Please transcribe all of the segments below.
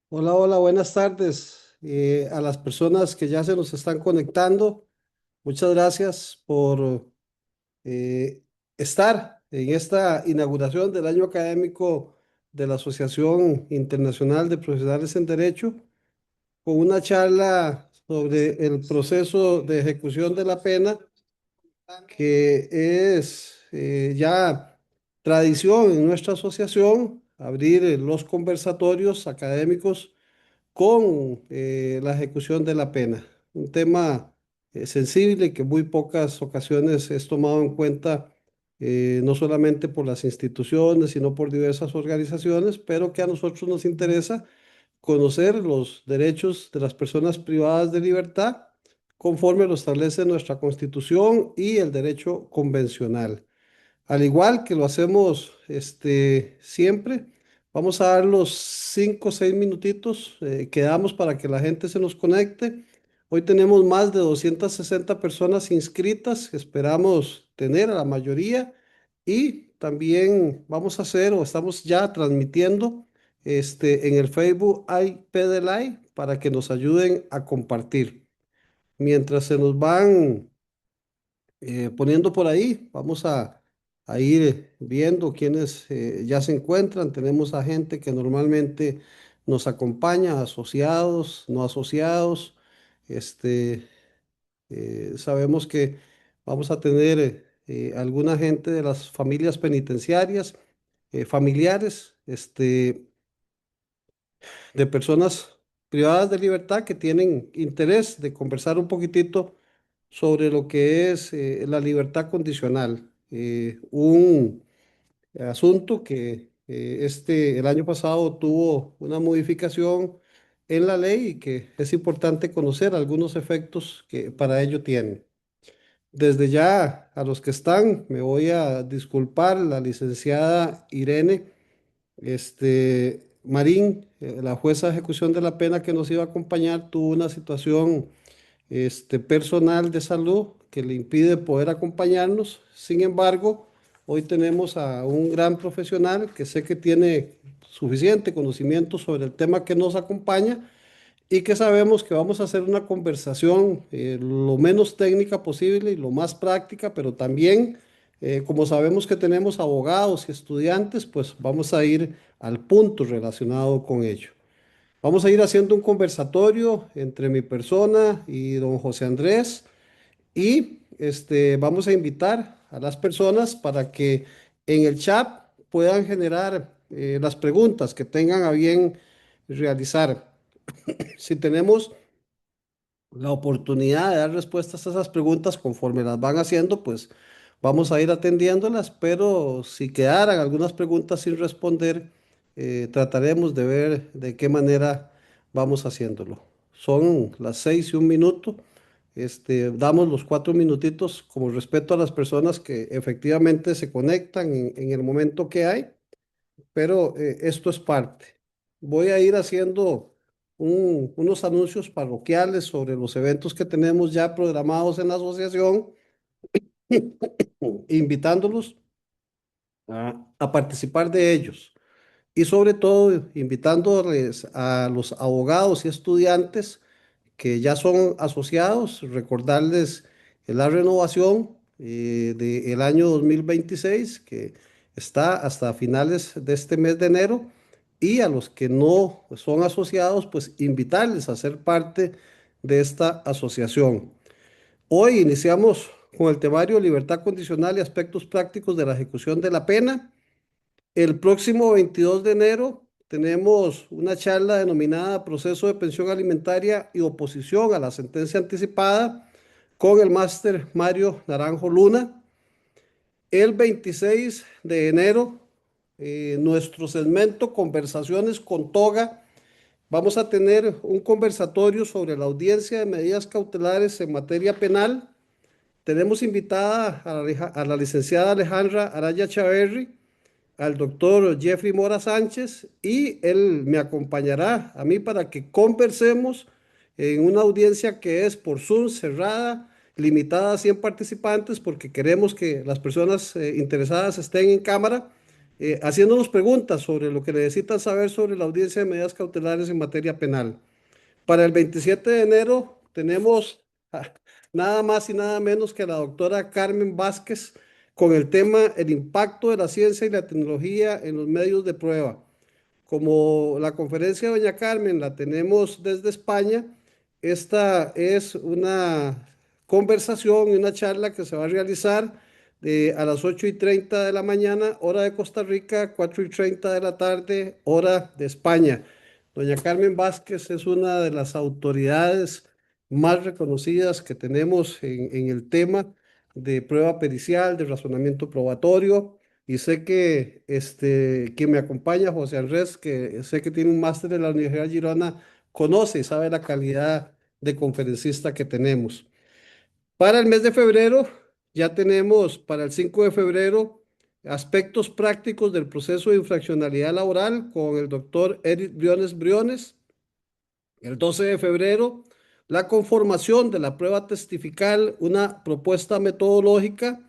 Hola, hola, buenas tardes. A las personas que ya se nos están conectando, muchas gracias por eh, estar en esta inauguración del año académico de la Asociación Internacional de Profesionales en Derecho, con una charla sobre el proceso de ejecución de la pena, que es ya tradición en nuestra asociación, abrir los conversatorios académicos con la ejecución de la pena. Un tema sensible que muy pocas ocasiones es tomado en cuenta, no solamente por las instituciones, sino por diversas organizaciones, pero que a nosotros nos interesa conocer los derechos de las personas privadas de libertad conforme lo establece nuestra Constitución y el derecho convencional. Al igual que lo hacemos siempre, vamos a dar los 5 o 6 minutitos que damos para que la gente se nos conecte. Hoy tenemos más de 260 personas inscritas, esperamos tener a la mayoría, y también vamos a hacer o estamos ya transmitiendo en el Facebook IPD Live para que nos ayuden a compartir. Mientras se nos van poniendo por ahí. Vamos a ir viendo quiénes ya se encuentran. Tenemos a gente que normalmente nos acompaña, asociados, no asociados. Este, Sabemos que vamos a tener alguna gente de las familias penitenciarias, familiares, de personas privadas de libertad que tienen interés de conversar un poquitito sobre lo que es la libertad condicional, un asunto que el año pasado tuvo una modificación en la ley y que es importante conocer algunos efectos que para ello tiene. Desde ya a los que están, me voy a disculpar, la licenciada Irene Marín, la jueza de ejecución de la pena que nos iba a acompañar, tuvo una situación personal de salud que le impide poder acompañarnos. Sin embargo, hoy tenemos a un gran profesional que sé que tiene suficiente conocimiento sobre el tema que nos acompaña y que sabemos que vamos a hacer una conversación lo menos técnica posible y lo más práctica, pero también, como sabemos que tenemos abogados y estudiantes, pues vamos a ir al punto relacionado con ello. Vamos a ir haciendo un conversatorio entre mi persona y don José Andrés, y vamos a invitar a las personas para que en el chat puedan generar las preguntas que tengan a bien realizar. Si tenemos la oportunidad de dar respuestas a esas preguntas conforme las van haciendo, pues vamos a ir atendiéndolas, pero si quedaran algunas preguntas sin responder, trataremos de ver de qué manera vamos haciéndolo. Son las 6:01. Damos los 4 minutitos como respeto a las personas que efectivamente se conectan en el momento que hay, pero esto es parte. Voy a ir haciendo unos anuncios parroquiales sobre los eventos que tenemos ya programados en la asociación, invitándolos a participar de ellos, y sobre todo invitándoles a los abogados y estudiantes que ya son asociados, recordarles la renovación del año 2026 que está hasta finales de este mes de enero, y a los que no son asociados, pues invitarles a ser parte de esta asociación. Hoy iniciamos con el temario Libertad Condicional y aspectos prácticos de la ejecución de la pena. El próximo 22 de enero tenemos una charla denominada Proceso de Pensión Alimentaria y Oposición a la Sentencia Anticipada con el máster Mario Naranjo Luna. El 26 de enero, nuestro segmento Conversaciones con Toga, vamos a tener un conversatorio sobre la audiencia de medidas cautelares en materia penal. Tenemos invitada a la licenciada Alejandra Araya Chaverri, al doctor Jeffrey Mora Sánchez, y él me acompañará a mí para que conversemos en una audiencia que es por Zoom cerrada limitada a 100 participantes porque queremos que las personas interesadas estén en cámara haciéndonos preguntas sobre lo que necesitan saber sobre la audiencia de medidas cautelares en materia penal. Para el 27 de enero tenemos nada más y nada menos que a la doctora Carmen Vázquez con el tema El impacto de la ciencia y la tecnología en los medios de prueba. Como la conferencia de Doña Carmen la tenemos desde España, esta es una conversación y una charla que se va a realizar a las 8:30 de la mañana, hora de Costa Rica, 4:30 de la tarde, hora de España. Doña Carmen Vázquez es una de las autoridades más reconocidas que tenemos en el tema de prueba pericial, de razonamiento probatorio. Y sé que quien me acompaña, José Andrés, que sé que tiene un máster en la Universidad de Girona, conoce y sabe la calidad de conferencista que tenemos. Para el mes de febrero, ya tenemos para el 5 de febrero aspectos prácticos del proceso de infraccionalidad laboral con el doctor Eric Briones Briones. El 12 de febrero, la conformación de la prueba testifical, una propuesta metodológica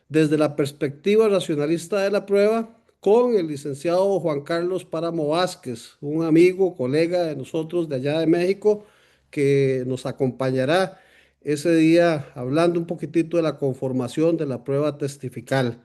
desde la perspectiva racionalista de la prueba, con el licenciado Juan Carlos Páramo Vázquez, un amigo, colega de nosotros de allá de México, que nos acompañará ese día hablando un poquitito de la conformación de la prueba testifical.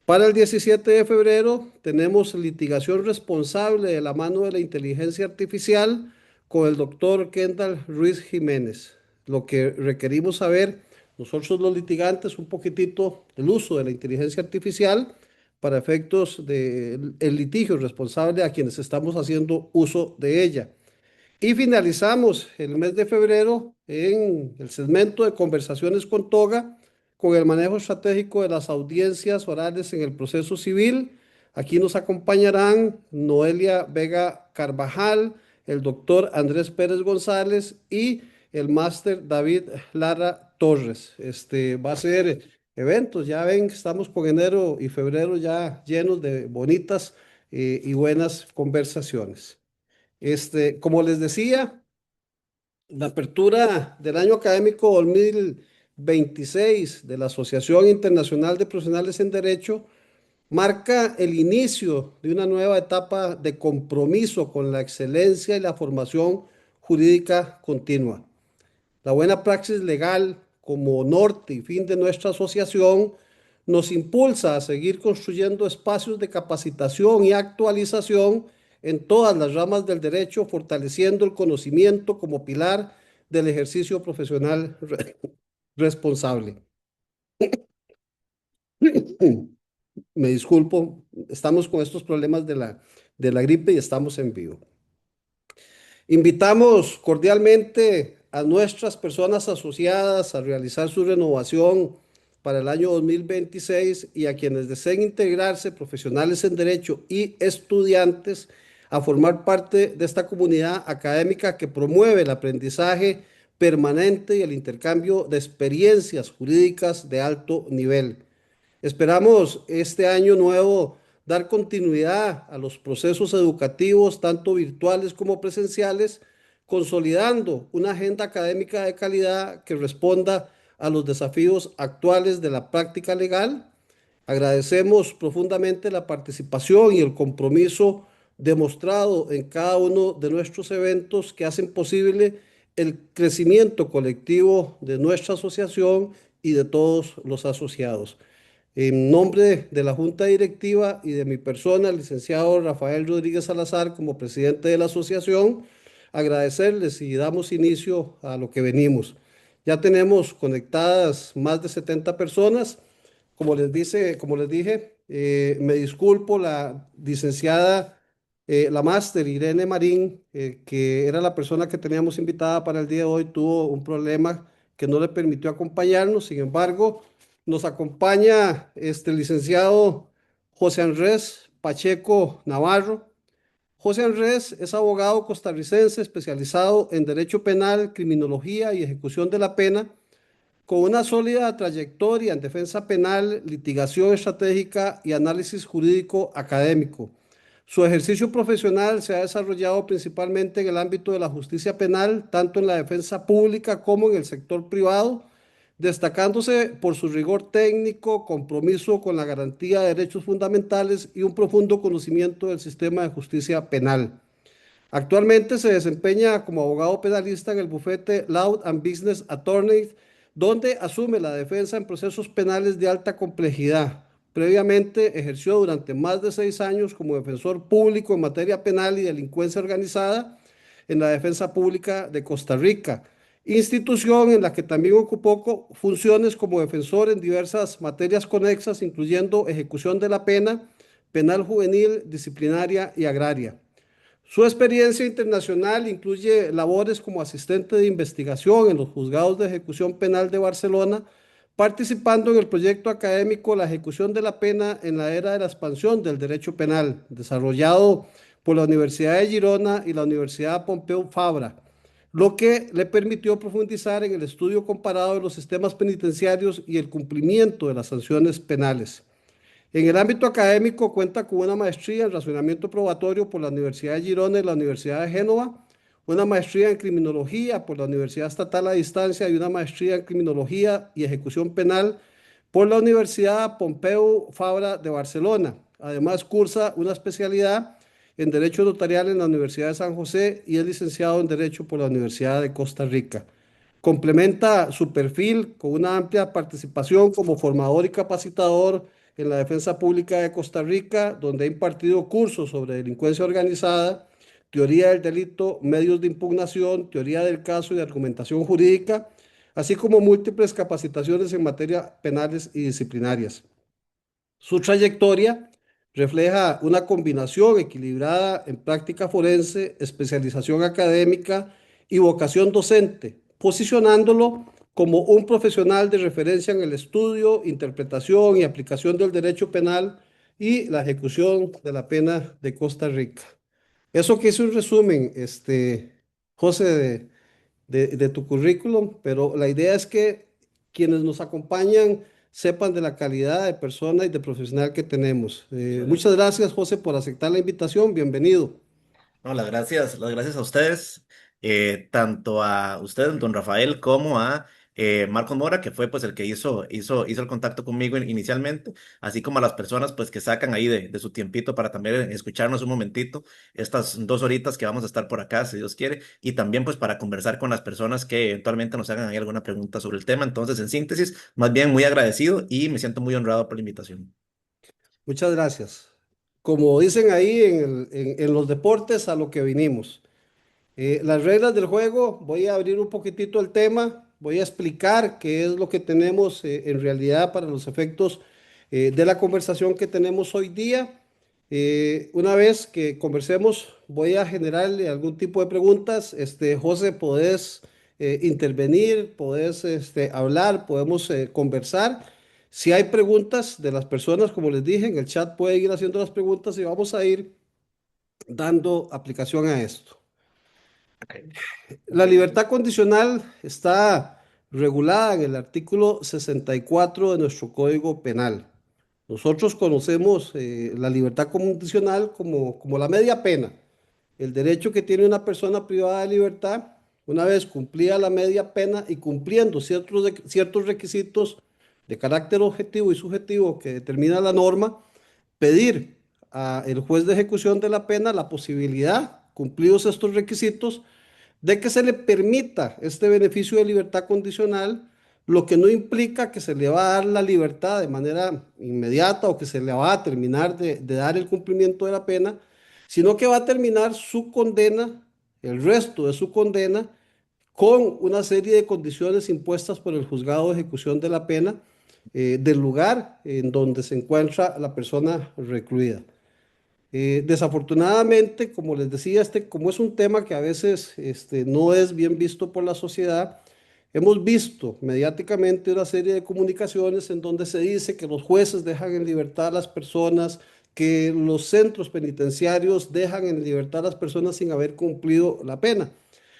Para el 17 de febrero tenemos litigación responsable de la mano de la inteligencia artificial con el doctor Kendall Ruiz Jiménez. Lo que requerimos saber nosotros los litigantes un poquitito el uso de la inteligencia artificial para efectos del litigio responsable a quienes estamos haciendo uso de ella. Y finalizamos el mes de febrero en el segmento de conversaciones con Toga, con el manejo estratégico de las audiencias orales en el proceso civil. Aquí nos acompañarán Noelia Vega Carvajal, el doctor Andrés Pérez González y el máster David Lara Torres. Este va a ser eventos, ya ven que estamos con enero y febrero ya llenos de bonitas y buenas conversaciones. Como les decía, la apertura del año académico 2026 de la Asociación Internacional de Profesionales en Derecho marca el inicio de una nueva etapa de compromiso con la excelencia y la formación jurídica continua. La buena praxis legal como norte y fin de nuestra asociación nos impulsa a seguir construyendo espacios de capacitación y actualización en todas las ramas del derecho, fortaleciendo el conocimiento como pilar del ejercicio profesional responsable. Me disculpo, estamos con estos problemas de la gripe y estamos en vivo. Invitamos cordialmente a nuestras personas asociadas a realizar su renovación para el año 2026 y a quienes deseen integrarse, profesionales en derecho y estudiantes, a formar parte de esta comunidad académica que promueve el aprendizaje permanente y el intercambio de experiencias jurídicas de alto nivel. Esperamos este año nuevo dar continuidad a los procesos educativos, tanto virtuales como presenciales, consolidando una agenda académica de calidad que responda a los desafíos actuales de la práctica legal. Agradecemos profundamente la participación y el compromiso demostrado en cada uno de nuestros eventos que hacen posible el crecimiento colectivo de nuestra asociación y de todos los asociados. En nombre de la Junta Directiva y de mi persona, el licenciado Rafael Rodríguez Salazar, como presidente de la asociación, agradecerles y damos inicio a lo que venimos. Ya tenemos conectadas más de 70 personas. Como les dije, me disculpo, la licenciada, la máster Irene Marín, que era la persona que teníamos invitada para el día de hoy, tuvo un problema que no le permitió acompañarnos. Sin embargo, nos acompaña el licenciado José Andrés Pacheco Navarro. José Andrés es abogado costarricense especializado en Derecho Penal, Criminología y Ejecución de la Pena, con una sólida trayectoria en defensa penal, litigación estratégica y análisis jurídico académico. Su ejercicio profesional se ha desarrollado principalmente en el ámbito de la justicia penal, tanto en la defensa pública como en el sector privado, destacándose por su rigor técnico, compromiso con la garantía de derechos fundamentales y un profundo conocimiento del sistema de justicia penal. Actualmente se desempeña como abogado penalista en el bufete Law and Business Attorney, donde asume la defensa en procesos penales de alta complejidad. Previamente ejerció durante más de 6 años como defensor público en materia penal y delincuencia organizada en la Defensa Pública de Costa Rica, institución en la que también ocupó funciones como defensor en diversas materias conexas, incluyendo ejecución de la pena, penal juvenil, disciplinaria y agraria. Su experiencia internacional incluye labores como asistente de investigación en los juzgados de ejecución penal de Barcelona, participando en el proyecto académico La ejecución de la pena en la era de la expansión del derecho penal, desarrollado por la Universidad de Girona y la Universidad Pompeu Fabra, lo que le permitió profundizar en el estudio comparado de los sistemas penitenciarios y el cumplimiento de las sanciones penales. En el ámbito académico cuenta con una maestría en razonamiento probatorio por la Universidad de Girona y la Universidad de Génova, una maestría en criminología por la Universidad Estatal a Distancia y una maestría en criminología y ejecución penal por la Universidad Pompeu Fabra de Barcelona. Además, cursa una especialidad en Derecho Notarial en la Universidad de San José y es licenciado en Derecho por la Universidad de Costa Rica. Complementa su perfil con una amplia participación como formador y capacitador en la Defensa Pública de Costa Rica, donde ha impartido cursos sobre delincuencia organizada, teoría del delito, medios de impugnación, teoría del caso y argumentación jurídica, así como múltiples capacitaciones en materias penales y disciplinarias. Su trayectoria refleja una combinación equilibrada en práctica forense, especialización académica y vocación docente, posicionándolo como un profesional de referencia en el estudio, interpretación y aplicación del derecho penal y la ejecución de la pena de Costa Rica. Eso que es un resumen, José, de tu currículum, pero la idea es que quienes nos acompañan sepan de la calidad de persona y de profesional que tenemos. Muchas gracias, José, por aceptar la invitación. Bienvenido. No, las gracias a ustedes, tanto a usted, don Rafael, como a Marcos Mora, que fue pues el que hizo el contacto conmigo inicialmente, así como a las personas pues que sacan ahí de su tiempito para también escucharnos un momentito, estas 2 horitas que vamos a estar por acá, si Dios quiere, y también pues para conversar con las personas que eventualmente nos hagan ahí alguna pregunta sobre el tema. Entonces, en síntesis, más bien muy agradecido y me siento muy honrado por la invitación. Muchas gracias. Como dicen ahí en los deportes, a lo que vinimos. Las reglas del juego, voy a abrir un poquitito el tema, voy a explicar qué es lo que tenemos en realidad para los efectos de la conversación que tenemos hoy día. Una vez que conversemos, voy a generarle algún tipo de preguntas. José, podés intervenir, podés hablar, podemos conversar. Si hay preguntas de las personas, como les dije, en el chat pueden ir haciendo las preguntas y vamos a ir dando aplicación a esto. La libertad condicional está regulada en el artículo 64 de nuestro Código Penal. Nosotros conocemos la libertad condicional como la media pena, el derecho que tiene una persona privada de libertad una vez cumplida la media pena y cumpliendo ciertos requisitos de carácter objetivo y subjetivo que determina la norma, pedir al juez de ejecución de la pena la posibilidad, cumplidos estos requisitos, de que se le permita este beneficio de libertad condicional, lo que no implica que se le va a dar la libertad de manera inmediata o que se le va a terminar de dar el cumplimiento de la pena, sino que va a terminar su condena, el resto de su condena, con una serie de condiciones impuestas por el juzgado de ejecución de la pena del lugar en donde se encuentra la persona recluida. Desafortunadamente, como les decía, como es un tema que a veces no es bien visto por la sociedad, hemos visto mediáticamente una serie de comunicaciones en donde se dice que los jueces dejan en libertad a las personas, que los centros penitenciarios dejan en libertad a las personas sin haber cumplido la pena.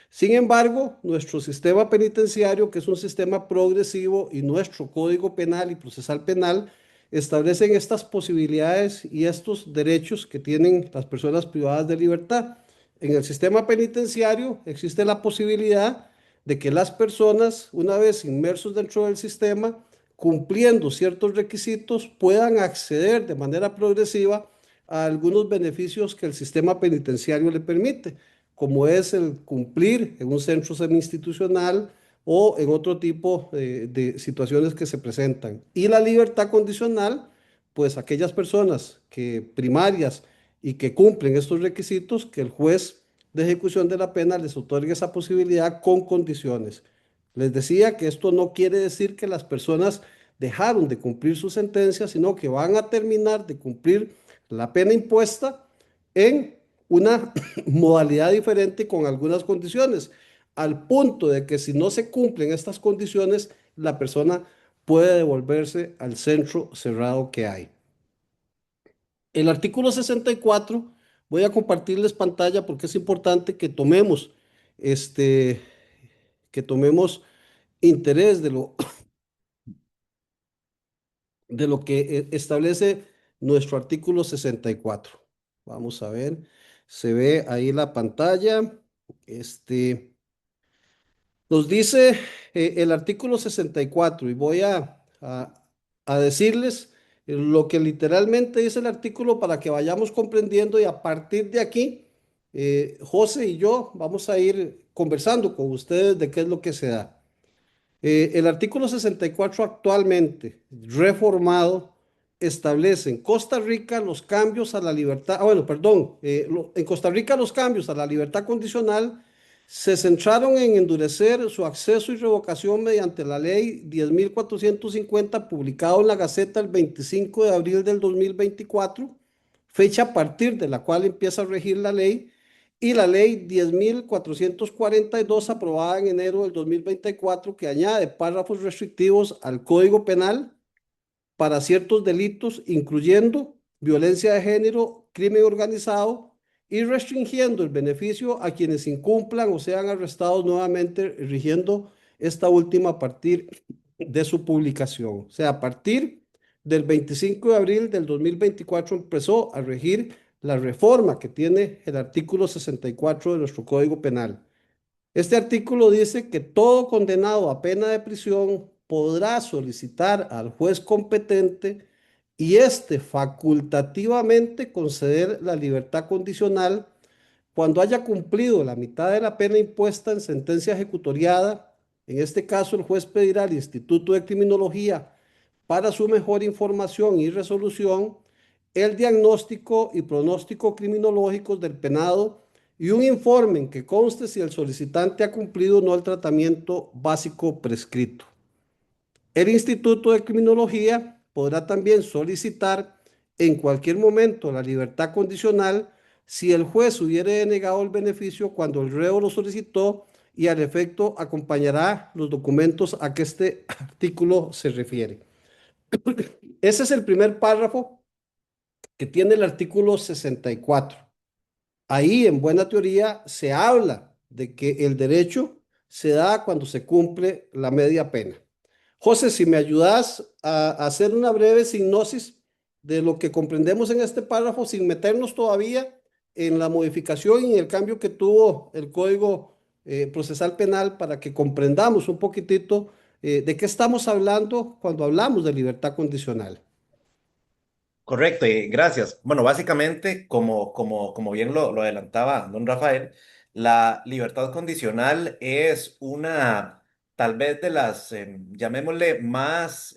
Sin embargo, nuestro sistema penitenciario, que es un sistema progresivo, y nuestro Código Penal y Procesal Penal establecen estas posibilidades y estos derechos que tienen las personas privadas de libertad. En el sistema penitenciario existe la posibilidad de que las personas, una vez inmersos dentro del sistema, cumpliendo ciertos requisitos, puedan acceder de manera progresiva a algunos beneficios que el sistema penitenciario le permite, como es el cumplir en un centro semi-institucional o en otro tipo de situaciones que se presentan. Y la libertad condicional, pues aquellas personas que primarias y que cumplen estos requisitos, que el juez de ejecución de la pena les otorgue esa posibilidad con condiciones. Les decía que esto no quiere decir que las personas dejaron de cumplir su sentencia, sino que van a terminar de cumplir la pena impuesta en una modalidad diferente con algunas condiciones, al punto de que si no se cumplen estas condiciones, la persona puede devolverse al centro cerrado que hay. El artículo 64, voy a compartirles pantalla porque es importante que tomemos, este, que tomemos interés de lo que establece nuestro artículo 64. Vamos a ver, se ve ahí la pantalla. Este, Nos dice el artículo 64 y voy a decirles lo que literalmente dice el artículo para que vayamos comprendiendo y a partir de aquí, José y yo vamos a ir conversando con ustedes de qué es lo que se da. El artículo 64 actualmente reformado establece en Costa Rica los cambios a la libertad, bueno, perdón, en Costa Rica los cambios a la libertad condicional se centraron en endurecer su acceso y revocación mediante la ley 10.450 publicado en la Gaceta el 25 de abril del 2024, fecha a partir de la cual empieza a regir la ley, y la ley 10.442 aprobada en enero del 2024 que añade párrafos restrictivos al Código Penal para ciertos delitos, incluyendo violencia de género, crimen organizado y restringiendo el beneficio a quienes incumplan o sean arrestados nuevamente, rigiendo esta última a partir de su publicación. O sea, a partir del 25 de abril del 2024 empezó a regir la reforma que tiene el artículo 64 de nuestro Código Penal. Este artículo dice que todo condenado a pena de prisión podrá solicitar al juez competente y éste facultativamente conceder la libertad condicional cuando haya cumplido la mitad de la pena impuesta en sentencia ejecutoriada. En este caso, el juez pedirá al Instituto de Criminología para su mejor información y resolución el diagnóstico y pronóstico criminológicos del penado y un informe en que conste si el solicitante ha cumplido o no el tratamiento básico prescrito. El Instituto de Criminología podrá también solicitar en cualquier momento la libertad condicional si el juez hubiere denegado el beneficio cuando el reo lo solicitó y al efecto acompañará los documentos a que este artículo se refiere. Ese es el primer párrafo que tiene el artículo 64. Ahí, en buena teoría, se habla de que el derecho se da cuando se cumple la media pena. José, si me ayudas a hacer una breve sinopsis de lo que comprendemos en este párrafo sin meternos todavía en la modificación y en el cambio que tuvo el Código Procesal Penal para que comprendamos un poquitito de qué estamos hablando cuando hablamos de libertad condicional. Correcto, y gracias. Bueno, básicamente, como bien lo adelantaba don Rafael, la libertad condicional es una, tal vez de las, llamémosle, más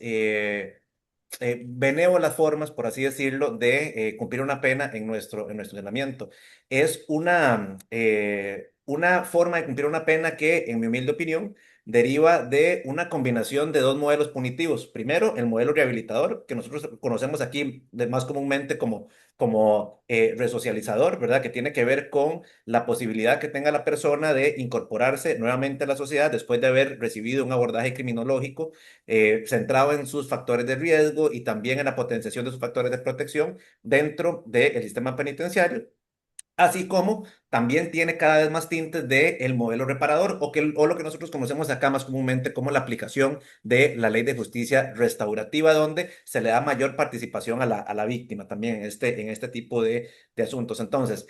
benévolas formas, por así decirlo, de cumplir una pena en nuestro ordenamiento. Es una forma de cumplir una pena que, en mi humilde opinión, deriva de una combinación de dos modelos punitivos. Primero, el modelo rehabilitador, que nosotros conocemos aquí más comúnmente como resocializador, ¿verdad? Que tiene que ver con la posibilidad que tenga la persona de incorporarse nuevamente a la sociedad después de haber recibido un abordaje criminológico centrado en sus factores de riesgo y también en la potenciación de sus factores de protección dentro del sistema penitenciario. Así como también tiene cada vez más tintes del modelo reparador o lo que nosotros conocemos acá más comúnmente como la aplicación de la ley de justicia restaurativa, donde se le da mayor participación a la víctima también en este tipo de asuntos. Entonces,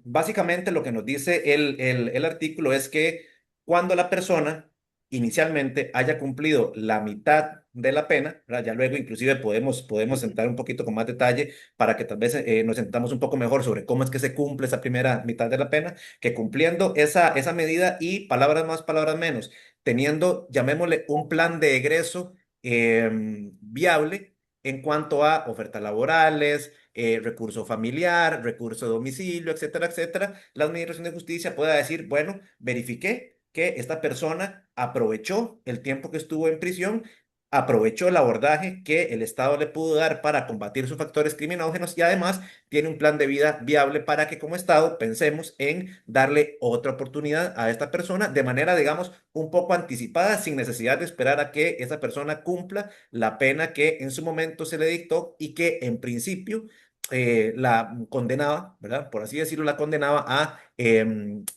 básicamente lo que nos dice el artículo es que cuando la persona inicialmente haya cumplido la mitad de la pena, ¿verdad? Ya luego inclusive podemos entrar un poquito con más detalle para que tal vez nos sentamos un poco mejor sobre cómo es que se cumple esa primera mitad de la pena, que cumpliendo esa medida y palabras más, palabras menos, teniendo, llamémosle, un plan de egreso viable en cuanto a ofertas laborales, recurso familiar, recurso de domicilio, etcétera, etcétera, la Administración de Justicia pueda decir, bueno, verifiqué que esta persona aprovechó el tiempo que estuvo en prisión, aprovechó el abordaje que el Estado le pudo dar para combatir sus factores criminógenos y además tiene un plan de vida viable para que como Estado pensemos en darle otra oportunidad a esta persona de manera, digamos, un poco anticipada, sin necesidad de esperar a que esa persona cumpla la pena que en su momento se le dictó y que en principio la condenaba, ¿verdad? Por así decirlo, la condenaba a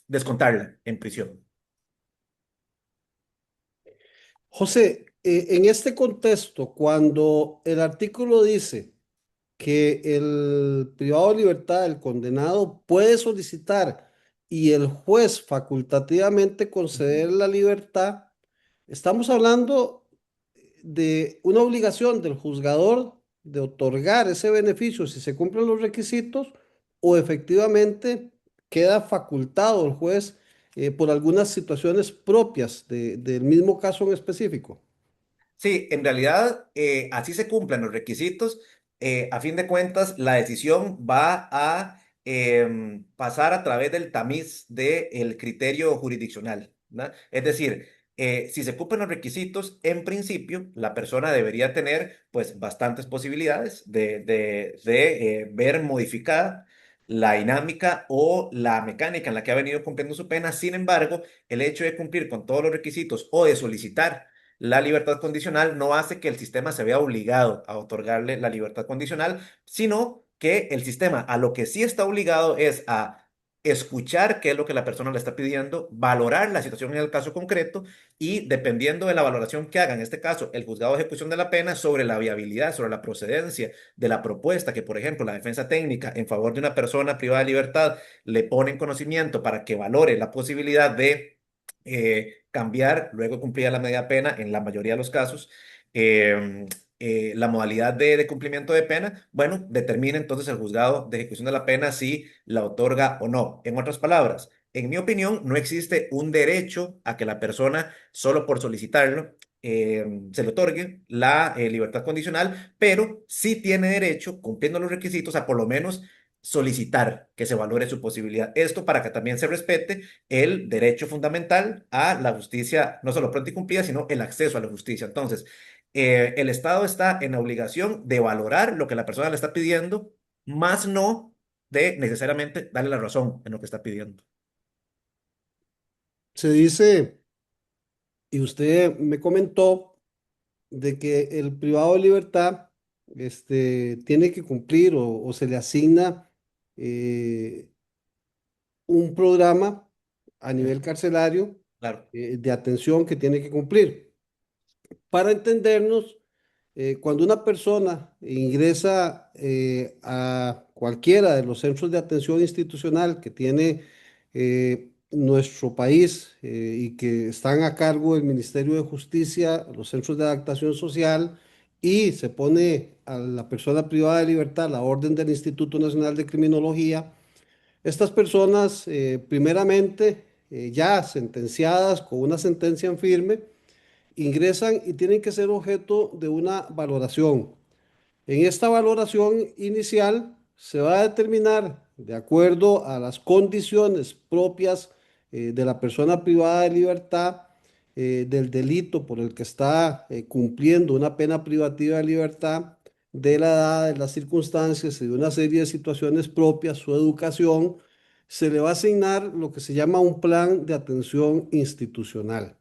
descontarla en prisión. José, en este contexto, cuando el artículo dice que el privado de libertad, el condenado, puede solicitar y el juez facultativamente conceder la libertad, estamos hablando de una obligación del juzgador de otorgar ese beneficio si se cumplen los requisitos o efectivamente queda facultado el juez por algunas situaciones propias del mismo caso en específico. Sí, en realidad así se cumplen los requisitos. A fin de cuentas, la decisión va a pasar a través del tamiz del criterio jurisdiccional, ¿verdad? Es decir, si se cumplen los requisitos, en principio, la persona debería tener pues bastantes posibilidades de ver modificada la dinámica o la mecánica en la que ha venido cumpliendo su pena. Sin embargo, el hecho de cumplir con todos los requisitos o de solicitar la libertad condicional no hace que el sistema se vea obligado a otorgarle la libertad condicional, sino que el sistema a lo que sí está obligado es a escuchar qué es lo que la persona le está pidiendo, valorar la situación en el caso concreto y dependiendo de la valoración que haga, en este caso, el juzgado de ejecución de la pena sobre la viabilidad, sobre la procedencia de la propuesta que, por ejemplo, la defensa técnica en favor de una persona privada de libertad le pone en conocimiento para que valore la posibilidad de cambiar, luego cumplida la media pena, en la mayoría de los casos, eh, la modalidad de cumplimiento de pena, bueno, determina entonces el juzgado de ejecución de la pena si la otorga o no. En otras palabras, en mi opinión, no existe un derecho a que la persona, solo por solicitarlo, se le otorgue la libertad condicional, pero sí tiene derecho, cumpliendo los requisitos, a por lo menos solicitar que se valore su posibilidad. Esto para que también se respete el derecho fundamental a la justicia, no solo pronta y cumplida, sino el acceso a la justicia. Entonces, el Estado está en la obligación de valorar lo que la persona le está pidiendo, más no de necesariamente darle la razón en lo que está pidiendo. Se dice, y usted me comentó, de que el privado de libertad tiene que cumplir o se le asigna eh, un programa a Ujú. nivel carcelario Claro, de atención que tiene que cumplir. Para entendernos, cuando una persona ingresa a cualquiera de los centros de atención institucional que tiene nuestro país y que están a cargo del Ministerio de Justicia, los centros de adaptación social, y se pone a la persona privada de libertad la orden del Instituto Nacional de Criminología, estas personas, primeramente, ya sentenciadas con una sentencia en firme, ingresan y tienen que ser objeto de una valoración. En esta valoración inicial se va a determinar, de acuerdo a las condiciones propias de la persona privada de libertad, del delito por el que está cumpliendo una pena privativa de libertad, de la edad, de las circunstancias y de una serie de situaciones propias, su educación, se le va a asignar lo que se llama un plan de atención institucional.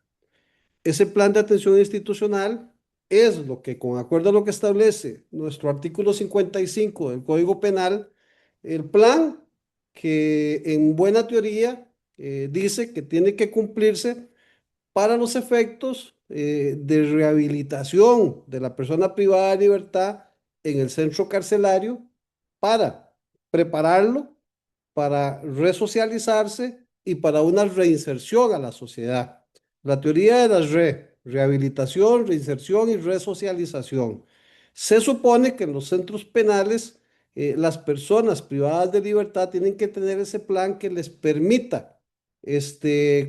Ese plan de atención institucional es lo que, con acuerdo a lo que establece nuestro artículo 55 del Código Penal, el plan que en buena teoría dice que tiene que cumplirse para los efectos de rehabilitación de la persona privada de libertad en el centro carcelario para prepararlo para resocializarse y para una reinserción a la sociedad. La teoría de las rehabilitación, reinserción y resocialización. Se supone que en los centros penales las personas privadas de libertad tienen que tener ese plan que les permita,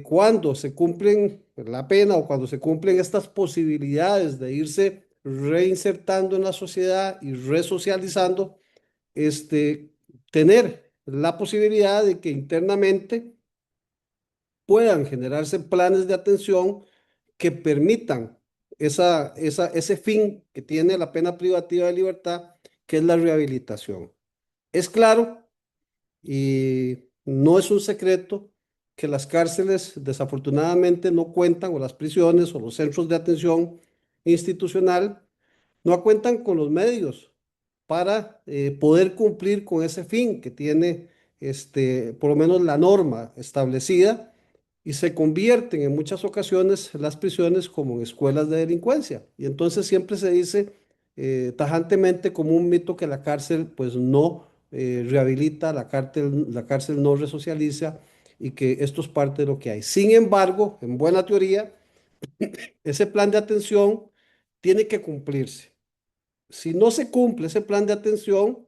cuando se cumplen la pena o cuando se cumplen estas posibilidades de irse reinsertando en la sociedad y resocializando, tener la posibilidad de que internamente puedan generarse planes de atención que permitan ese fin que tiene la pena privativa de libertad, que es la rehabilitación. Es claro y no es un secreto que las cárceles desafortunadamente no cuentan, o las prisiones o los centros de atención institucional, no cuentan con los medios para poder cumplir con ese fin que tiene, por lo menos la norma establecida, y se convierten en muchas ocasiones las prisiones como en escuelas de delincuencia. Y entonces siempre se dice tajantemente como un mito que la cárcel pues no rehabilita, la cárcel no resocializa, y que esto es parte de lo que hay. Sin embargo, en buena teoría, ese plan de atención tiene que cumplirse. Si no se cumple ese plan de atención,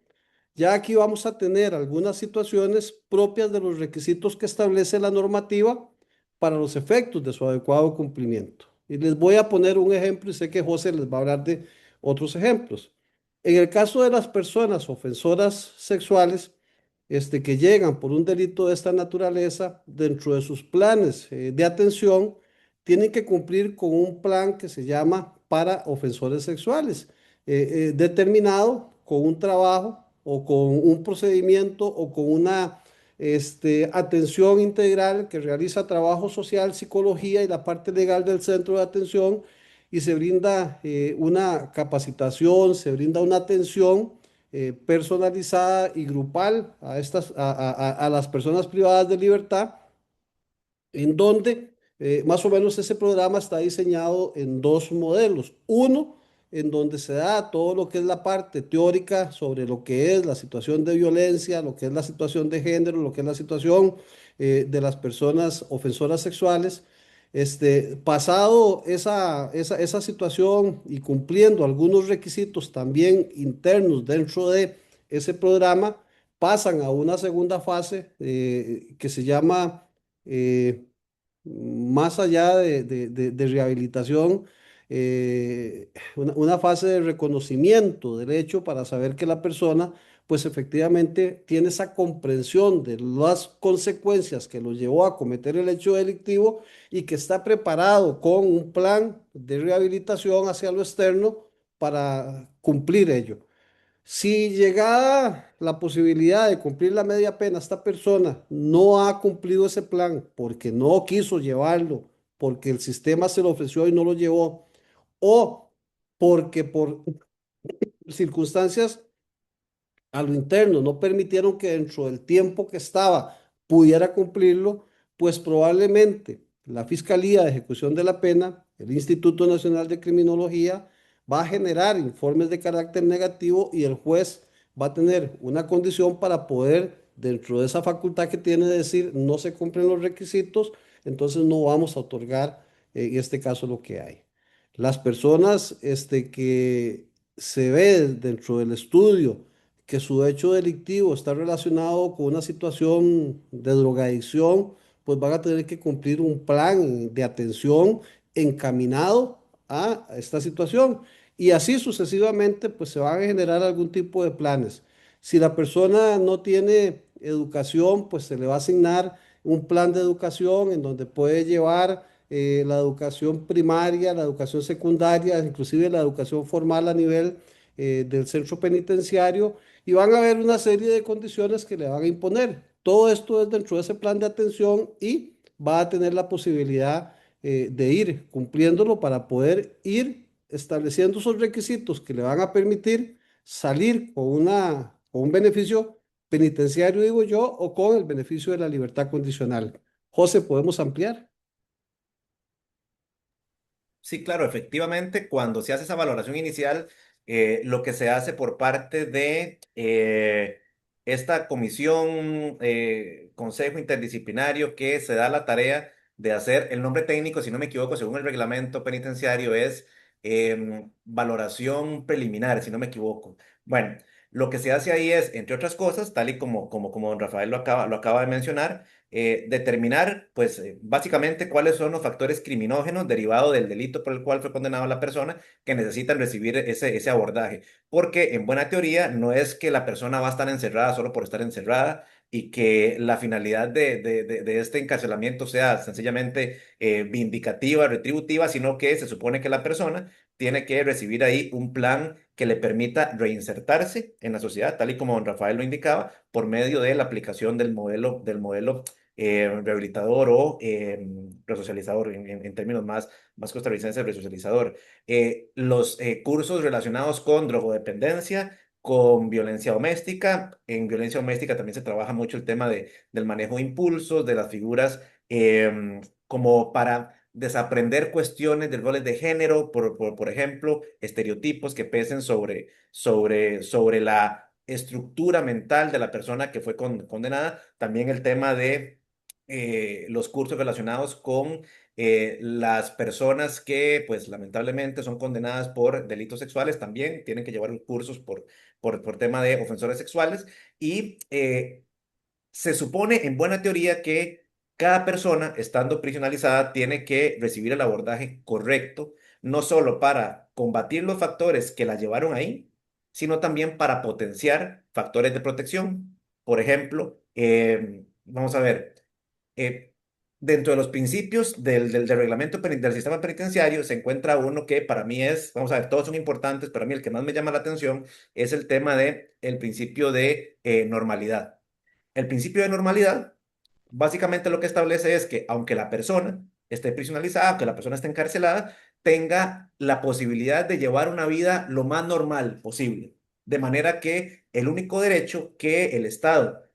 ya aquí vamos a tener algunas situaciones propias de los requisitos que establece la normativa para los efectos de su adecuado cumplimiento. Y les voy a poner un ejemplo y sé que José les va a hablar de otros ejemplos. En el caso de las personas ofensoras sexuales, que llegan por un delito de esta naturaleza, dentro de sus planes de atención, tienen que cumplir con un plan que se llama para ofensores sexuales, determinado con un trabajo o con un procedimiento o con una atención integral que realiza trabajo social, psicología y la parte legal del centro de atención, y se brinda una capacitación, se brinda una atención personalizada y grupal a las personas privadas de libertad, en donde más o menos ese programa está diseñado en dos modelos. Uno, en donde se da todo lo que es la parte teórica sobre lo que es la situación de violencia, lo que es la situación de género, lo que es la situación de las personas ofensoras sexuales. Pasado esa situación y cumpliendo algunos requisitos también internos dentro de ese programa, pasan a una segunda fase que se llama eh, más allá de rehabilitación, una fase de reconocimiento del hecho para saber que la persona, pues efectivamente tiene esa comprensión de las consecuencias que lo llevó a cometer el hecho delictivo, y que está preparado con un plan de rehabilitación hacia lo externo para cumplir ello. Si llegada la posibilidad de cumplir la media pena, esta persona no ha cumplido ese plan porque no quiso llevarlo, porque el sistema se lo ofreció y no lo llevó, o porque por circunstancias a lo interno no permitieron que dentro del tiempo que estaba pudiera cumplirlo, pues probablemente la Fiscalía de Ejecución de la Pena, el Instituto Nacional de Criminología, va a generar informes de carácter negativo, y el juez va a tener una condición para poder, dentro de esa facultad que tiene de decir no se cumplen los requisitos, entonces no vamos a otorgar en este caso lo que hay. Las personas que se ve dentro del estudio que su hecho delictivo está relacionado con una situación de drogadicción, pues van a tener que cumplir un plan de atención encaminado a esta situación. Y así sucesivamente, pues se van a generar algún tipo de planes. Si la persona no tiene educación, pues se le va a asignar un plan de educación en donde puede llevar la educación primaria, la educación secundaria, inclusive la educación formal a nivel del centro penitenciario, y van a haber una serie de condiciones que le van a imponer. Todo esto es dentro de ese plan de atención, y va a tener la posibilidad de ir cumpliéndolo para poder ir estableciendo esos requisitos que le van a permitir salir con un beneficio penitenciario, digo yo, o con el beneficio de la libertad condicional. José, ¿podemos ampliar? Sí, claro, efectivamente, cuando se hace esa valoración inicial, lo que se hace por parte de esta comisión, consejo interdisciplinario que se da la tarea de hacer, el nombre técnico, si no me equivoco, según el reglamento penitenciario, es valoración preliminar, si no me equivoco. Bueno, lo que se hace ahí es, entre otras cosas, tal y como don Rafael lo acaba de mencionar, determinar, pues, básicamente cuáles son los factores criminógenos derivados del delito por el cual fue condenada la persona que necesitan recibir ese abordaje. Porque en buena teoría no es que la persona va a estar encerrada solo por estar encerrada y que la finalidad de este encarcelamiento sea sencillamente vindicativa, retributiva, sino que se supone que la persona tiene que recibir ahí un plan que le permita reinsertarse en la sociedad, tal y como don Rafael lo indicaba, por medio de la aplicación del modelo rehabilitador o resocializador, en términos más costarricenses, resocializador. Los cursos relacionados con drogodependencia, con violencia doméstica. En violencia doméstica también se trabaja mucho el tema del manejo de impulsos, de las figuras, como para desaprender cuestiones de roles de género, por ejemplo, estereotipos que pesen sobre la estructura mental de la persona que fue condenada. También el tema de los cursos relacionados con las personas que, pues, lamentablemente son condenadas por delitos sexuales también tienen que llevar cursos por tema de ofensores sexuales y se supone en buena teoría que cada persona, estando prisionalizada, tiene que recibir el abordaje correcto, no solo para combatir los factores que la llevaron ahí, sino también para potenciar factores de protección. Por ejemplo, vamos a ver, eh, dentro de los principios del reglamento del sistema penitenciario se encuentra uno que para mí es, vamos a ver, todos son importantes, pero a mí el que más me llama la atención es el tema de el principio de normalidad. El principio de normalidad básicamente lo que establece es que aunque la persona esté prisionalizada, aunque la persona esté encarcelada, tenga la posibilidad de llevar una vida lo más normal posible. De manera que el único derecho que el Estado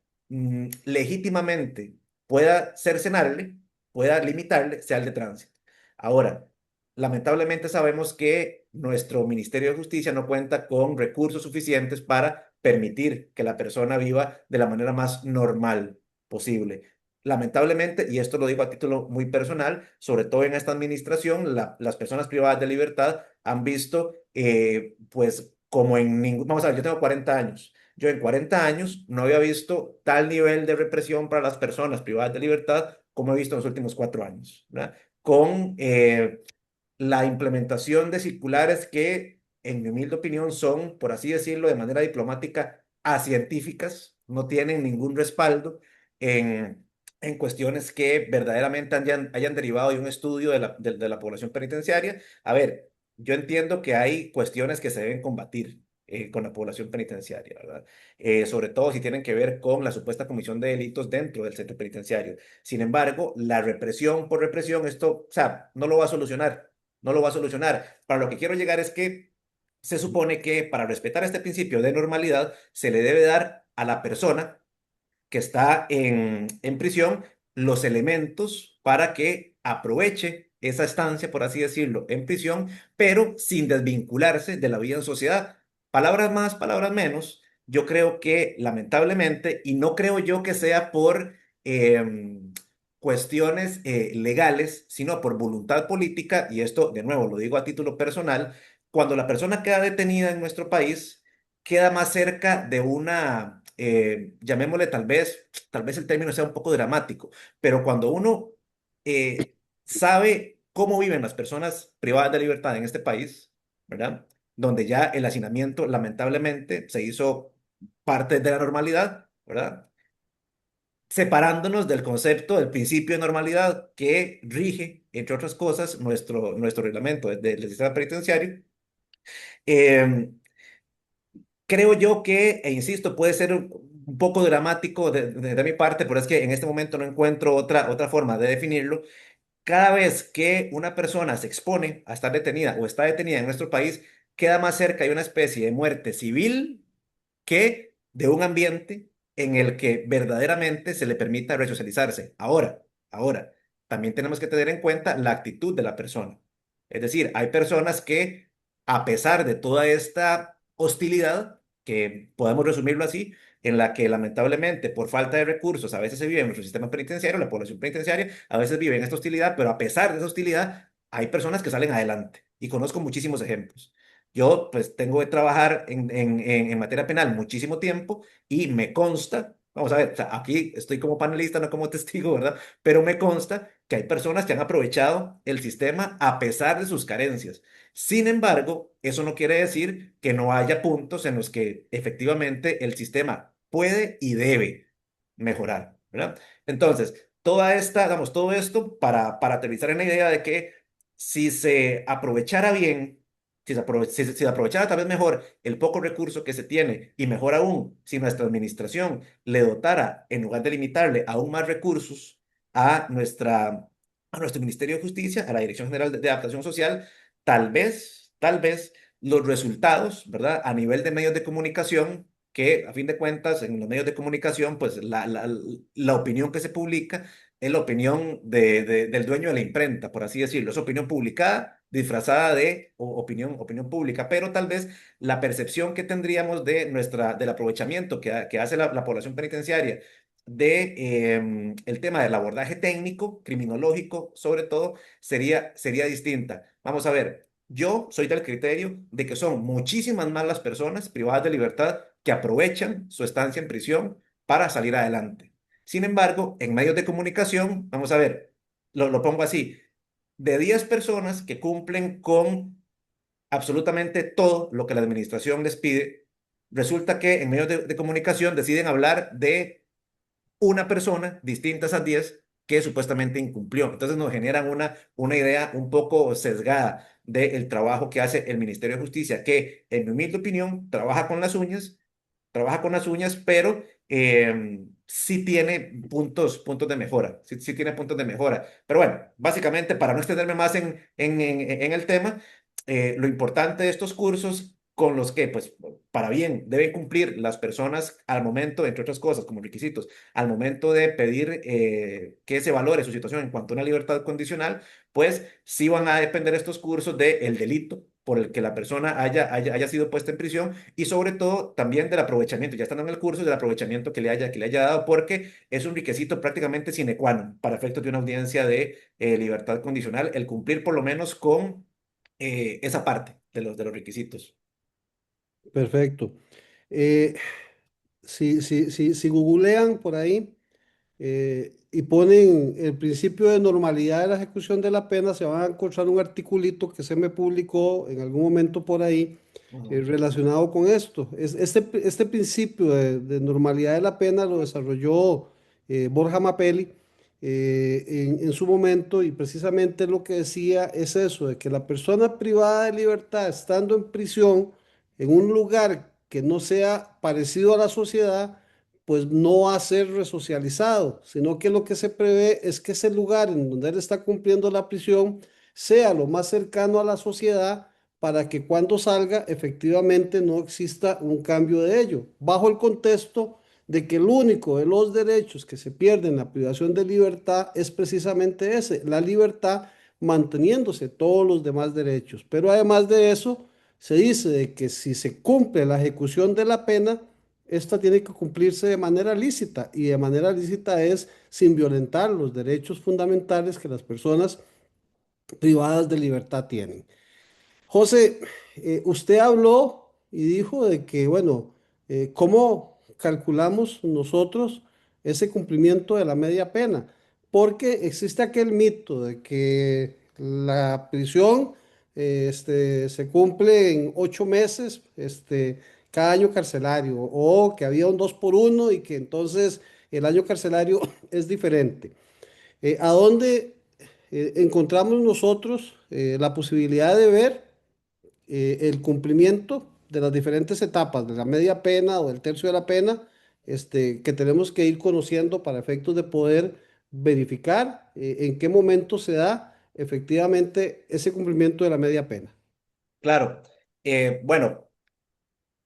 legítimamente pueda cercenarle, pueda limitarle, sea el de tránsito. Ahora, lamentablemente sabemos que nuestro Ministerio de Justicia no cuenta con recursos suficientes para permitir que la persona viva de la manera más normal posible. Lamentablemente, y esto lo digo a título muy personal, sobre todo en esta administración, las personas privadas de libertad han visto, pues, como en ningún, vamos a ver, yo tengo 40 años. Yo en 40 años no había visto tal nivel de represión para las personas privadas de libertad como he visto en los últimos 4 años, ¿verdad? Con la implementación de circulares que, en mi humilde opinión, son, por así decirlo, de manera diplomática, acientíficas, no tienen ningún respaldo en cuestiones que verdaderamente hayan derivado de un estudio de la población penitenciaria. A ver, yo entiendo que hay cuestiones que se deben combatir. Con la población penitenciaria, ¿verdad? Sobre todo si tienen que ver con la supuesta comisión de delitos dentro del centro penitenciario. Sin embargo, la represión por represión, esto, o sea, no lo va a solucionar, no lo va a solucionar. Para lo que quiero llegar es que se supone que para respetar este principio de normalidad se le debe dar a la persona que está en prisión los elementos para que aproveche esa estancia, por así decirlo, en prisión, pero sin desvincularse de la vida en sociedad. Palabras más, palabras menos. Yo creo que lamentablemente, y no creo yo que sea por cuestiones legales, sino por voluntad política, y esto de nuevo lo digo a título personal, cuando la persona queda detenida en nuestro país, queda más cerca de una, llamémosle tal vez el término sea un poco dramático, pero cuando uno sabe cómo viven las personas privadas de libertad en este país, ¿verdad? Donde ya el hacinamiento lamentablemente se hizo parte de la normalidad, ¿verdad? Separándonos del concepto, del principio de normalidad que rige, entre otras cosas, nuestro reglamento del sistema penitenciario. Eh, Creo yo que, e insisto, puede ser un poco dramático de mi parte, pero es que en este momento no encuentro otra forma de definirlo. Cada vez que una persona se expone a estar detenida o está detenida en nuestro país, queda más cerca de una especie de muerte civil que de un ambiente en el que verdaderamente se le permita resocializarse. Ahora, también tenemos que tener en cuenta la actitud de la persona. Es decir, hay personas que, a pesar de toda esta hostilidad, que podemos resumirlo así, en la que lamentablemente por falta de recursos a veces se vive en nuestro sistema penitenciario, la población penitenciaria a veces vive en esta hostilidad, pero a pesar de esa hostilidad hay personas que salen adelante y conozco muchísimos ejemplos. Yo pues tengo que trabajar en materia penal muchísimo tiempo y me consta, vamos a ver, o sea, aquí estoy como panelista, no como testigo, ¿verdad? Pero me consta que hay personas que han aprovechado el sistema a pesar de sus carencias. Sin embargo, eso no quiere decir que no haya puntos en los que efectivamente el sistema puede y debe mejorar, ¿verdad? Entonces, digamos, todo esto para aterrizar en la idea de que si se aprovechara bien, si se aprovechara tal vez mejor el poco recurso que se tiene y mejor aún si nuestra administración le dotara, en lugar de limitarle aún más recursos a a nuestro Ministerio de Justicia, a la Dirección General de Adaptación Social, tal vez los resultados, ¿verdad? A nivel de medios de comunicación, que a fin de cuentas en los medios de comunicación, pues la opinión que se publica es la opinión del dueño de la imprenta, por así decirlo. Es opinión publicada, disfrazada de opinión pública, pero tal vez la percepción que tendríamos del aprovechamiento que hace la población penitenciaria el tema del abordaje técnico, criminológico, sobre todo, sería distinta. Vamos a ver, yo soy del criterio de que son muchísimas más las personas privadas de libertad que aprovechan su estancia en prisión para salir adelante. Sin embargo, en medios de comunicación, vamos a ver, lo pongo así, de 10 personas que cumplen con absolutamente todo lo que la administración les pide, resulta que en medios de comunicación deciden hablar de una persona distinta a esas 10 que supuestamente incumplió. Entonces nos generan una idea un poco sesgada del trabajo que hace el Ministerio de Justicia, que en mi humilde opinión trabaja con las uñas, pero sí tiene puntos de mejora, sí tiene puntos de mejora. Pero bueno, básicamente para no extenderme más en el tema, lo importante de estos cursos con los que, pues, para bien, deben cumplir las personas al momento, entre otras cosas, como requisitos, al momento de pedir que se valore su situación en cuanto a una libertad condicional, pues sí van a depender estos cursos del delito por el que la persona haya sido puesta en prisión y sobre todo también del aprovechamiento, ya estando en el curso, del aprovechamiento que le haya dado, porque es un requisito prácticamente sine qua non para efectos de una audiencia de libertad condicional, el cumplir por lo menos con esa parte de los requisitos. Perfecto. Eh, si googlean por ahí y ponen el principio de normalidad de la ejecución de la pena, se van a encontrar un articulito que se me publicó en algún momento por ahí Ujú, relacionado con esto. Este principio de normalidad de la pena lo desarrolló Borja Mapelli en su momento y precisamente lo que decía es eso, de que la persona privada de libertad estando en prisión en un lugar que no sea parecido a la sociedad, pues no va a ser resocializado, sino que lo que se prevé es que ese lugar en donde él está cumpliendo la prisión sea lo más cercano a la sociedad para que cuando salga efectivamente no exista un cambio de ello, bajo el contexto de que el único de los derechos que se pierde en la privación de libertad es precisamente ese, la libertad manteniéndose todos los demás derechos. Pero además de eso, se dice de que si se cumple la ejecución de la pena, esta tiene que cumplirse de manera lícita y de manera lícita es sin violentar los derechos fundamentales que las personas privadas de libertad tienen. José, usted habló y dijo de que, bueno, ¿cómo calculamos nosotros ese cumplimiento de la media pena? Porque existe aquel mito de que la prisión se cumple en 8 meses cada año carcelario o que había un 2 por uno y que entonces el año carcelario es diferente. ¿A dónde encontramos nosotros la posibilidad de ver el cumplimiento de las diferentes etapas de la media pena o del tercio de la pena, que tenemos que ir conociendo para efectos de poder verificar en qué momento se da efectivamente ese cumplimiento de la media pena? claro. Bueno,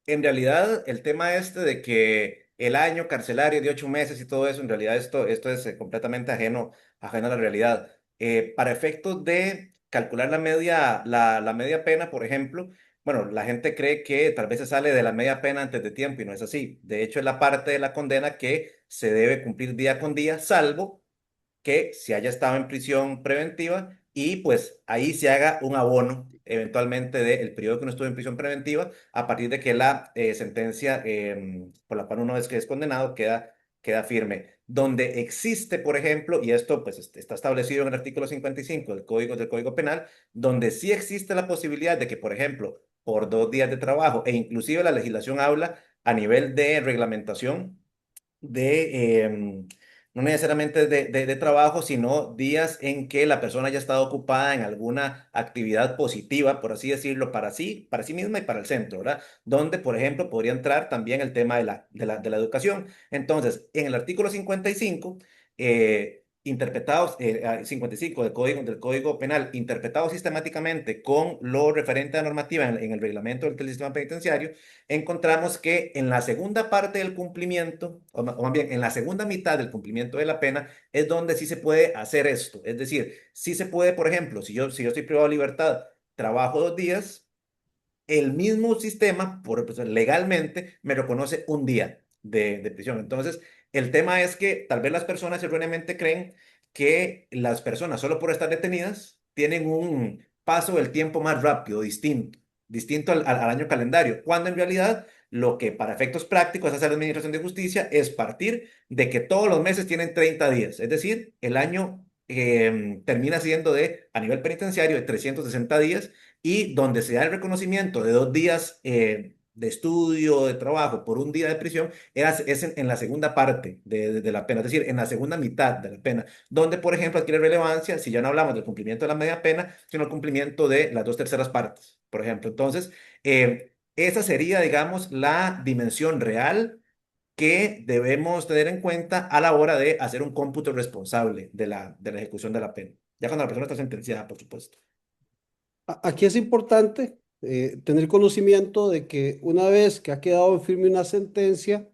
en realidad, el tema este de que el año carcelario de 8 meses y todo eso, en realidad esto es completamente ajeno a la realidad. Para efectos de calcular la media pena, por ejemplo, bueno, la gente cree que tal vez se sale de la media pena antes de tiempo y no es así. De hecho, es la parte de la condena que se debe cumplir día con día, salvo que se haya estado en prisión preventiva y pues ahí se haga un abono eventualmente del periodo que uno estuvo en prisión preventiva a partir de que la sentencia por la cual uno es que es condenado queda firme. Donde existe, por ejemplo, y esto pues está establecido en el artículo 55 del Código Penal, donde sí existe la posibilidad de que, por ejemplo, por 2 días de trabajo, e inclusive la legislación habla a nivel de reglamentación, no necesariamente de trabajo, sino días en que la persona haya estado ocupada en alguna actividad positiva, por así decirlo, para sí misma y para el centro, ¿verdad? Donde, por ejemplo, podría entrar también el tema de la educación. Entonces, en el artículo 55, interpretados, 55 del Código Penal, interpretados sistemáticamente con lo referente a normativa en el reglamento del sistema penitenciario, encontramos que en la segunda parte del cumplimiento, o más bien en la segunda mitad del cumplimiento de la pena, es donde sí se puede hacer esto. Es decir, sí se puede, por ejemplo, si yo estoy privado de libertad, trabajo 2 días, el mismo sistema, pues, legalmente, me reconoce un día de prisión. Entonces, el tema es que tal vez las personas erróneamente creen que las personas, solo por estar detenidas, tienen un paso del tiempo más rápido, distinto al año calendario, cuando en realidad lo que para efectos prácticos hace la Administración de Justicia es partir de que todos los meses tienen 30 días, es decir, el año termina siendo a nivel penitenciario de 360 días y donde se da el reconocimiento de 2 días de estudio, de trabajo, por un día de prisión, es en la segunda parte de la pena, es decir, en la segunda mitad de la pena, donde, por ejemplo, adquiere relevancia, si ya no hablamos del cumplimiento de la media pena, sino el cumplimiento de las 2/3 partes, por ejemplo. Entonces, esa sería, digamos, la dimensión real que debemos tener en cuenta a la hora de hacer un cómputo responsable de la ejecución de la pena. Ya cuando la persona está sentenciada, por supuesto. Aquí es importante tener conocimiento de que una vez que ha quedado en firme una sentencia,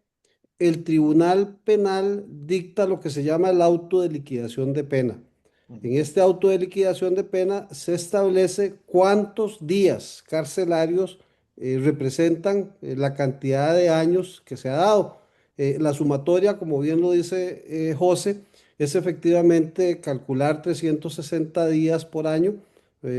el Tribunal Penal dicta lo que se llama el auto de liquidación de pena. En Ujú. este auto de liquidación de pena se establece cuántos días carcelarios representan la cantidad de años que se ha dado. La sumatoria, como bien lo dice José, es efectivamente calcular 360 días por año,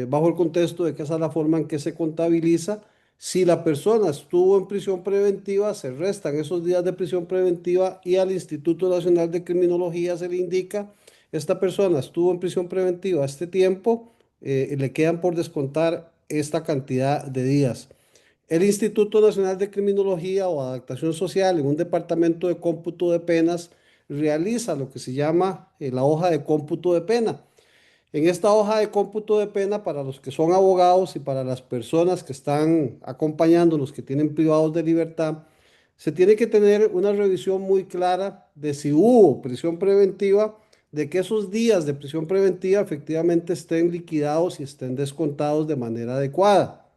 bajo el contexto de que esa es la forma en que se contabiliza. Si la persona estuvo en prisión preventiva, se restan esos días de prisión preventiva y al Instituto Nacional de Criminología se le indica, esta persona estuvo en prisión preventiva este tiempo, le quedan por descontar esta cantidad de días. El Instituto Nacional de Criminología o Adaptación Social, en un departamento de cómputo de penas, realiza lo que se llama la hoja de cómputo de pena. En esta hoja de cómputo de pena, para los que son abogados y para las personas que están acompañando, los que tienen privados de libertad, se tiene que tener una revisión muy clara de si hubo prisión preventiva, de que esos días de prisión preventiva efectivamente estén liquidados y estén descontados de manera adecuada.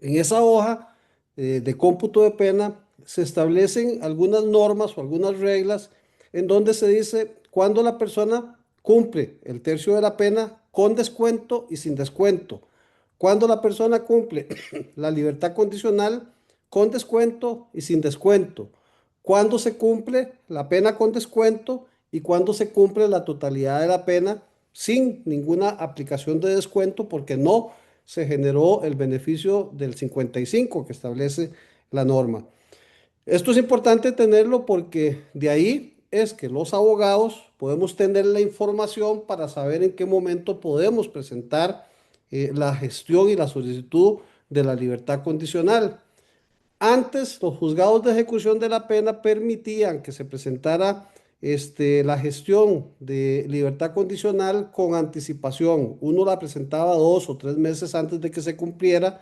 En esa hoja de cómputo de pena se establecen algunas normas o algunas reglas en donde se dice cuándo la persona cumple el tercio de la pena con descuento y sin descuento, cuándo la persona cumple la libertad condicional con descuento y sin descuento, cuándo se cumple la pena con descuento y cuándo se cumple la totalidad de la pena sin ninguna aplicación de descuento porque no se generó el beneficio del 55 que establece la norma. Esto es importante tenerlo porque de ahí es que los abogados podemos tener la información para saber en qué momento podemos presentar la gestión y la solicitud de la libertad condicional. Antes, los juzgados de ejecución de la pena permitían que se presentara la gestión de libertad condicional con anticipación. Uno la presentaba 2 o 3 meses antes de que se cumpliera,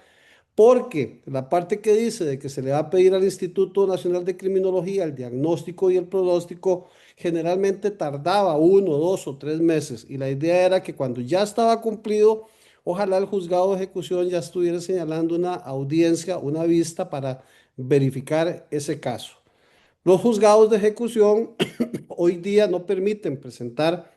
porque la parte que dice de que se le va a pedir al Instituto Nacional de Criminología el diagnóstico y el pronóstico, generalmente tardaba 1, 2 o 3 meses. Y la idea era que cuando ya estaba cumplido, ojalá el juzgado de ejecución ya estuviera señalando una audiencia, una vista para verificar ese caso. Los juzgados de ejecución hoy día no permiten presentar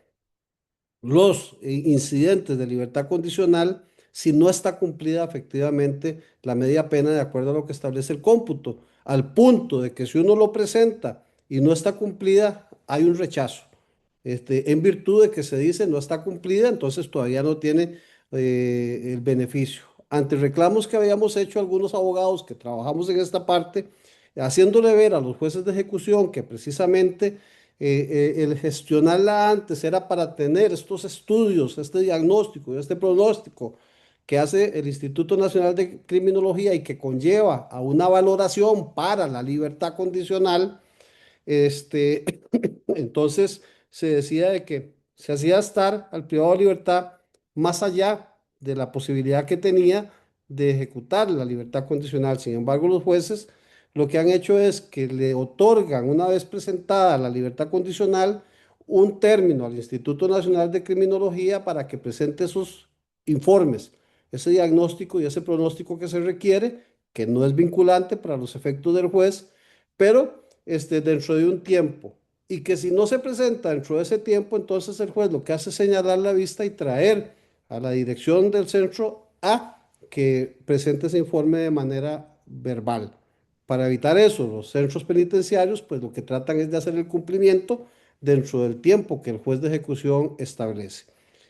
los incidentes de libertad condicional si no está cumplida efectivamente la media pena de acuerdo a lo que establece el cómputo, al punto de que si uno lo presenta y no está cumplida, hay un rechazo. En virtud de que se dice no está cumplida, entonces todavía no tiene el beneficio. Ante reclamos que habíamos hecho algunos abogados que trabajamos en esta parte, haciéndole ver a los jueces de ejecución que precisamente el gestionarla antes era para tener estos estudios, este diagnóstico y este pronóstico que hace el Instituto Nacional de Criminología y que conlleva a una valoración para la libertad condicional. este, entonces se decía de que se hacía estar al privado de libertad más allá de la posibilidad que tenía de ejecutar la libertad condicional. Sin embargo, los jueces lo que han hecho es que le otorgan, una vez presentada la libertad condicional, un término al Instituto Nacional de Criminología para que presente sus informes, ese diagnóstico y ese pronóstico que se requiere, que no es vinculante para los efectos del juez, pero dentro de un tiempo. Y que si no se presenta dentro de ese tiempo, entonces el juez lo que hace es señalar la vista y traer a la dirección del centro a que presente ese informe de manera verbal. Para evitar eso, los centros penitenciarios, pues lo que tratan es de hacer el cumplimiento dentro del tiempo que el juez de ejecución establece.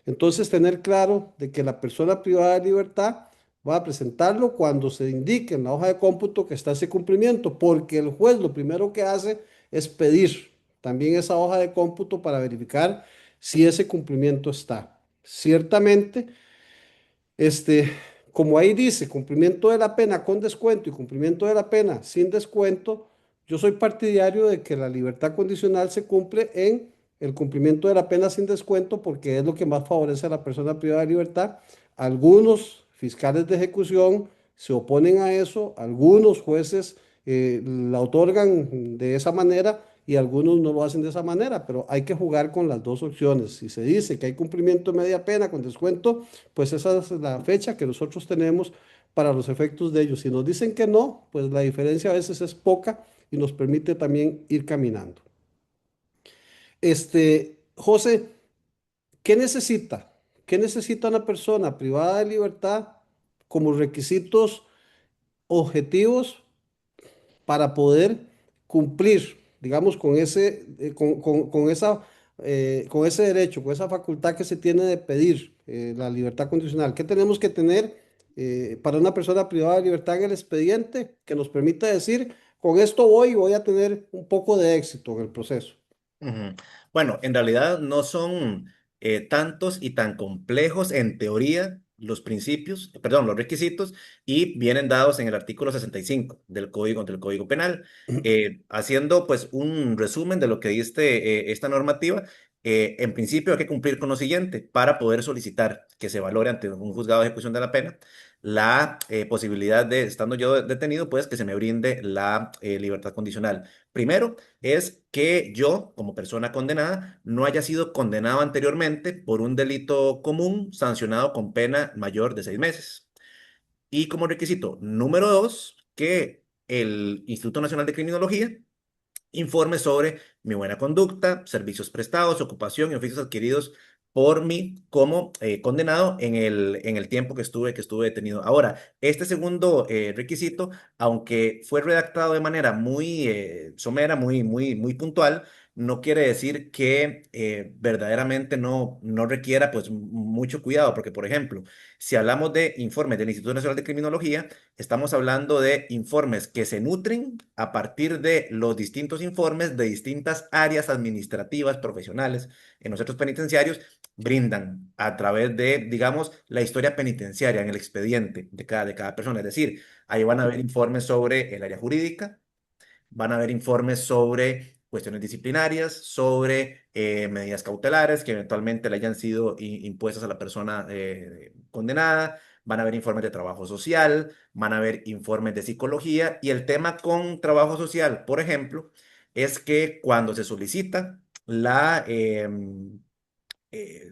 Entonces, tener claro de que la persona privada de libertad va a presentarlo cuando se indique en la hoja de cómputo que está ese cumplimiento, porque el juez lo primero que hace es pedir también esa hoja de cómputo para verificar si ese cumplimiento está. Ciertamente, este, como ahí dice, cumplimiento de la pena con descuento y cumplimiento de la pena sin descuento, yo soy partidario de que la libertad condicional se cumple en el cumplimiento de la pena sin descuento porque es lo que más favorece a la persona privada de libertad. Algunos fiscales de ejecución se oponen a eso, algunos jueces la otorgan de esa manera y algunos no lo hacen de esa manera, pero hay que jugar con las dos opciones. Si se dice que hay cumplimiento de media pena con descuento, pues esa es la fecha que nosotros tenemos para los efectos de ellos. Si nos dicen que no, pues la diferencia a veces es poca y nos permite también ir caminando. José, ¿qué necesita? ¿Qué necesita una persona privada de libertad como requisitos objetivos para poder cumplir, digamos, con con ese derecho, con esa facultad que se tiene de pedir la libertad condicional? ¿Qué tenemos que tener para una persona privada de libertad en el expediente que nos permita decir, con esto voy y voy a tener un poco de éxito en el proceso? Ujú. Bueno, en realidad no son tantos y tan complejos en teoría los principios, perdón, los requisitos, y vienen dados en el artículo 65 del Código Penal. Haciendo pues un resumen de lo que dice esta normativa, en principio hay que cumplir con lo siguiente para poder solicitar que se valore ante un juzgado de ejecución de la pena la posibilidad de, estando yo detenido, pues que se me brinde la libertad condicional. Primero, es que yo, como persona condenada, no haya sido condenado anteriormente por un delito común sancionado con pena mayor de 6 meses. Y como requisito número dos, que el Instituto Nacional de Criminología informe sobre mi buena conducta, servicios prestados, ocupación y oficios adquiridos por mí como condenado en el tiempo que estuve detenido. Ahora, este segundo requisito, aunque fue redactado de manera muy somera, muy puntual, no quiere decir que verdaderamente no requiera pues mucho cuidado, porque por ejemplo, si hablamos de informes del Instituto Nacional de Criminología, estamos hablando de informes que se nutren a partir de los distintos informes de distintas áreas administrativas, profesionales en los centros penitenciarios, brindan a través de, digamos, la historia penitenciaria en el expediente de cada persona. Es decir, ahí van a haber informes sobre el área jurídica, van a haber informes sobre cuestiones disciplinarias, sobre medidas cautelares que eventualmente le hayan sido impuestas a la persona condenada, van a haber informes de trabajo social, van a haber informes de psicología y el tema con trabajo social, por ejemplo, es que cuando se solicita la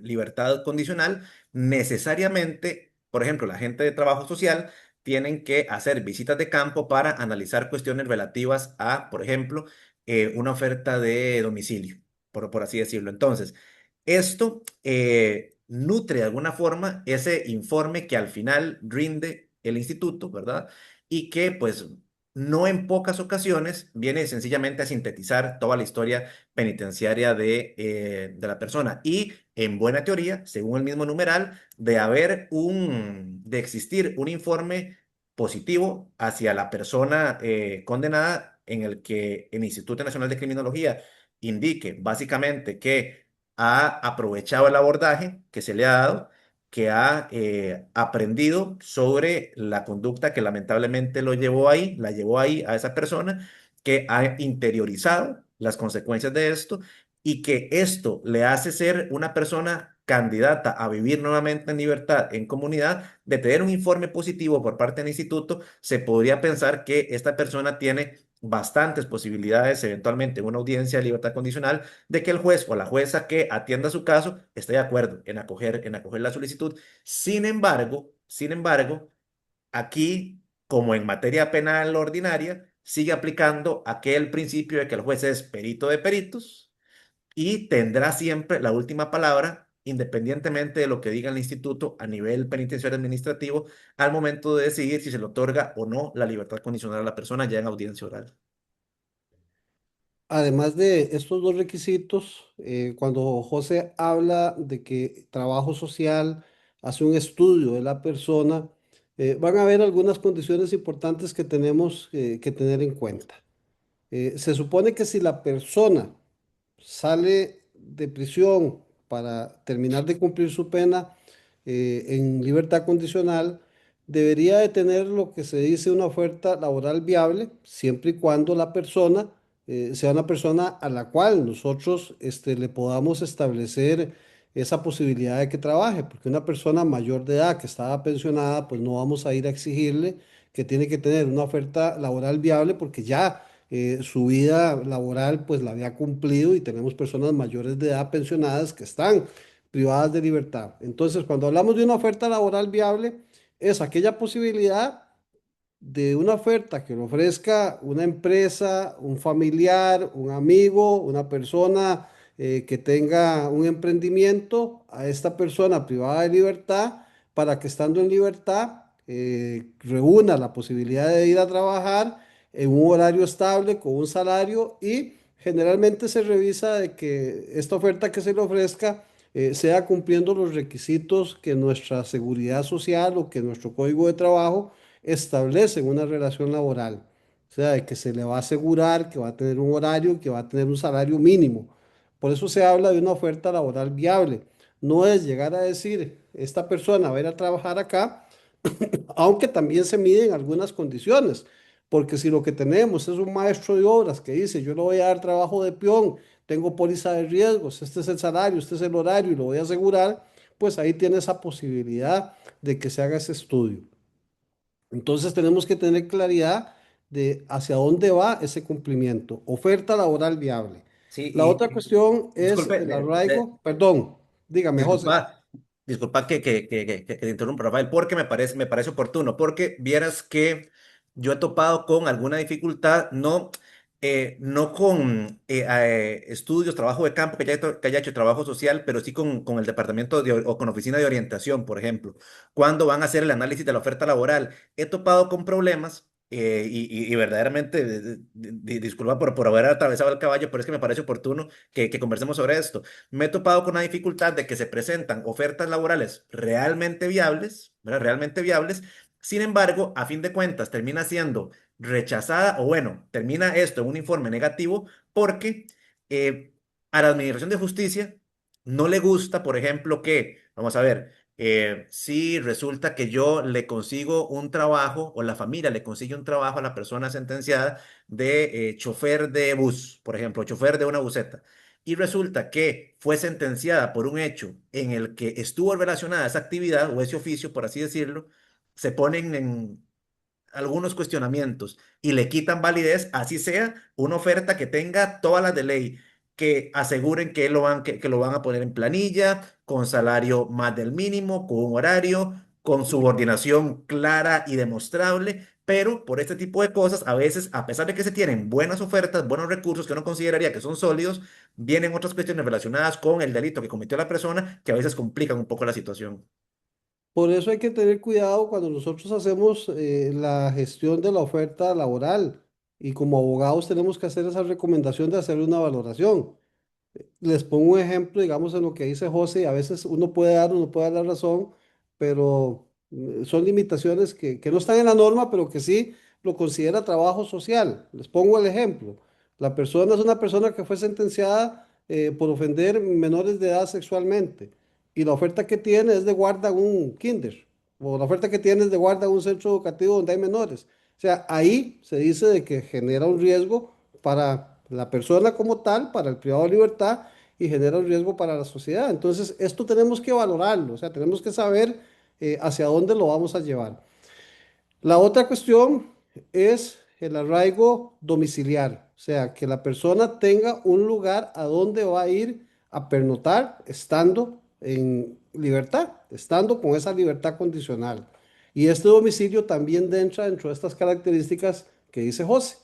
libertad condicional, necesariamente, por ejemplo, la gente de trabajo social tienen que hacer visitas de campo para analizar cuestiones relativas a, por ejemplo, una oferta de domicilio, por así decirlo. Entonces, esto nutre de alguna forma ese informe que al final rinde el instituto, ¿verdad? Y que pues no en pocas ocasiones viene sencillamente a sintetizar toda la historia penitenciaria de la persona. Y en buena teoría, según el mismo numeral, de existir un informe positivo hacia la persona condenada en el que el Instituto Nacional de Criminología indique básicamente que ha aprovechado el abordaje que se le ha dado, que ha aprendido sobre la conducta que lamentablemente la llevó ahí a esa persona, que ha interiorizado las consecuencias de esto y que esto le hace ser una persona candidata a vivir nuevamente en libertad, en comunidad. De tener un informe positivo por parte del instituto, se podría pensar que esta persona tiene bastantes posibilidades, eventualmente en una audiencia de libertad condicional, de que el juez o la jueza que atienda su caso esté de acuerdo en acoger la solicitud. Sin embargo, aquí, como en materia penal ordinaria, sigue aplicando aquel principio de que el juez es perito de peritos y tendrá siempre la última palabra, independientemente de lo que diga el instituto a nivel penitenciario administrativo, al momento de decidir si se le otorga o no la libertad condicional a la persona ya en audiencia oral. Además de estos dos requisitos, cuando José habla de que trabajo social hace un estudio de la persona, van a haber algunas condiciones importantes que tenemos que tener en cuenta. Se supone que si la persona sale de prisión para terminar de cumplir su pena en libertad condicional, debería de tener lo que se dice una oferta laboral viable, siempre y cuando la persona sea una persona a la cual nosotros le podamos establecer esa posibilidad de que trabaje, porque una persona mayor de edad que estaba pensionada, pues no vamos a ir a exigirle que tiene que tener una oferta laboral viable porque ya su vida laboral pues la había cumplido y tenemos personas mayores de edad pensionadas que están privadas de libertad. Entonces, cuando hablamos de una oferta laboral viable, es aquella posibilidad de una oferta que le ofrezca una empresa, un familiar, un amigo, una persona que tenga un emprendimiento a esta persona privada de libertad para que estando en libertad reúna la posibilidad de ir a trabajar en un horario estable con un salario y generalmente se revisa de que esta oferta que se le ofrezca sea cumpliendo los requisitos que nuestra seguridad social o que nuestro código de trabajo establecen una relación laboral. O sea, de que se le va a asegurar que va a tener un horario, que va a tener un salario mínimo. Por eso se habla de una oferta laboral viable. No es llegar a decir, esta persona va a ir a trabajar acá, aunque también se miden algunas condiciones. Porque si lo que tenemos es un maestro de obras que dice, yo le voy a dar trabajo de peón, tengo póliza de riesgos, este es el salario, este es el horario y lo voy a asegurar, pues ahí tiene esa posibilidad de que se haga ese estudio. Entonces tenemos que tener claridad de hacia dónde va ese cumplimiento. Oferta laboral viable. Sí, La otra cuestión es disculpe, el arraigo. Perdón, dígame, José. disculpa, disculpa que te interrumpa, Rafael, porque me parece oportuno, porque vieras que yo he topado con alguna dificultad, no con estudios, trabajo de campo, que haya hecho trabajo social, pero sí con el departamento o con oficina de orientación, por ejemplo, cuando van a hacer el análisis de la oferta laboral. He topado con problemas. Y verdaderamente, disculpa por haber atravesado el caballo, pero es que me parece oportuno que conversemos sobre esto. Me he topado con la dificultad de que se presentan ofertas laborales realmente viables, ¿verdad? Realmente viables. Sin embargo, a fin de cuentas, termina siendo rechazada o bueno, termina esto en un informe negativo porque eh, a la Administración de Justicia no le gusta, por ejemplo, vamos a ver, si resulta que yo le consigo un trabajo o la familia le consigue un trabajo a la persona sentenciada de chofer de bus, por ejemplo, chofer de una buseta y resulta que fue sentenciada por un hecho en el que estuvo relacionada esa actividad o ese oficio, por así decirlo, se ponen en algunos cuestionamientos y le quitan validez, así sea una oferta que tenga todas las de ley, que aseguren que lo van a poner en planilla, con salario más del mínimo, con un horario, con subordinación clara y demostrable. pero por este tipo de cosas, a veces, a pesar de que se tienen buenas ofertas, buenos recursos que uno consideraría que son sólidos, vienen otras cuestiones relacionadas con el delito que cometió la persona que a veces complican un poco la situación. Por eso hay que tener cuidado cuando nosotros hacemos la gestión de la oferta laboral y como abogados tenemos que hacer esa recomendación de hacer una valoración. Les pongo un ejemplo, digamos, en lo que dice José, a veces uno puede dar la razón, pero son limitaciones que no están en la norma, pero que sí lo considera trabajo social. Les pongo el ejemplo. La persona es una persona que fue sentenciada por ofender menores de edad sexualmente y la oferta que tiene es de guarda en un kinder o la oferta que tiene es de guarda en un centro educativo donde hay menores. O sea, ahí se dice de que genera un riesgo para la persona como tal, para el privado de libertad y genera un riesgo para la sociedad. Entonces, esto tenemos que valorarlo, o sea, tenemos que saber hacia dónde lo vamos a llevar. La otra cuestión es el arraigo domiciliar, o sea, que la persona tenga un lugar a donde va a ir a pernotar estando en libertad, estando con esa libertad condicional. Y este domicilio también entra dentro de estas características que dice José,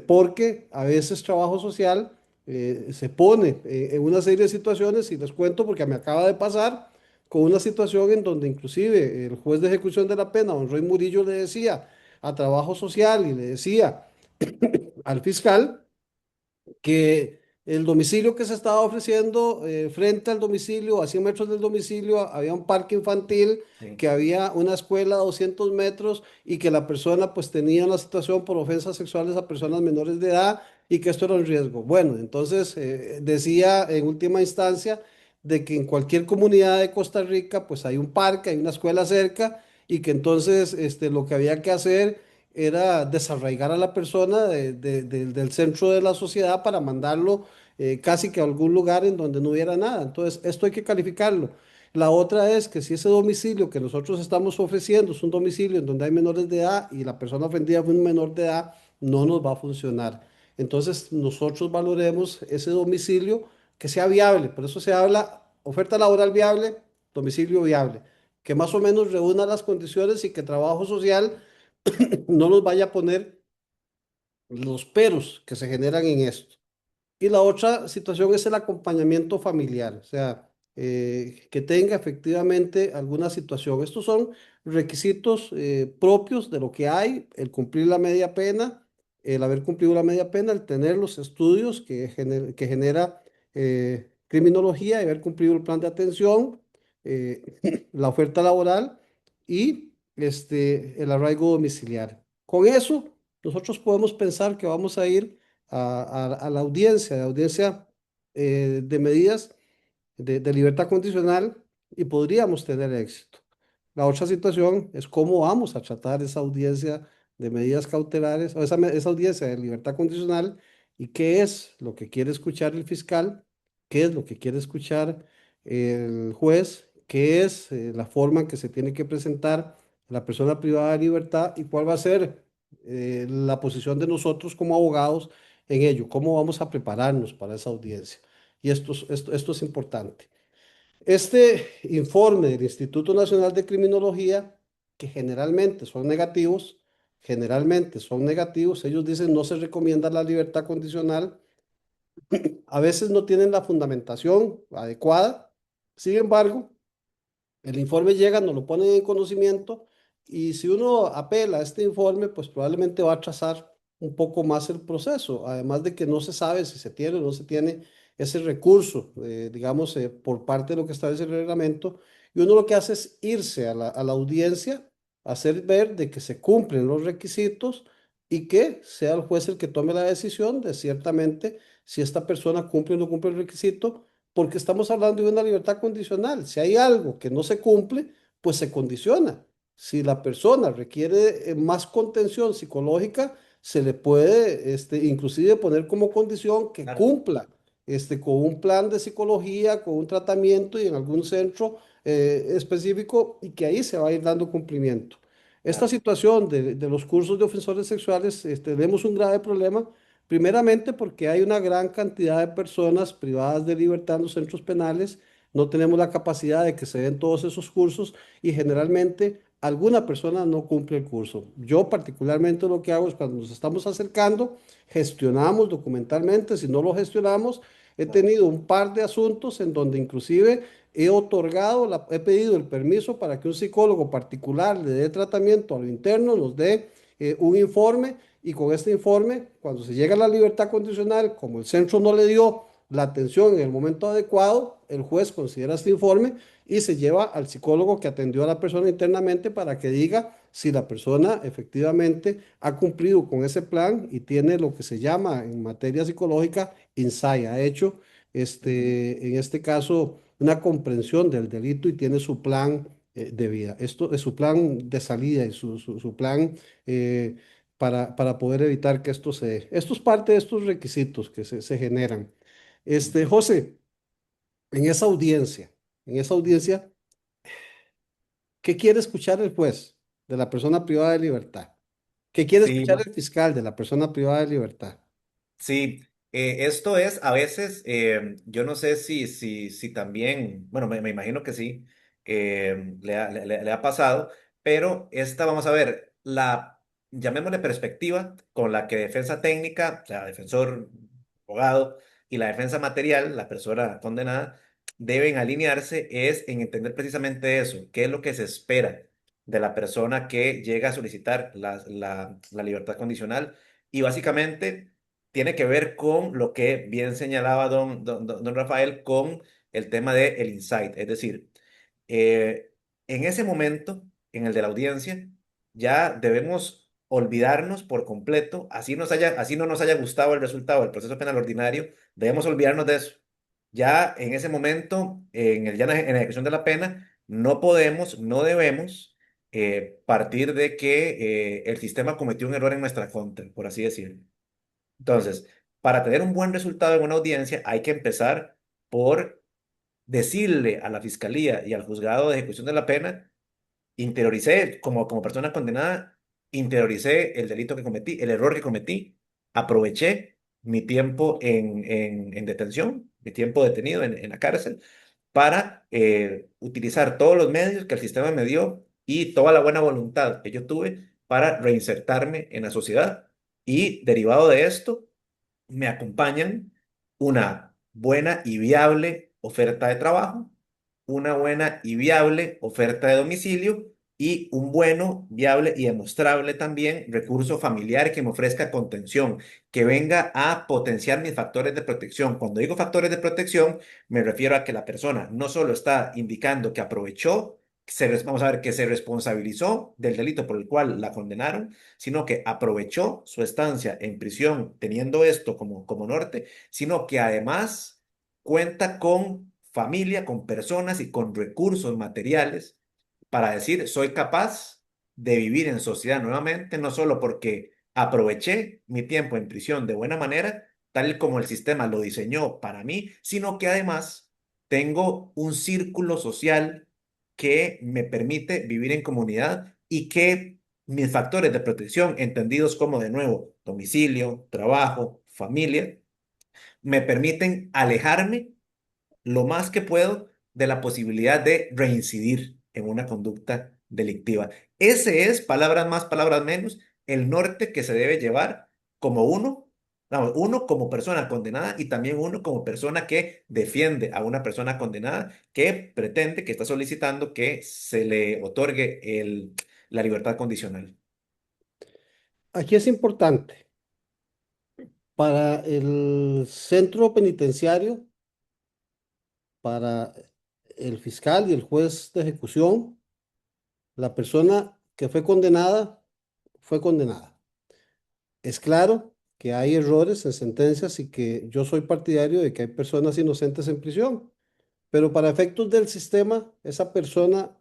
porque a veces trabajo social se pone en una serie de situaciones, y les cuento porque me acaba de pasar, con una situación en donde inclusive el juez de ejecución de la pena, don Roy Murillo, le decía a Trabajo Social y le decía al fiscal que el domicilio que se estaba ofreciendo frente al domicilio, a 100 metros del domicilio, había un parque infantil, Sí, que había una escuela a 200 metros y que la persona pues tenía una situación por ofensas sexuales a personas menores de edad y que esto era un riesgo. Bueno, entonces decía en última instancia de que en cualquier comunidad de Costa Rica pues hay un parque, hay una escuela cerca y que entonces lo que había que hacer era desarraigar a la persona del centro de la sociedad para mandarlo casi que a algún lugar en donde no hubiera nada. Entonces, esto hay que calificarlo. La otra es que si ese domicilio que nosotros estamos ofreciendo es un domicilio en donde hay menores de edad y la persona ofendida fue un menor de edad, no nos va a funcionar. Entonces, nosotros valoremos ese domicilio que sea viable. Por eso se habla oferta laboral viable, domicilio viable, que más o menos reúna las condiciones y que trabajo social no nos vaya a poner los peros que se generan en esto. Y la otra situación es el acompañamiento familiar, o sea, que tenga efectivamente alguna situación. Estos son requisitos propios de lo que hay, el cumplir la media pena, el haber cumplido la media pena, el tener los estudios que genera criminología, y haber cumplido el plan de atención, la oferta laboral y el arraigo domiciliario. Con eso, nosotros podemos pensar que vamos a ir a la audiencia de medidas de libertad condicional y podríamos tener éxito. La otra situación es cómo vamos a tratar esa audiencia de medidas cautelares o esa audiencia de libertad condicional y qué es lo que quiere escuchar el fiscal, qué es lo que quiere escuchar el juez, qué es la forma en que se tiene que presentar la persona privada de libertad y cuál va a ser la posición de nosotros como abogados en ello, cómo vamos a prepararnos para esa audiencia. Y esto es importante. Este informe del Instituto Nacional de Criminología, que generalmente son negativos, ellos dicen no se recomienda la libertad condicional, a veces no tienen la fundamentación adecuada. Sin embargo, el informe llega, nos lo ponen en conocimiento y si uno apela a este informe, pues probablemente va a trazar un poco más el proceso, además de que no se sabe si se tiene o no se tiene ese recurso, digamos, por parte de lo que establece el reglamento, y uno lo que hace es irse a la audiencia, hacer ver de que se cumplen los requisitos y que sea el juez el que tome la decisión de ciertamente si esta persona cumple o no cumple el requisito porque estamos hablando de una libertad condicional. Si hay algo que no se cumple, pues se condiciona. Si la persona requiere más contención psicológica, se le puede inclusive poner como condición que claro. cumpla con un plan de psicología, con un tratamiento y en algún centro específico y que ahí se va a ir dando cumplimiento. Esta Claro. situación de los cursos de ofensores sexuales, vemos un grave problema. Primeramente porque hay una gran cantidad de personas privadas de libertad en los centros penales, no tenemos la capacidad de que se den todos esos cursos y generalmente alguna persona no cumple el curso. Yo particularmente lo que hago es cuando nos estamos acercando, gestionamos documentalmente, si no lo gestionamos, he tenido un par de asuntos en donde inclusive he pedido el permiso para que un psicólogo particular le dé tratamiento a lo interno, nos dé un informe y con este informe, cuando se llega a la libertad condicional, como el centro no le dio la atención en el momento adecuado, el juez considera este informe y se lleva al psicólogo que atendió a la persona internamente para que diga si la persona efectivamente ha cumplido con ese plan y tiene lo que se llama en materia psicológica insight, ha hecho Ujú, en este caso una comprensión del delito y tiene su plan de vida. Esto es su plan de salida y su plan eh, para poder evitar que esto se dé. Esto es parte de estos requisitos que se generan. ujú. José, en esa audiencia, en esa audiencia, ¿qué quiere escuchar el juez de la persona privada de libertad? ¿Qué quiere Sí, escuchar el fiscal de la persona privada de libertad? sí, esto es a veces, yo no sé si también, bueno, me imagino que sí, le ha pasado, pero esta, vamos a ver, llamémosle perspectiva con la que defensa técnica, o sea, defensor, abogado, y la defensa material, la persona condenada, deben alinearse es en entender precisamente eso, qué es lo que se espera de la persona que llega a solicitar la libertad condicional y básicamente tiene que ver con lo que bien señalaba don Rafael con el tema del insight. Es decir, eh, en ese momento, en el de la audiencia, ya debemos olvidarnos por completo, así no nos haya gustado el resultado del proceso penal ordinario, debemos olvidarnos de eso. Ya en ese momento, en la ejecución de la pena, no podemos, no debemos partir de que el sistema cometió un error en nuestra contra, por así decirlo. Entonces, para tener un buen resultado en una audiencia, hay que empezar por decirle a la fiscalía y al juzgado de ejecución de la pena, interioricé como persona condenada, interioricé el delito que cometí, el error que cometí, aproveché mi tiempo en detención, mi tiempo detenido en la cárcel, para utilizar todos los medios que el sistema me dio y toda la buena voluntad que yo tuve para reinsertarme en la sociedad. Y derivado de esto, me acompañan una buena y viable oferta de trabajo, una buena y viable oferta de domicilio y un bueno, viable y demostrable también recurso familiar que me ofrezca contención, que venga a potenciar mis factores de protección. Cuando digo factores de protección, me refiero a que la persona no solo está indicando que aprovechó, vamos a ver, que se responsabilizó del delito por el cual la condenaron, sino que aprovechó su estancia en prisión teniendo esto como norte, sino que además cuenta con familia, con personas y con recursos materiales para decir, soy capaz de vivir en sociedad nuevamente, no solo porque aproveché mi tiempo en prisión de buena manera, tal como el sistema lo diseñó para mí, sino que además tengo un círculo social que me permite vivir en comunidad y que mis factores de protección, entendidos como de nuevo domicilio, trabajo, familia, me permiten alejarme lo más que puedo de la posibilidad de reincidir en una conducta delictiva. Ese es, palabras más, palabras menos, el norte que se debe llevar como uno, vamos, uno como persona condenada y también uno como persona que defiende a una persona condenada que pretende, que está solicitando que se le otorgue la libertad condicional. Aquí es importante para el centro penitenciario, para el fiscal y el juez de ejecución, la persona que fue condenada. Es claro que hay errores en sentencias y que yo soy partidario de que hay personas inocentes en prisión, pero para efectos del sistema, esa persona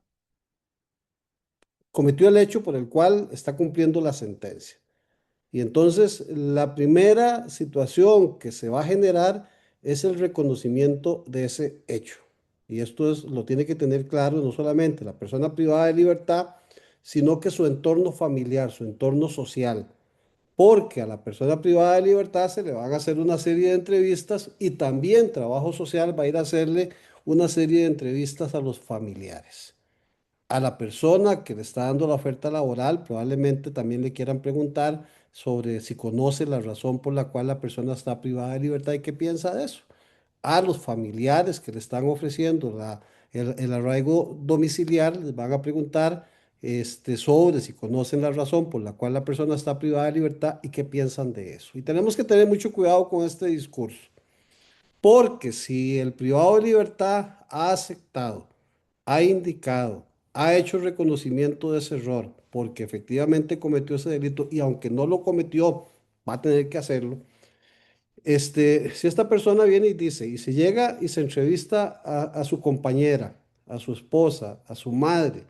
cometió el hecho por el cual está cumpliendo la sentencia. Y entonces la primera situación que se va a generar es el reconocimiento de ese hecho. Y esto lo tiene que tener claro no solamente la persona privada de libertad, sino que su entorno familiar, su entorno social. Porque a la persona privada de libertad se le van a hacer una serie de entrevistas y también trabajo social va a ir a hacerle una serie de entrevistas a los familiares. A la persona que le está dando la oferta laboral, probablemente también le quieran preguntar sobre si conoce la razón por la cual la persona está privada de libertad y qué piensa de eso. A los familiares que le están ofreciendo el arraigo domiciliar, les van a preguntar sobre si conocen la razón por la cual la persona está privada de libertad y qué piensan de eso. Y tenemos que tener mucho cuidado con este discurso, porque si el privado de libertad ha aceptado, ha indicado, ha hecho reconocimiento de ese error, porque efectivamente cometió ese delito y aunque no lo cometió, va a tener que hacerlo. Si esta persona viene y dice, y se llega y se entrevista a su compañera, a su esposa, a su madre,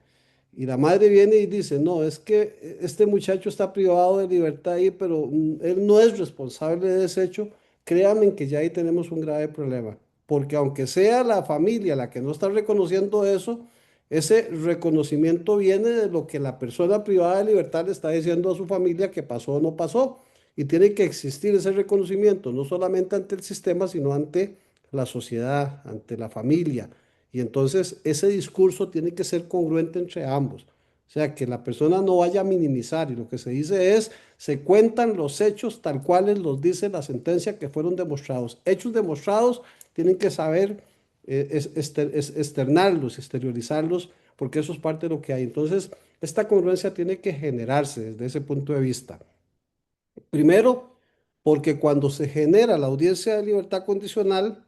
y la madre viene y dice, no, es que este muchacho está privado de libertad ahí, pero él no es responsable de ese hecho, créanme que ya ahí tenemos un grave problema, porque aunque sea la familia la que no está reconociendo eso, ese reconocimiento viene de lo que la persona privada de libertad le está diciendo a su familia que pasó o no pasó. Y tiene que existir ese reconocimiento, no solamente ante el sistema, sino ante la sociedad, ante la familia. Y entonces ese discurso tiene que ser congruente entre ambos. O sea, que la persona no vaya a minimizar y lo que se dice es, se cuentan los hechos tal cuales los dice la sentencia que fueron demostrados. Hechos demostrados tienen que saber externarlos, exteriorizarlos, porque eso es parte de lo que hay. Entonces, esta congruencia tiene que generarse desde ese punto de vista. Primero, porque cuando se genera la audiencia de libertad condicional,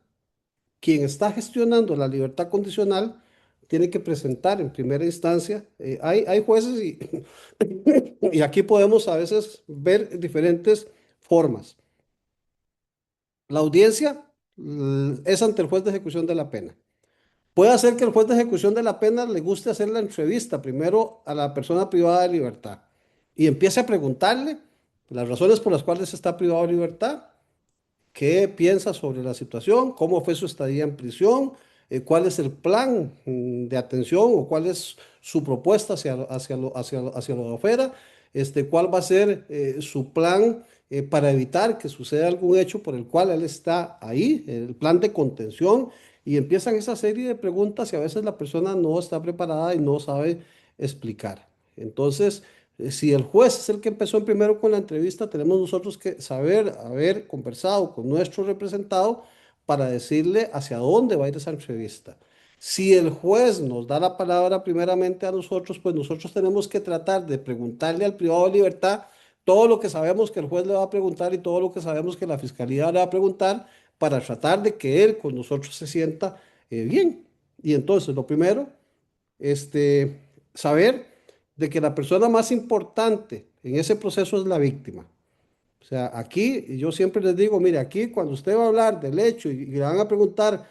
quien está gestionando la libertad condicional tiene que presentar en primera instancia, hay jueces y aquí podemos a veces ver diferentes formas. La audiencia es ante el juez de ejecución de la pena. Puede ser que el juez de ejecución de la pena le guste hacer la entrevista primero a la persona privada de libertad y empiece a preguntarle las razones por las cuales está privado de libertad, qué piensa sobre la situación, cómo fue su estadía en prisión, cuál es el plan de atención o cuál es su propuesta hacia lo de afuera, cuál va a ser su plan para evitar que suceda algún hecho por el cual él está ahí, el plan de contención, y empiezan esa serie de preguntas y a veces la persona no está preparada y no sabe explicar. Entonces, si el juez es el que empezó primero con la entrevista, tenemos nosotros que saber, haber conversado con nuestro representado para decirle hacia dónde va a ir esa entrevista. Si el juez nos da la palabra primeramente a nosotros, pues nosotros tenemos que tratar de preguntarle al privado de libertad todo lo que sabemos que el juez le va a preguntar y todo lo que sabemos que la fiscalía le va a preguntar para tratar de que él con nosotros se sienta bien. Y entonces, lo primero saber de que la persona más importante en ese proceso es la víctima. O sea, aquí yo siempre les digo, mire, aquí cuando usted va a hablar del hecho y le van a preguntar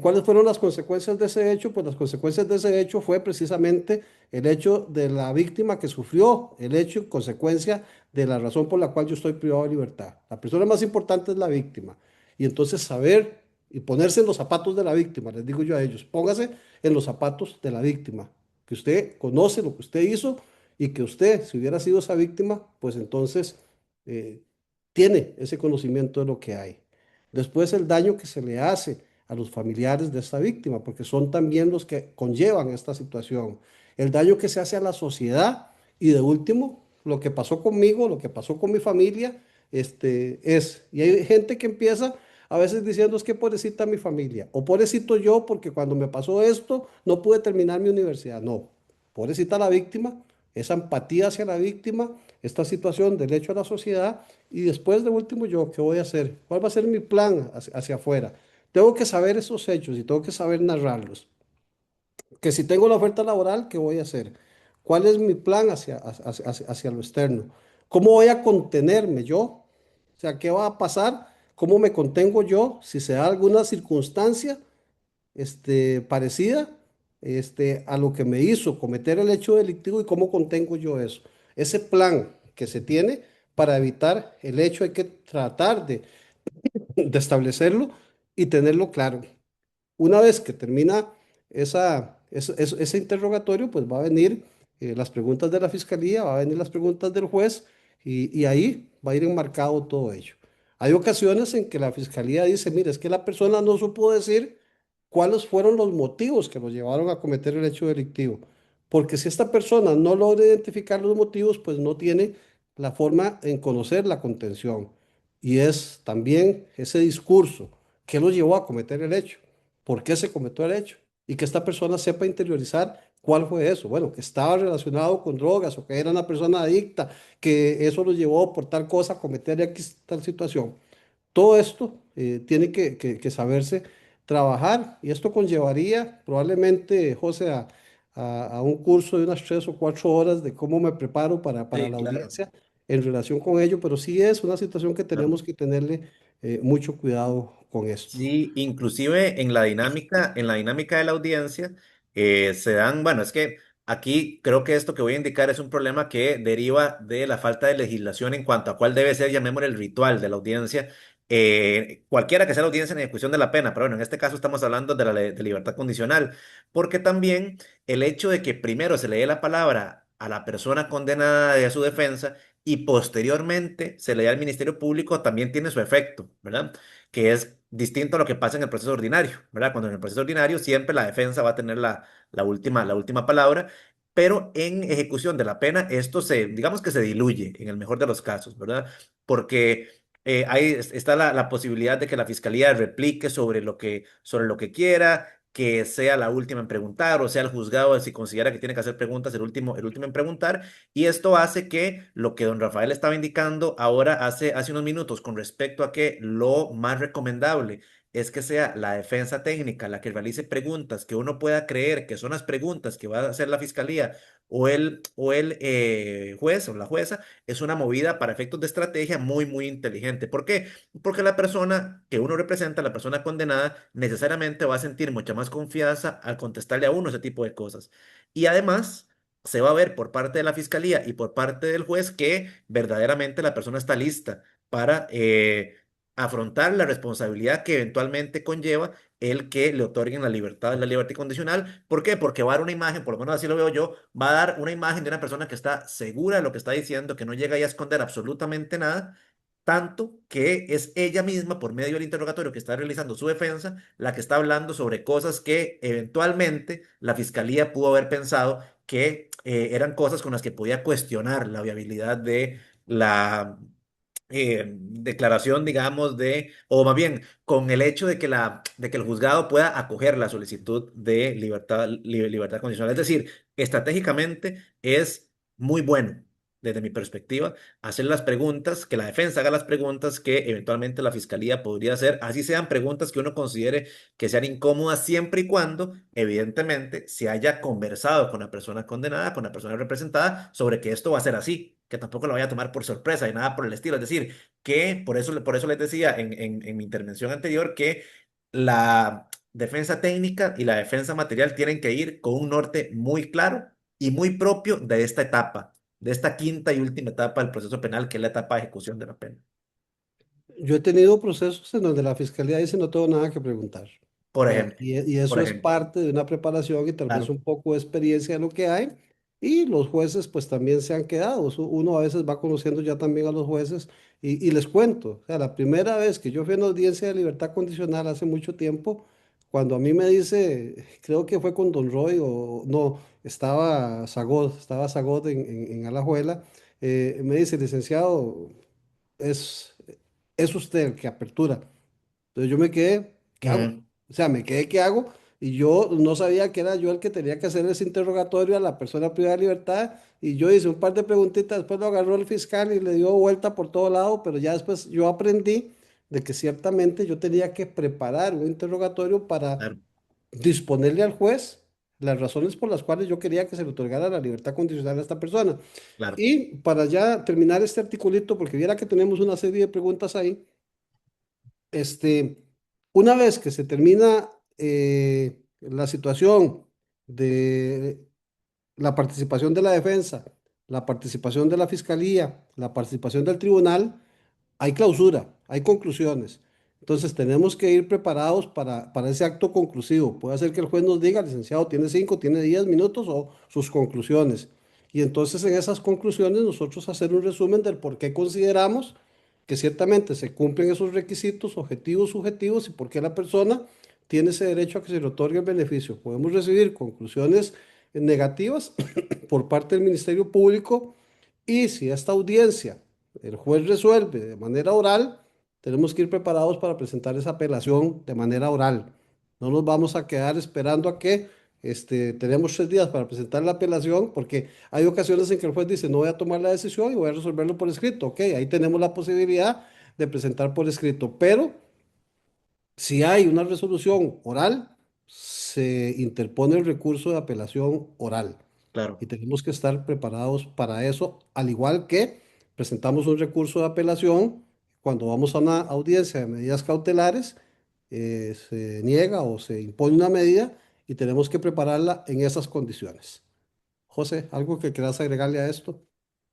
cuáles fueron las consecuencias de ese hecho, pues las consecuencias de ese hecho fue precisamente el hecho de la víctima que sufrió el hecho y consecuencia de la razón por la cual yo estoy privado de libertad. La persona más importante es la víctima. Y entonces saber y ponerse en los zapatos de la víctima, les digo yo a ellos, póngase en los zapatos de la víctima, que usted conoce lo que usted hizo y que usted, si hubiera sido esa víctima, pues entonces eh, tiene ese conocimiento de lo que hay. Después el daño que se le hace a los familiares de esta víctima, porque son también los que conllevan esta situación. El daño que se hace a la sociedad y de último, lo que pasó conmigo, lo que pasó con mi familia, y hay gente que empieza a veces diciendo es que pobrecita mi familia, o pobrecito yo porque cuando me pasó esto no pude terminar mi universidad. No, pobrecita la víctima, esa empatía hacia la víctima, esta situación del hecho a la sociedad y después de último yo, ¿qué voy a hacer? ¿Cuál va a ser mi plan hacia afuera? Tengo que saber esos hechos y tengo que saber narrarlos. Que si tengo la oferta laboral, ¿qué voy a hacer? ¿Cuál es mi plan hacia lo externo? ¿Cómo voy a contenerme yo? O sea, ¿qué va a pasar? ¿Cómo me contengo yo si se da alguna circunstancia parecida a lo que me hizo cometer el hecho delictivo y cómo contengo yo eso? Ese plan que se tiene para evitar el hecho hay que tratar de establecerlo y tenerlo claro. Una vez que termina ese interrogatorio, pues va a venir las preguntas de la fiscalía, va a venir las preguntas del juez y ahí va a ir enmarcado todo ello. Hay ocasiones en que la fiscalía dice, mire, es que la persona no supo decir cuáles fueron los motivos que lo llevaron a cometer el hecho delictivo. porque si esta persona no logra identificar los motivos, pues no tiene la forma en conocer la contención. Y es también ese discurso que lo llevó a cometer el hecho, por qué se cometió el hecho, y que esta persona sepa interiorizar cuál fue eso. Bueno, que estaba relacionado con drogas o que era una persona adicta, que eso lo llevó por tal cosa a cometer X tal situación. Todo esto tiene que saberse trabajar y esto conllevaría probablemente, José, a un curso de unas 3 o 4 horas de cómo me preparo para Sí, la claro. audiencia en relación con ello, pero sí es una situación que tenemos que tenerle mucho cuidado con esto. Sí, inclusive en la dinámica de la audiencia, se dan, bueno, es que aquí creo que esto que voy a indicar es un problema que deriva de la falta de legislación en cuanto a cuál debe ser, llamémosle, el ritual de la audiencia, cualquiera que sea la audiencia en ejecución de la pena, pero bueno, en este caso estamos hablando de de libertad condicional, porque también el hecho de que primero se le dé la palabra a la persona condenada y a su defensa y posteriormente se le dé al Ministerio Público también tiene su efecto, ¿verdad? Que es distinto a lo que pasa en el proceso ordinario, ¿verdad? Cuando en el proceso ordinario siempre la defensa va a tener la última palabra, pero en ejecución de la pena esto digamos que se diluye en el mejor de los casos, ¿verdad? Porque está la posibilidad de que la fiscalía replique sobre lo que quiera, que sea la última en preguntar, o sea el juzgado, si considera que tiene que hacer preguntas, el último en preguntar, y esto hace que lo que don Rafael estaba indicando ahora hace unos minutos con respecto a que lo más recomendable es que sea la defensa técnica la que realice preguntas que uno pueda creer que son las preguntas que va a hacer la fiscalía o el juez o la jueza, es una movida para efectos de estrategia muy, muy inteligente. ¿Por qué? Porque la persona que uno representa, la persona condenada, necesariamente va a sentir mucha más confianza al contestarle a uno ese tipo de cosas. Y además se va a ver por parte de la fiscalía y por parte del juez que verdaderamente la persona está lista para afrontar la responsabilidad que eventualmente conlleva el que le otorguen la libertad condicional. ¿Por qué? Porque va a dar una imagen, por lo menos así lo veo yo, va a dar una imagen de una persona que está segura de lo que está diciendo, que no llega ahí a esconder absolutamente nada, tanto que es ella misma, por medio del interrogatorio que está realizando su defensa, la que está hablando sobre cosas que eventualmente la fiscalía pudo haber pensado que eran cosas con las que podía cuestionar la viabilidad de la declaración, digamos, o más bien, con el hecho de que de que el juzgado pueda acoger la solicitud de libertad condicional. Es decir, estratégicamente es muy bueno, desde mi perspectiva, hacer las preguntas, que la defensa haga las preguntas que eventualmente la fiscalía podría hacer, así sean preguntas que uno considere que sean incómodas siempre y cuando, evidentemente, se haya conversado con la persona condenada, con la persona representada, sobre que esto va a ser así, que tampoco lo vaya a tomar por sorpresa y nada por el estilo. Es decir, que por eso les decía en mi intervención anterior que la defensa técnica y la defensa material tienen que ir con un norte muy claro y muy propio de esta etapa, de esta quinta y última etapa del proceso penal, que es la etapa de ejecución de la pena. Yo he tenido procesos en donde la fiscalía dice no tengo nada que preguntar. Por ¿Verdad? ejemplo, Y por eso es ejemplo, parte de una preparación y tal vez claro, un poco de experiencia de lo que hay. Y los jueces pues también se han quedado. Uno a veces va conociendo ya también a los jueces y les cuento. O sea, la primera vez que yo fui a una audiencia de libertad condicional hace mucho tiempo, cuando a mí me dice, creo que fue con Don Roy o no, estaba Sagot en Alajuela, me dice, licenciado, es, es usted el que apertura. Entonces yo me quedé, ¿qué hago? ujú, O sea, me quedé, ¿qué hago? Y yo no sabía que era yo el que tenía que hacer ese interrogatorio a la persona privada de libertad. Y yo hice un par de preguntitas, después lo agarró el fiscal y le dio vuelta por todo lado, pero ya después yo aprendí de que ciertamente yo tenía que preparar un interrogatorio para claro, disponerle al juez las razones por las cuales yo quería que se le otorgara la libertad condicional a esta persona. claro. Y para ya terminar este articulito, porque viera que tenemos una serie de preguntas ahí, este, una vez que se termina la situación de la participación de la defensa, la participación de la fiscalía, la participación del tribunal, hay clausura, hay conclusiones. Entonces tenemos que ir preparados para ese acto conclusivo. Puede ser que el juez nos diga, licenciado, tiene 5, tiene 10 minutos o sus conclusiones. Y entonces en esas conclusiones nosotros hacer un resumen del por qué consideramos que ciertamente se cumplen esos requisitos objetivos, subjetivos y por qué la persona tiene ese derecho a que se le otorgue el beneficio. Podemos recibir conclusiones negativas por parte del Ministerio Público y si esta audiencia el juez resuelve de manera oral, tenemos que ir preparados para presentar esa apelación de manera oral. No nos vamos a quedar esperando a que tenemos 3 días para presentar la apelación, porque hay ocasiones en que el juez dice, no voy a tomar la decisión y voy a resolverlo por escrito. Ok, ahí tenemos la posibilidad de presentar por escrito, pero si hay una resolución oral, se interpone el recurso de apelación oral y Claro. tenemos que estar preparados para eso, al igual que presentamos un recurso de apelación cuando vamos a una audiencia de medidas cautelares, se niega o se impone una medida y tenemos que prepararla en esas condiciones. José, ¿algo que quieras agregarle a esto?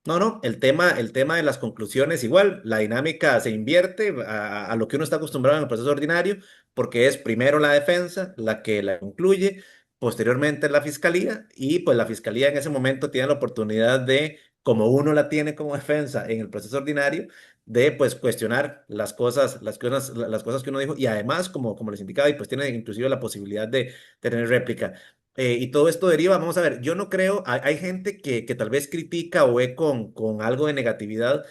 No, no, el tema de las conclusiones, igual, la dinámica se invierte a lo que uno está acostumbrado en el proceso ordinario, porque es primero la defensa la que la concluye, posteriormente la fiscalía, y pues la fiscalía en ese momento tiene la oportunidad de, como uno la tiene como defensa en el proceso ordinario, de pues cuestionar las cosas que uno dijo, y además, como les indicaba, y pues tiene inclusive la posibilidad de tener réplica. Y todo esto deriva, vamos a ver, yo no creo, hay gente que tal vez critica o ve con algo de negatividad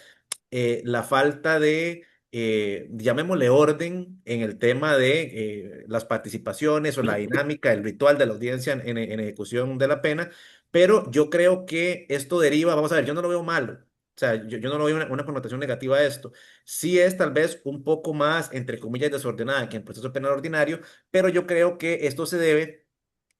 la falta de, llamémosle orden en el tema de las participaciones o la dinámica, el ritual de la audiencia en ejecución de la pena, pero yo creo que esto deriva, vamos a ver, yo no lo veo malo. O sea, yo no lo veo una connotación negativa a esto. Sí es tal vez un poco más, entre comillas, desordenada que en proceso penal ordinario, pero yo creo que esto se debe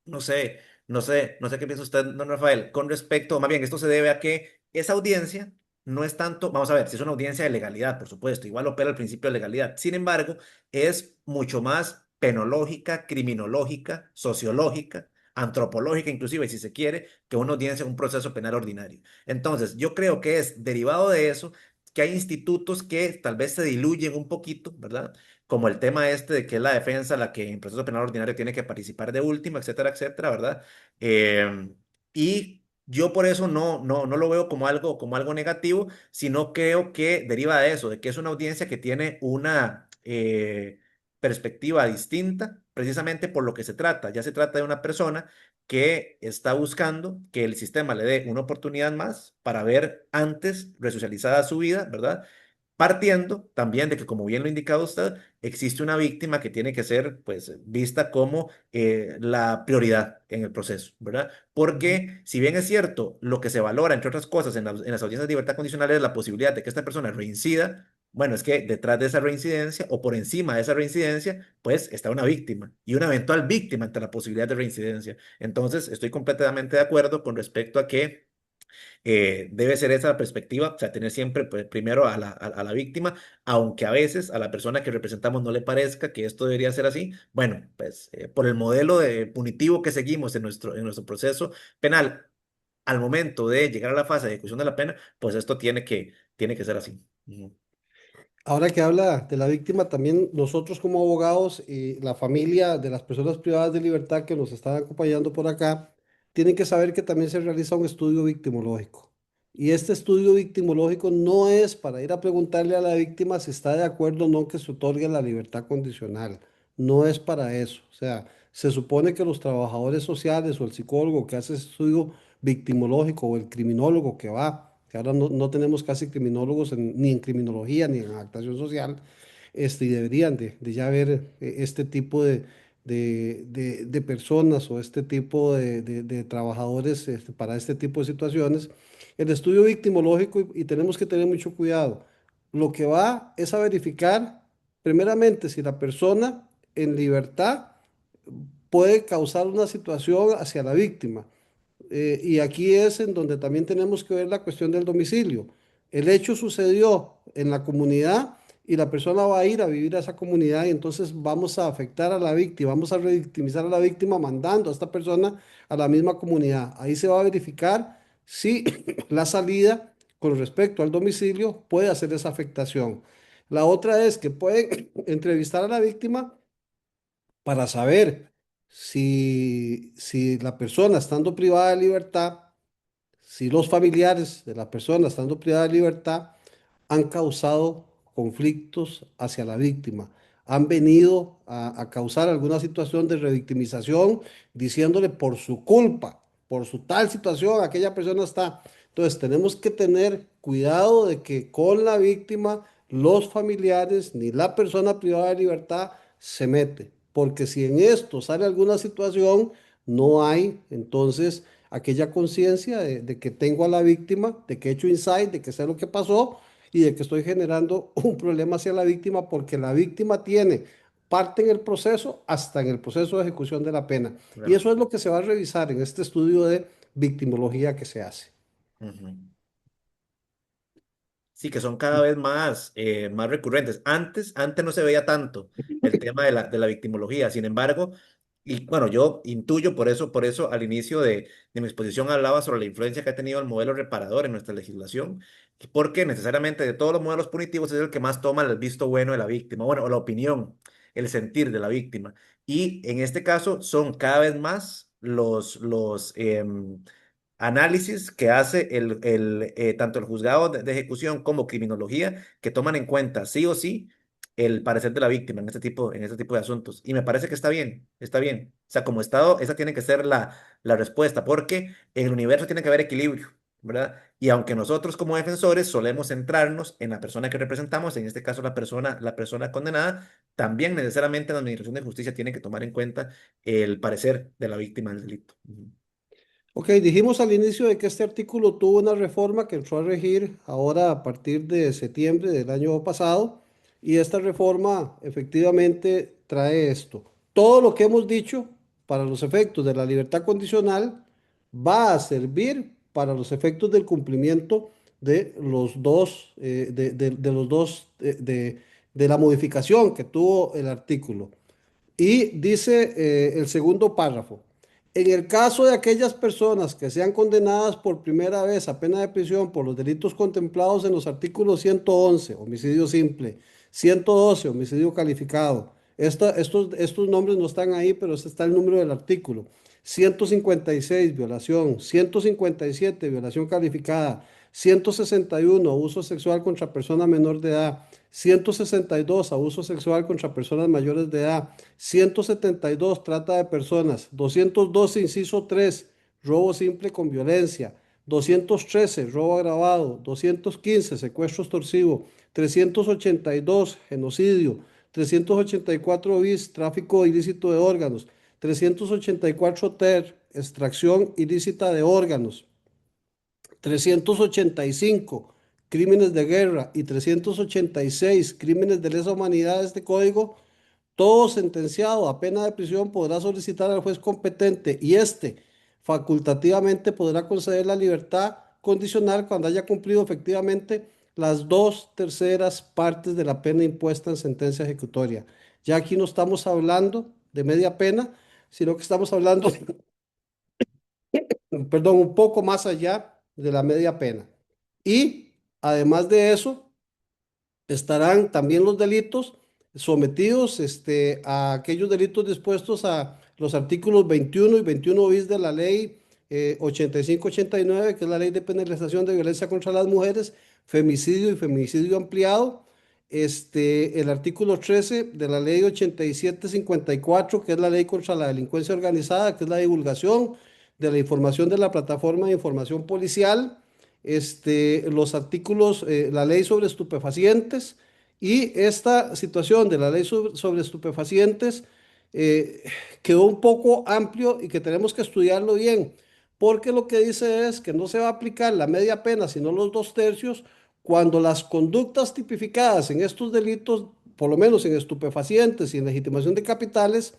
no sé, no sé qué piensa usted, don Rafael, con respecto, más bien, esto se debe a que esa audiencia no es tanto, vamos a ver, si es una audiencia de legalidad, por supuesto, igual opera el principio de legalidad. Sin embargo, es mucho más penológica, criminológica, sociológica, antropológica, inclusive, si se quiere, que una audiencia en un proceso penal ordinario. Entonces, yo creo que es derivado de eso que hay institutos que tal vez se diluyen un poquito, ¿verdad? Como el tema este de que es la defensa la que en proceso penal ordinario tiene que participar de última, etcétera, etcétera, ¿verdad? Y yo por eso no lo veo como algo negativo, sino creo que deriva de eso, de que es una audiencia que tiene una perspectiva distinta, precisamente por lo que se trata. Ya se trata de una persona que está buscando que el sistema le dé una oportunidad más para ver antes resocializada su vida, ¿verdad? Partiendo también de que, como bien lo ha indicado usted, existe una víctima que tiene que ser, pues, vista como la prioridad en el proceso, ¿verdad? Ujú. Porque, si bien es cierto, lo que se valora, entre otras cosas, en las audiencias de libertad condicional es la posibilidad de que esta persona reincida, bueno, es que detrás de esa reincidencia o por encima de esa reincidencia, pues, está una víctima y una eventual víctima ante la posibilidad de reincidencia. Entonces, estoy completamente de acuerdo con respecto a que debe ser esa la perspectiva, o sea, tener siempre pues, primero a la víctima, aunque a veces a la persona que representamos no le parezca que esto debería ser así. Bueno, pues por el modelo de punitivo que seguimos en nuestro proceso penal, al momento de llegar a la fase de ejecución de la pena, pues esto tiene que ser así. Ujú. Ahora que habla de la víctima, también nosotros como abogados y la familia de las personas privadas de libertad que nos están acompañando por acá, tienen que saber que también se realiza un estudio victimológico. Y este estudio victimológico no es para ir a preguntarle a la víctima si está de acuerdo o no que se otorgue la libertad condicional. No es para eso. O sea, se supone que los trabajadores sociales o el psicólogo que hace ese estudio victimológico o el criminólogo que va, que ahora no tenemos casi criminólogos ni en criminología ni en adaptación social, y deberían de ya ver este tipo de personas o este tipo de trabajadores para este tipo de situaciones. El estudio victimológico, y tenemos que tener mucho cuidado, lo que va es a verificar primeramente si la persona en libertad puede causar una situación hacia la víctima. Y aquí es en donde también tenemos que ver la cuestión del domicilio. El hecho sucedió en la comunidad y la persona va a ir a vivir a esa comunidad y entonces vamos a afectar a la víctima, vamos a revictimizar a la víctima mandando a esta persona a la misma comunidad. Ahí se va a verificar si la salida con respecto al domicilio puede hacer esa afectación. La otra es que pueden entrevistar a la víctima para saber si la persona estando privada de libertad, si los familiares de la persona estando privada de libertad han causado conflictos hacia la víctima, han venido a causar alguna situación de revictimización diciéndole por su culpa. por su tal situación, aquella persona está. Entonces, tenemos que tener cuidado de que con la víctima, los familiares ni la persona privada de libertad se mete, porque si en esto sale alguna situación, no hay entonces aquella conciencia de que tengo a la víctima, de que he hecho insight, de que sé lo que pasó y de que estoy generando un problema hacia la víctima porque la víctima tiene parte en el proceso hasta en el proceso de ejecución de la pena. Y Claro. eso es lo que se va a revisar en este estudio de victimología que se hace. Ujú. Sí, que son cada vez más, más recurrentes. Antes no se veía tanto el tema de la victimología. Sin embargo, y bueno, yo intuyo por eso al inicio de mi exposición hablaba sobre la influencia que ha tenido el modelo reparador en nuestra legislación, porque necesariamente de todos los modelos punitivos es el que más toma el visto bueno de la víctima, bueno, o la opinión, el sentir de la víctima. Y en este caso son cada vez más los análisis que hace tanto el juzgado de ejecución como criminología, que toman en cuenta sí o sí el parecer de la víctima en este tipo de asuntos. Y me parece que está bien, está bien. O sea, como Estado, esa tiene que ser la respuesta, porque en el universo tiene que haber equilibrio, ¿verdad? Y aunque nosotros como defensores solemos centrarnos en la persona que representamos, en este caso la persona condenada, también necesariamente la Administración de Justicia tiene que tomar en cuenta el parecer de la víctima del delito. Ujú. Ok, dijimos al inicio de que este artículo tuvo una reforma que entró a regir ahora a partir de septiembre del año pasado y esta reforma efectivamente trae esto. Todo lo que hemos dicho para los efectos de la libertad condicional va a servir para los efectos del cumplimiento de los dos, de los dos, de la modificación que tuvo el artículo. Y dice el segundo párrafo, en el caso de aquellas personas que sean condenadas por primera vez a pena de prisión por los delitos contemplados en los artículos 111, homicidio simple, 112, homicidio calificado, estos nombres no están ahí, pero este está el número del artículo, 156, violación, 157, violación calificada, 161, abuso sexual contra persona menor de edad, 162, abuso sexual contra personas mayores de edad, 172, trata de personas, 212, inciso 3, robo simple con violencia, 213, robo agravado, 215, secuestro extorsivo, 382, genocidio, 384 bis, tráfico ilícito de órganos, 384 ter, extracción ilícita de órganos, 385 crímenes de guerra y 386 crímenes de lesa humanidad de este código, todo sentenciado a pena de prisión podrá solicitar al juez competente y éste facultativamente podrá conceder la libertad condicional cuando haya cumplido efectivamente las dos terceras partes de la pena impuesta en sentencia ejecutoria. Ya aquí no estamos hablando de media pena, sino que estamos hablando, perdón, un poco más allá de la media pena. Y además de eso, estarán también los delitos sometidos a aquellos delitos dispuestos a los artículos 21 y 21 bis de la ley 85-89, que es la ley de penalización de violencia contra las mujeres, femicidio y feminicidio ampliado. El artículo 13 de la ley 87-54, que es la ley contra la delincuencia organizada, que es la divulgación de la información de la plataforma de información policial, los artículos, la ley sobre estupefacientes y esta situación de la ley sobre estupefacientes eh, quedó un poco amplio y que tenemos que estudiarlo bien, porque lo que dice es que no se va a aplicar la media pena, sino los dos tercios, cuando las conductas tipificadas en estos delitos, por lo menos en estupefacientes y en legitimación de capitales,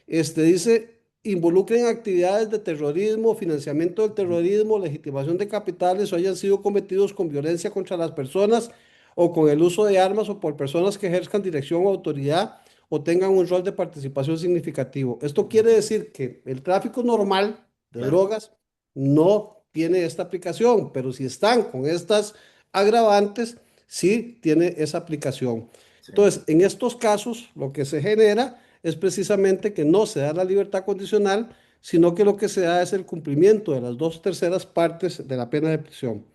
dice, involucren actividades de terrorismo, financiamiento del terrorismo, legitimación de capitales o hayan sido cometidos con violencia contra las personas o con el uso de armas o por personas que ejerzcan dirección o autoridad o tengan un rol de participación significativo. Esto quiere decir que el tráfico normal de Claro, drogas no tiene esta aplicación, pero si están con estas agravantes, sí tiene esa aplicación. sí, Entonces, en estos casos, lo que se genera es precisamente que no se da la libertad condicional, sino que lo que se da es el cumplimiento de las dos terceras partes de la pena de prisión.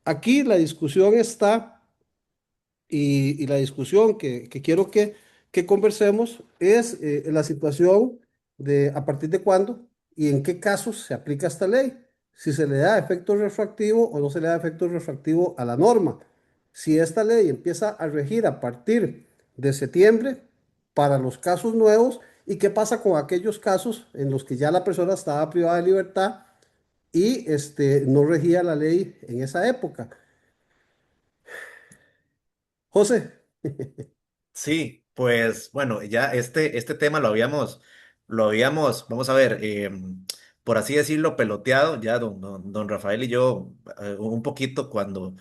Aquí la discusión está, y la discusión que quiero que conversemos es la situación de a partir de cuándo y en qué casos se aplica esta ley, si se le da efecto retroactivo o no se le da efecto retroactivo a la norma. Si esta ley empieza a regir a partir de septiembre para los casos nuevos, y qué pasa con aquellos casos en los que ya la persona estaba privada de libertad y no regía la ley en esa época. José. Sí, pues bueno, ya este tema vamos a ver, por así decirlo, peloteado, ya don Rafael y yo un poquito cuando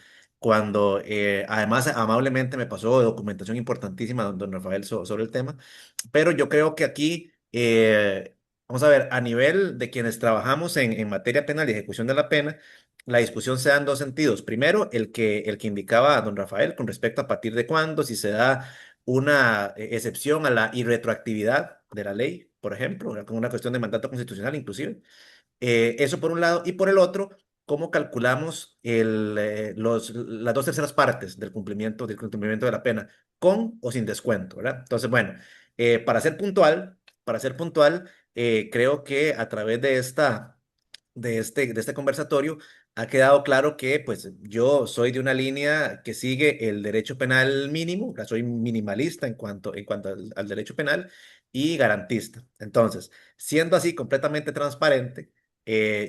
además amablemente me pasó documentación importantísima don Rafael sobre el tema, pero yo creo que aquí, vamos a ver, a nivel de quienes trabajamos en materia penal y ejecución de la pena, la discusión se da en dos sentidos. Primero, el que indicaba don Rafael con respecto a partir de cuándo, si se da una excepción a la irretroactividad de la ley, por ejemplo, con una cuestión de mandato constitucional inclusive. Eso por un lado. Y por el otro, cómo calculamos las dos terceras partes del cumplimiento de la pena, con o sin descuento, ¿verdad? Entonces, bueno, para ser puntual, creo que a través de este conversatorio ha quedado claro que pues yo soy de una línea que sigue el derecho penal mínimo, o sea, soy minimalista en cuanto al derecho penal y garantista. Entonces, siendo así completamente transparente,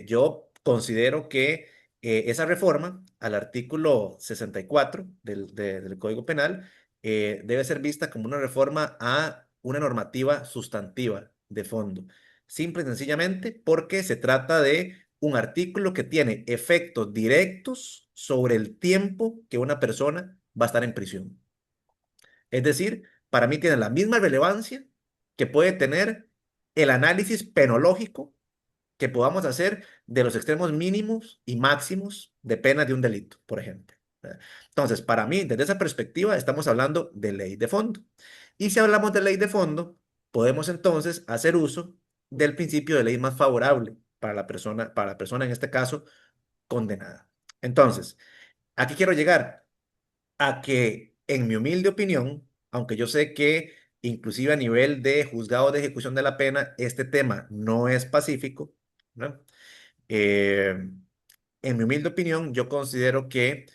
yo considero que esa reforma al artículo 64 del Código Penal debe ser vista como una reforma a una normativa sustantiva de fondo. Simple y sencillamente porque se trata de un artículo que tiene efectos directos sobre el tiempo que una persona va a estar en prisión. Es decir, para mí tiene la misma relevancia que puede tener el análisis penológico que podamos hacer de los extremos mínimos y máximos de pena de un delito, por ejemplo. ¿Verdad? Entonces, para mí, desde esa perspectiva, estamos hablando de ley de fondo. Y si hablamos de ley de fondo, podemos entonces hacer uso del principio de ley más favorable para la persona en este caso condenada. Entonces, ¿a qué quiero llegar? A que, en mi humilde opinión, aunque yo sé que inclusive a nivel de juzgado de ejecución de la pena, este tema no es pacífico, ¿no? Eh, en mi humilde opinión, yo considero que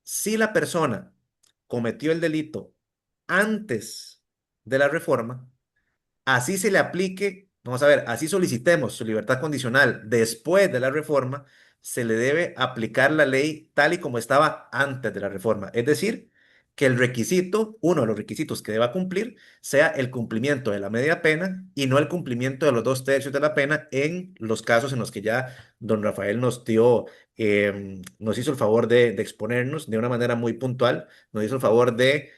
si la persona cometió el delito antes de la reforma, así se le aplique, vamos a ver, así solicitemos su libertad condicional después de la reforma, se le debe aplicar la ley tal y como estaba antes de la reforma. Es decir, que el requisito, uno de los requisitos que deba cumplir, sea el cumplimiento de la media pena y no el cumplimiento de los dos tercios de la pena en los casos en los que ya don Rafael nos hizo el favor de exponernos de una manera muy puntual, nos hizo el favor de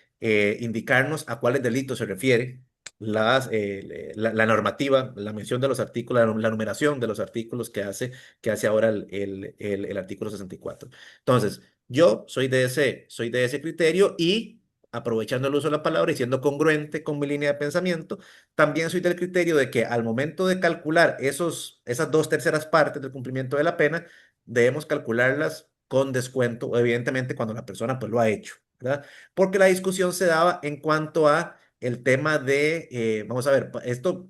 indicarnos a cuáles delitos se refiere la normativa, la mención de los artículos, la numeración de los artículos que hace ahora el artículo 64. Entonces, yo soy de ese criterio y, aprovechando el uso de la palabra y siendo congruente con mi línea de pensamiento, también soy del criterio de que al momento de calcular esas dos terceras partes del cumplimiento de la pena, debemos calcularlas con descuento, evidentemente cuando la persona pues lo ha hecho, ¿verdad? Porque la discusión se daba en cuanto a el tema vamos a ver, esto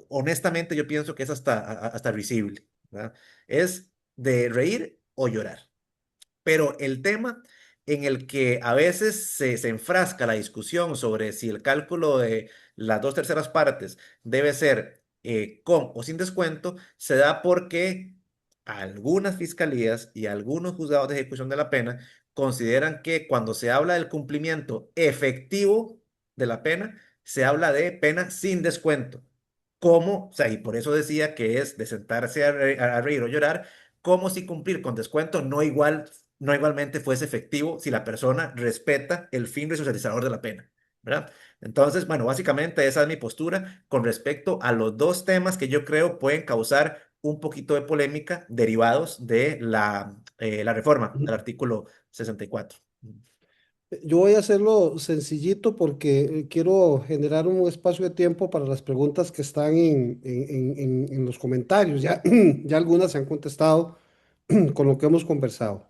honestamente yo pienso que es hasta risible, ¿verdad? Es de reír o llorar. Pero el tema en el que a veces se enfrasca la discusión sobre si el cálculo de las dos terceras partes debe ser con o sin descuento, se da porque algunas fiscalías y algunos juzgados de ejecución de la pena consideran que cuando se habla del cumplimiento efectivo de la pena, se habla de pena sin descuento. ¿Cómo? O sea, y por eso decía que es de sentarse a reír o llorar, como si cumplir con descuento no igualmente fuese efectivo si la persona respeta el fin resocializador de la pena, ¿verdad? Entonces, bueno, básicamente esa es mi postura con respecto a los dos temas que yo creo pueden causar un poquito de polémica derivados de la reforma del artículo 64. Yo voy a hacerlo sencillito porque quiero generar un espacio de tiempo para las preguntas que están en los comentarios. Ya, ya algunas se han contestado con lo que hemos conversado.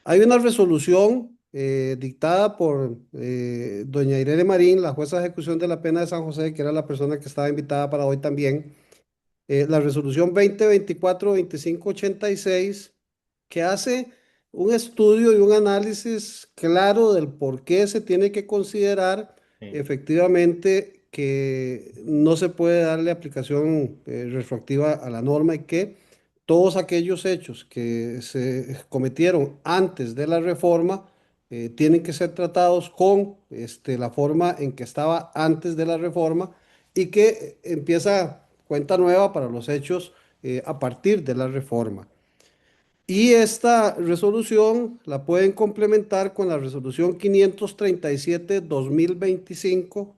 Hay una resolución dictada por doña Irene Marín, la jueza de ejecución de la pena de San José, que era la persona que estaba invitada para hoy también, la resolución 2024-2586, que hace un estudio y un análisis claro del por qué se tiene que considerar Sí, efectivamente que no se puede darle aplicación retroactiva a la norma y que todos aquellos hechos que se cometieron antes de la reforma tienen que ser tratados con la forma en que estaba antes de la reforma y que empieza cuenta nueva para los hechos a partir de la reforma. Y esta resolución la pueden complementar con la resolución 537-2025.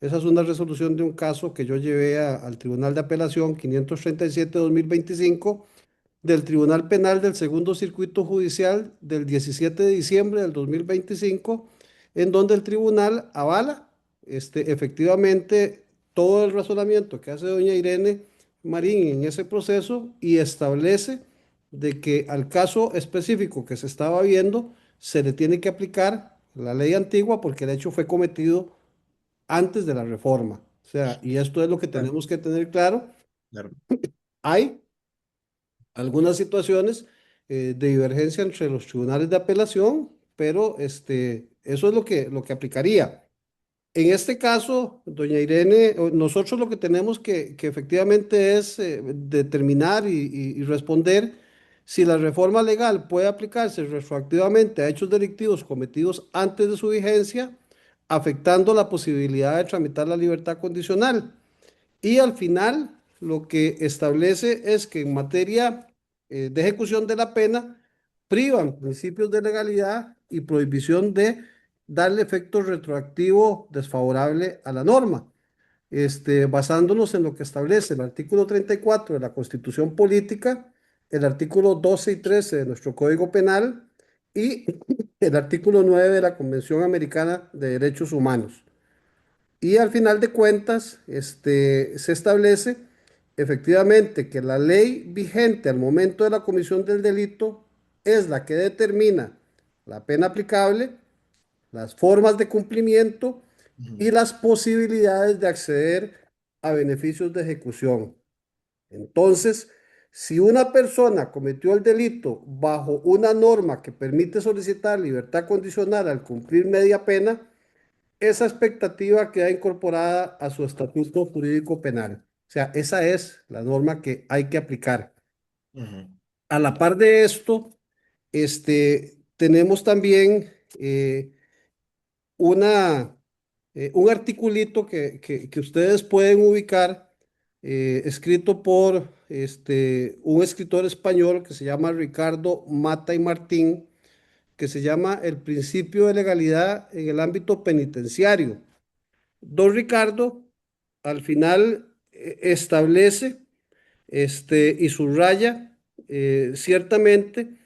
Esa es una resolución de un caso que yo llevé al Tribunal de Apelación 537-2025 del Tribunal Penal del Segundo Circuito Judicial del 17 de diciembre del 2025, en donde el tribunal avala efectivamente todo el razonamiento que hace doña Irene Marín en ese proceso y establece de que al caso específico que se estaba viendo se le tiene que aplicar la ley antigua porque el hecho fue cometido antes de la reforma. O sea, y esto es lo que claro, tenemos que tener claro. claro. Hay algunas situaciones de divergencia entre los tribunales de apelación, pero eso es lo que aplicaría. En este caso, doña Irene, nosotros lo que tenemos que efectivamente es determinar y responder si la reforma legal puede aplicarse retroactivamente a hechos delictivos cometidos antes de su vigencia, afectando la posibilidad de tramitar la libertad condicional. Y al final, lo que establece es que en materia de ejecución de la pena, privan principios de legalidad y prohibición de darle efecto retroactivo desfavorable a la norma, basándonos en lo que establece el artículo 34 de la Constitución Política, el artículo 12 y 13 de nuestro Código Penal y el artículo 9 de la Convención Americana de Derechos Humanos. Y al final de cuentas, se establece efectivamente que la ley vigente al momento de la comisión del delito es la que determina la pena aplicable, las formas de cumplimiento Ujú, y las posibilidades de acceder a beneficios de ejecución. Entonces, si una persona cometió el delito bajo una norma que permite solicitar libertad condicional al cumplir media pena, esa expectativa queda incorporada a su estatuto jurídico penal. O sea, esa es la norma que hay que aplicar. ujú, A la par de esto, tenemos también una, un articulito que ustedes pueden ubicar, escrito por un escritor español que se llama Ricardo Mata y Martín, que se llama El principio de legalidad en el ámbito penitenciario. Don Ricardo al final establece y subraya ciertamente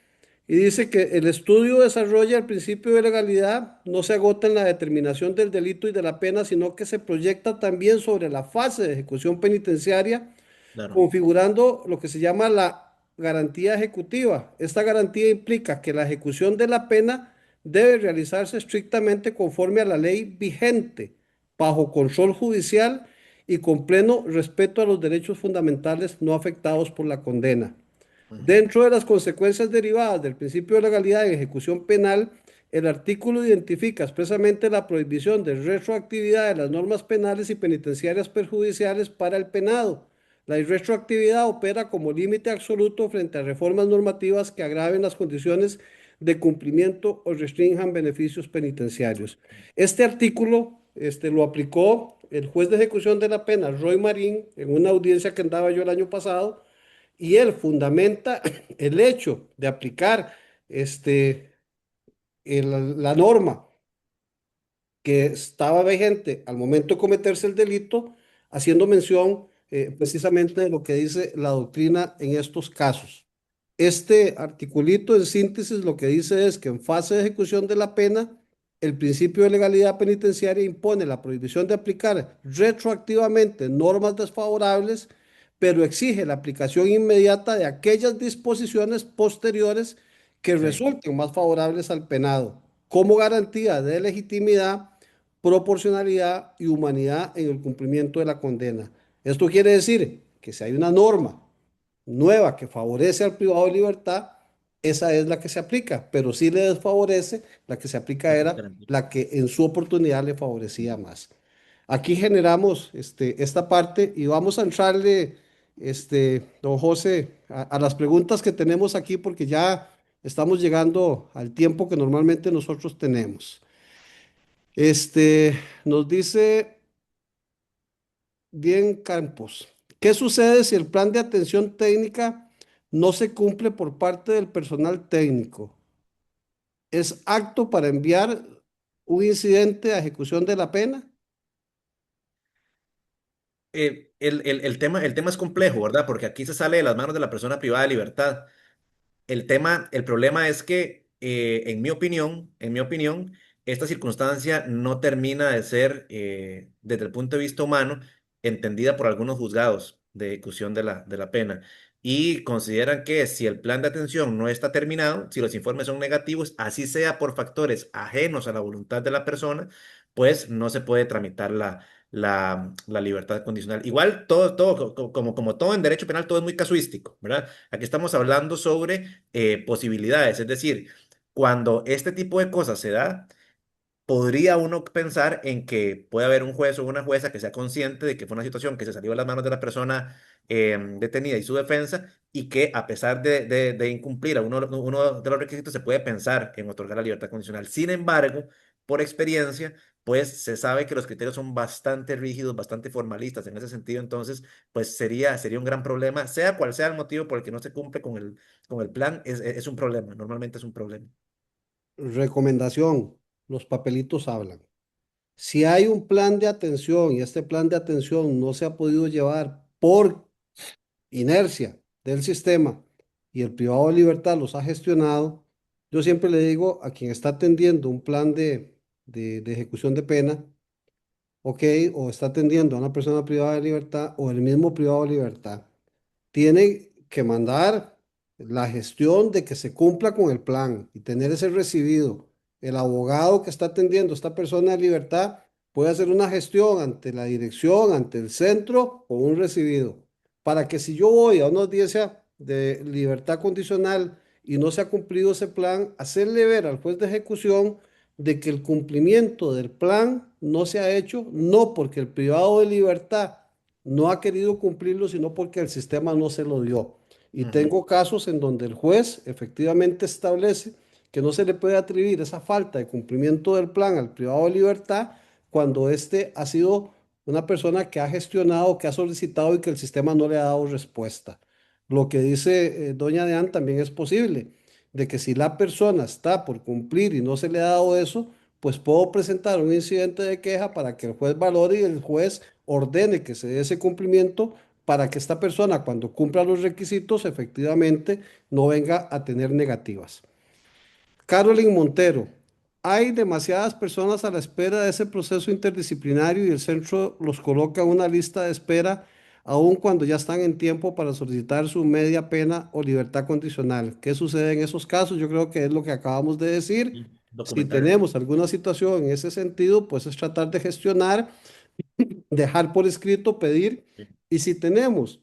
y dice que el estudio desarrolla el principio de legalidad, no se agota en la determinación del delito y de la pena, sino que se proyecta también sobre la fase de ejecución penitenciaria, claro. configurando lo que se llama la garantía ejecutiva. Esta garantía implica que la ejecución de la pena debe realizarse estrictamente conforme a la ley vigente, bajo control judicial y con pleno respeto a los derechos fundamentales no afectados por la condena. Ujú, Dentro de las consecuencias derivadas del principio de legalidad en ejecución penal, el artículo identifica expresamente la prohibición de retroactividad de las normas penales y penitenciarias perjudiciales para el penado. La irretroactividad opera como límite absoluto frente a reformas normativas que agraven las condiciones de cumplimiento o restrinjan beneficios penitenciarios. Este artículo lo aplicó el juez de ejecución de la pena, Roy Marín, en una audiencia que andaba yo el año pasado, y él fundamenta el hecho de aplicar la norma que estaba vigente al momento de cometerse el delito, haciendo mención precisamente de lo que dice la doctrina en estos casos. Este articulito en síntesis lo que dice es que en fase de ejecución de la pena, el principio de legalidad penitenciaria impone la prohibición de aplicar retroactivamente normas desfavorables, pero exige la aplicación inmediata de aquellas disposiciones posteriores que sí, resulten más favorables al penado, como garantía de legitimidad, proporcionalidad y humanidad en el cumplimiento de la condena. Esto quiere decir que si hay una norma nueva que favorece al privado de libertad, esa es la que se aplica, pero si le desfavorece, la que se aplica era la que en su oportunidad le favorecía más. Aquí generamos esta parte y vamos a entrarle, don José, a las preguntas que tenemos aquí porque ya estamos llegando al tiempo que normalmente nosotros tenemos. Nos dice bien Campos, ¿qué sucede si el plan de atención técnica no se cumple por parte del personal técnico? ¿Es apto para enviar un incidente a ejecución de la pena? El tema es complejo, ¿verdad? Porque aquí se sale de las manos de la persona privada de libertad. El problema es que, en mi opinión, esta circunstancia no termina de ser, desde el punto de vista humano, entendida por algunos juzgados de ejecución de la pena. Y consideran que si el plan de atención no está terminado, si los informes son negativos, así sea por factores ajenos a la voluntad de la persona, pues no se puede tramitar la libertad condicional. Igual, como todo en derecho penal, todo es muy casuístico, ¿verdad? Aquí estamos hablando sobre posibilidades, es decir, cuando este tipo de cosas se da, podría uno pensar en que puede haber un juez o una jueza que sea consciente de que fue una situación que se salió de las manos de la persona detenida y su defensa, y que a pesar de incumplir a uno de los requisitos se puede pensar en otorgar la libertad condicional. Sin embargo, por experiencia, pues se sabe que los criterios son bastante rígidos, bastante formalistas en ese sentido, entonces pues sería un gran problema, sea cual sea el motivo por el que no se cumple con el plan, es un problema, normalmente es un problema. Recomendación, los papelitos hablan. Si hay un plan de atención y este plan de atención no se ha podido llevar por inercia del sistema y el privado de libertad los ha gestionado, yo siempre le digo a quien está atendiendo un plan de ejecución de pena, ok, o está atendiendo a una persona privada de libertad o el mismo privado de libertad, tiene que mandar la gestión de que se cumpla con el plan y tener ese recibido. El abogado que está atendiendo a esta persona de libertad puede hacer una gestión ante la dirección, ante el centro o un recibido. Para que si yo voy a una audiencia de libertad condicional y no se ha cumplido ese plan, hacerle ver al juez de ejecución de que el cumplimiento del plan no se ha hecho, no porque el privado de libertad no ha querido cumplirlo, sino porque el sistema no se lo dio. Y Ujú, tengo casos en donde el juez efectivamente establece que no se le puede atribuir esa falta de cumplimiento del plan al privado de libertad cuando éste ha sido una persona que ha gestionado, que ha solicitado y que el sistema no le ha dado respuesta. Lo que dice doña Deán también es posible, de que si la persona está por cumplir y no se le ha dado eso, pues puedo presentar un incidente de queja para que el juez valore y el juez ordene que se dé ese cumplimiento para que esta persona cuando cumpla los requisitos efectivamente no venga a tener negativas. Carolyn Montero, hay demasiadas personas a la espera de ese proceso interdisciplinario y el centro los coloca en una lista de espera aun cuando ya están en tiempo para solicitar su media pena o libertad condicional. ¿Qué sucede en esos casos? Yo creo que es lo que acabamos de decir. y Si documentarlo. tenemos alguna situación en ese sentido, pues es tratar de gestionar, dejar por escrito, pedir. Sí. Y si tenemos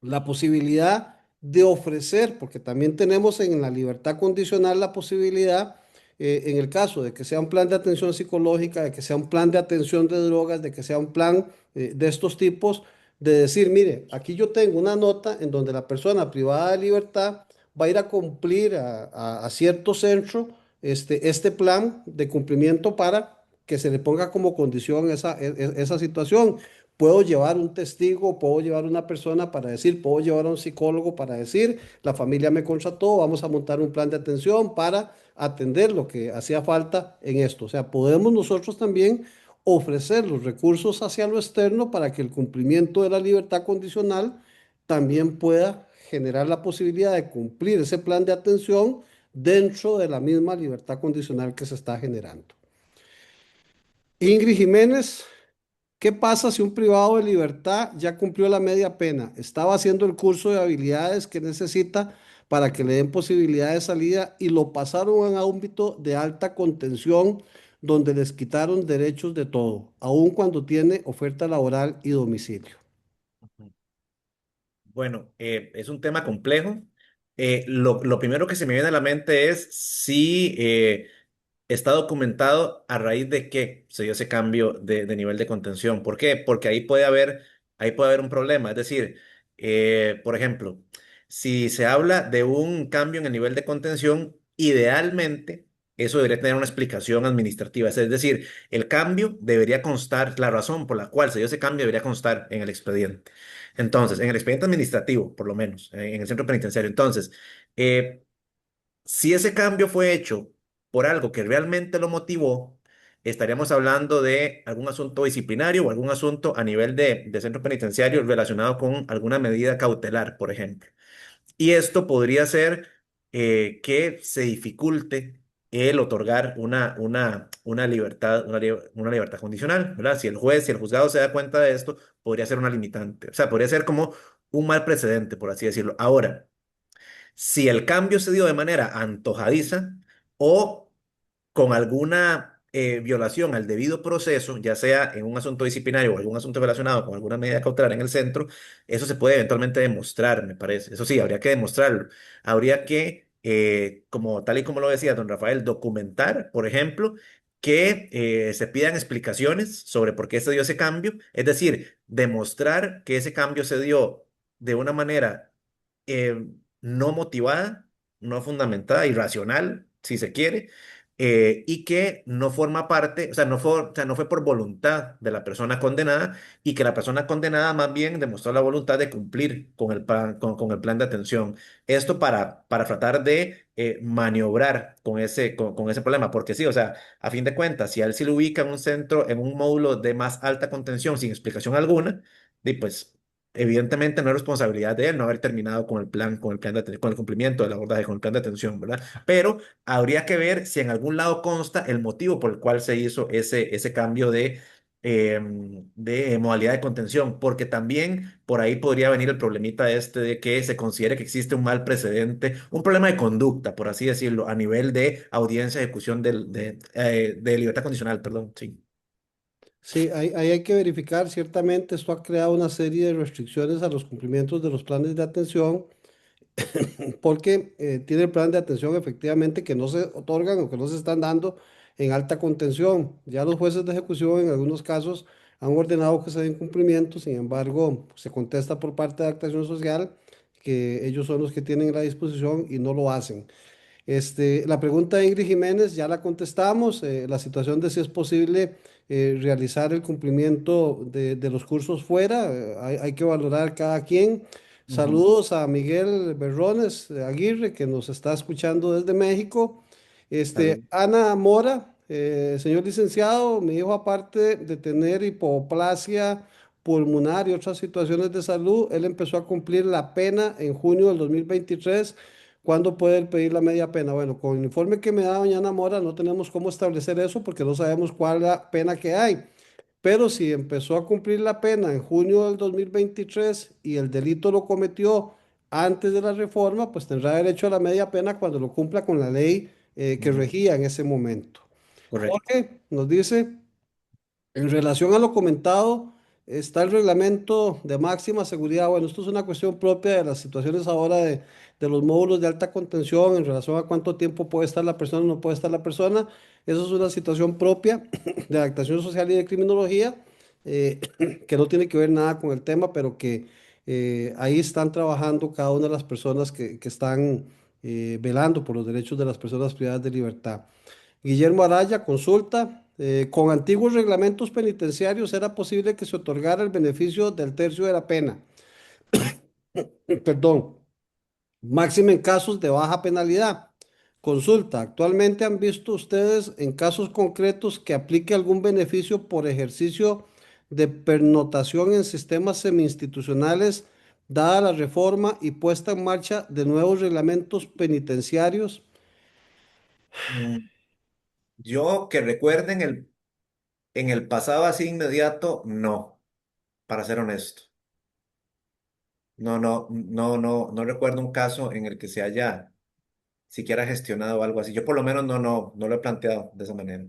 la posibilidad de ofrecer, porque también tenemos en la libertad condicional la posibilidad, en el caso de que sea un plan de atención psicológica, de que sea un plan de atención de drogas, de que sea un plan de estos tipos, de decir, mire, aquí yo tengo una nota en donde la persona privada de libertad va a ir a cumplir a cierto centro este plan de cumplimiento para que se le ponga como condición esa situación. Puedo llevar un testigo, puedo llevar una persona para decir, puedo llevar a un psicólogo para decir, la familia me contrató, vamos a montar un plan de atención para atender lo que hacía falta en esto. O sea, podemos nosotros también ofrecer los recursos hacia lo externo para que el cumplimiento de la libertad condicional también pueda generar la posibilidad de cumplir ese plan de atención dentro de la misma libertad condicional que se está generando. Ingrid Jiménez, ¿qué pasa si un privado de libertad ya cumplió la media pena? Estaba haciendo el curso de habilidades que necesita para que le den posibilidad de salida y lo pasaron a un ámbito de alta contención donde les quitaron derechos de todo, aun cuando tiene oferta laboral y domicilio. Bueno, es un tema complejo. Lo primero que se me viene a la mente es si está documentado a raíz de qué se dio ese cambio de nivel de contención. ¿Por qué? Porque ahí puede haber un problema. Es decir, por ejemplo, si se habla de un cambio en el nivel de contención, idealmente eso debería tener una explicación administrativa. Es decir, el cambio debería constar, la razón por la cual se dio ese cambio debería constar en el expediente. Entonces, en el expediente administrativo, por lo menos, en el centro penitenciario. Entonces, eh, si ese cambio fue hecho por algo que realmente lo motivó, estaríamos hablando de algún asunto disciplinario o algún asunto a nivel de centro penitenciario relacionado con alguna medida cautelar, por ejemplo. Y esto podría ser que se dificulte el otorgar una libertad, una libertad condicional, ¿verdad? Si el juez, si el juzgado se da cuenta de esto, podría ser una limitante. O sea, podría ser como un mal precedente, por así decirlo. Ahora, si el cambio se dio de manera antojadiza o con alguna violación al debido proceso, ya sea en un asunto disciplinario o algún asunto relacionado con alguna medida cautelar en el centro, eso se puede eventualmente demostrar, me parece. Eso sí, habría que demostrarlo. Habría que, como tal y como lo decía don Rafael, documentar, por ejemplo, que se pidan explicaciones sobre por qué se dio ese cambio, es decir, demostrar que ese cambio se dio de una manera eh, no motivada, no fundamentada, irracional, si se quiere, y que no forma parte, o sea, no fue por voluntad de la persona condenada y que la persona condenada más bien demostró la voluntad de cumplir con el plan, con el plan de atención. Esto para tratar de maniobrar con ese problema, porque sí, o sea, a fin de cuentas, si a él se le ubica en un centro, en un módulo de más alta contención sin explicación alguna, y pues evidentemente no es responsabilidad de él no haber terminado con el plan con el cumplimiento del abordaje, con el plan de atención, ¿verdad? Pero habría que ver si en algún lado consta el motivo por el cual se hizo ese cambio de modalidad de contención, porque también por ahí podría venir el problemita este de que se considere que existe un mal precedente, un problema de conducta, por así decirlo, a nivel de audiencia, ejecución de libertad condicional, perdón, sí. Sí, ahí hay que verificar. Ciertamente esto ha creado una serie de restricciones a los cumplimientos de los planes de atención porque tiene el plan de atención efectivamente que no se otorgan o que no se están dando en alta contención. Ya los jueces de ejecución en algunos casos han ordenado que se den cumplimiento, sin embargo, se contesta por parte de actuación social que ellos son los que tienen la disposición y no lo hacen. La pregunta de Ingrid Jiménez ya la contestamos, la situación de si es posible realizar el cumplimiento de los cursos fuera, hay que valorar cada quien. Ujú. Saludos a Miguel Berrones Aguirre, que nos está escuchando desde México. Salud. Ana Mora, señor licenciado, mi hijo aparte de tener hipoplasia pulmonar y otras situaciones de salud, él empezó a cumplir la pena en junio del 2023. ¿Cuándo puede él pedir la media pena? Bueno, con el informe que me da doña Ana Mora no tenemos cómo establecer eso porque no sabemos cuál es la pena que hay. Pero si empezó a cumplir la pena en junio del 2023 y el delito lo cometió antes de la reforma, pues tendrá derecho a la media pena cuando lo cumpla con la ley que Ujú. regía en ese momento. Correcto. Jorge nos dice, en relación a lo comentado, está el reglamento de máxima seguridad. Bueno, esto es una cuestión propia de las situaciones ahora de los módulos de alta contención en relación a cuánto tiempo puede estar la persona o no puede estar la persona. Eso es una situación propia de adaptación social y de criminología eh, que no tiene que ver nada con el tema, pero que ahí están trabajando cada una de las personas que están velando por los derechos de las personas privadas de libertad. Guillermo Araya consulta. Con antiguos reglamentos penitenciarios era posible que se otorgara el beneficio del tercio de la pena. Perdón, máximo en casos de baja penalidad. Consulta. ¿Actualmente han visto ustedes en casos concretos que aplique algún beneficio por ejercicio de pernotación en sistemas semi-institucionales, dada la reforma y puesta en marcha de nuevos reglamentos penitenciarios? Mm, Yo que recuerden en el pasado así inmediato, no, para ser honesto. No recuerdo un caso en el que se haya siquiera gestionado algo así. Yo por lo menos no lo he planteado de esa manera.